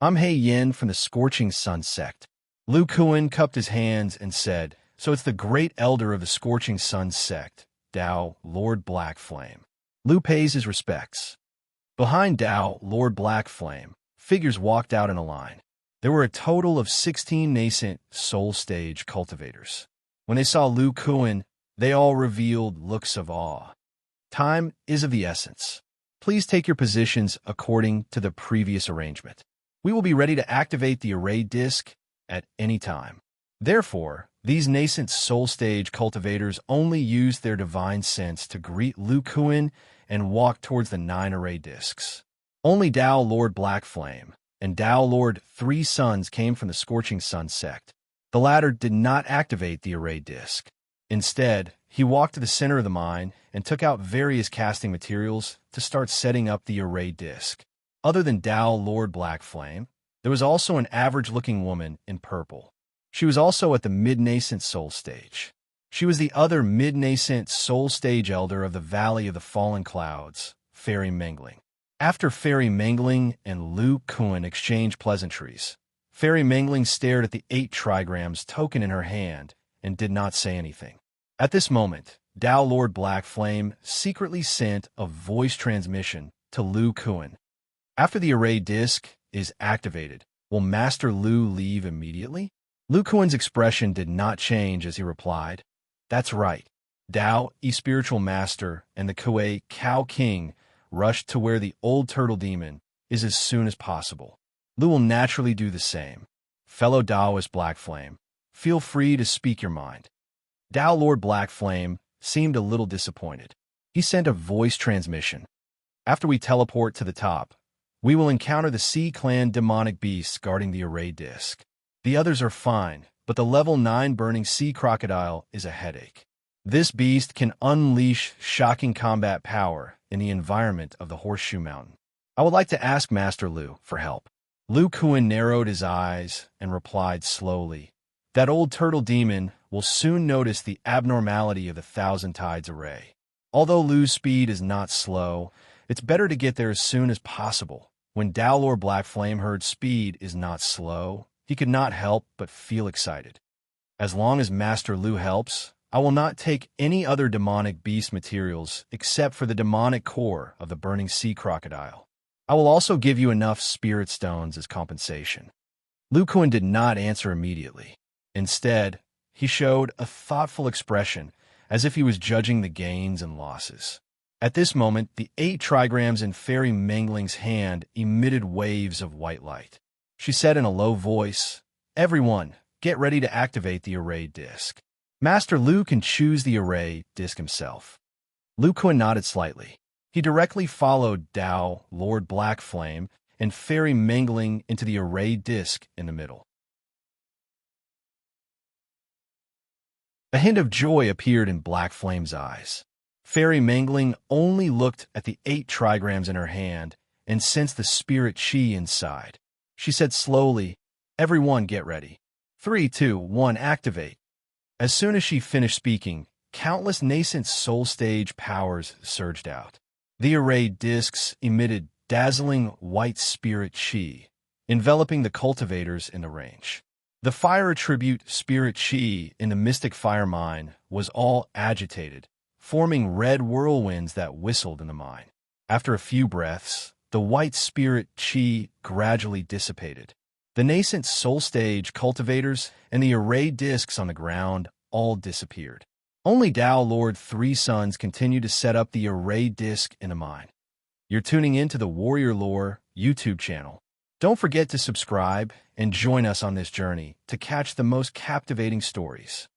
I'm Hei Yin from the Scorching Sun sect." Lu Kuan cupped his hands and said, "So it's the great elder of the Scorching Sun sect, Dao, Lord Blackflame." Lu pays his respects. Behind Dao, Lord Blackflame, figures walked out in a line. There were a total of 16 nascent soul stage cultivators. When they saw Lu Kuan, they all revealed looks of awe. Time is of the essence. Please take your positions according to the previous arrangement. We will be ready to activate the array disc at any time. Therefore, these nascent soul stage cultivators only used their divine sense to greet Lu Kuan and walk towards the 9 array discs. Only Dao Lord Blackflame and Dao Lord Three Suns came from the Scorching Sun sect. The latter did not activate the array disc. Instead, he walked to the center of the mine and took out various casting materials to start setting up the array disc. Other than Dao Lord Blackflame, there was also an average-looking woman in purple. She was also at the mid-nascent soul stage. She was the other mid-nascent soul stage elder of the Valley of the Fallen Clouds, Fairy Mingling. After Fairy Mingling and Lu Kuan exchanged pleasantries, Fairy Mingling stared at the 8 trigrams token in her hand and did not say anything. At this moment, Dao Lord Blackflame secretly sent a voice transmission to Lu Kuan. After the array disc is activated, will Master Lu leave immediately? Lu Kuan's expression did not change as he replied, "That's right." Dao, spiritual master, and the Kuei Cow King rushed to where the old turtle demon is as soon as possible. Lu will naturally do the same. Fellow Daoist Blackflame, feel free to speak your mind. Dao Lord Blackflame seemed a little disappointed. He sent a voice transmission. After we teleport to the top, we will encounter the Sea Clan demonic beasts guarding the array disc. The others are fine, but the level 9 burning sea crocodile is a headache. This beast can unleash shocking combat power in the environment of the Horseshoe Mountain. I would like to ask Master Lu for help. Lu Kuan narrowed his eyes and replied slowly, "That old turtle demon will soon notice the abnormality of the Thousand Tides array. Although Lu's speed is not slow, it's better to get there as soon as possible." When Dao Lord Blackflame heard speed is not slow, he could not help but feel excited. As long as Master Lu helps, I will not take any other demonic beast materials except for the demonic core of the burning sea crocodile. I will also give you enough spirit stones as compensation. Lu Kuan did not answer immediately. Instead, he showed a thoughtful expression as if he was judging the gains and losses. At this moment, the 8 trigrams in Fairy Mingling's hand emitted waves of white light. She said in a low voice, "Everyone, get ready to activate the array disc. Master Lu can choose the array disc himself." Lu Kuan nodded slightly. He directly followed Dao, Lord Blackflame, and Fairy Mingling into the array disc in the middle. A hint of joy appeared in Blackflame's eyes. Fairy Mingling only looked at the 8 trigrams in her hand and sensed the spirit chi inside. She said slowly, "Everyone get ready. 3, 2, 1, activate." As soon as she finished speaking, countless nascent soul stage powers surged out. The array discs emitted dazzling white spirit chi, enveloping the cultivators in the range. The fire attribute spirit chi in the mystic fire mine was all agitated, forming red whirlwinds that whistled in the mine. After a few breaths, the white spirit chi gradually dissipated. The nascent soul stage cultivators and the array discs on the ground all disappeared. Only Dao Lord Three Suns continued to set up the array disc in the mine. You're tuning in to the Warrior Lore YouTube channel. Don't forget to subscribe and join us on this journey to catch the most captivating stories.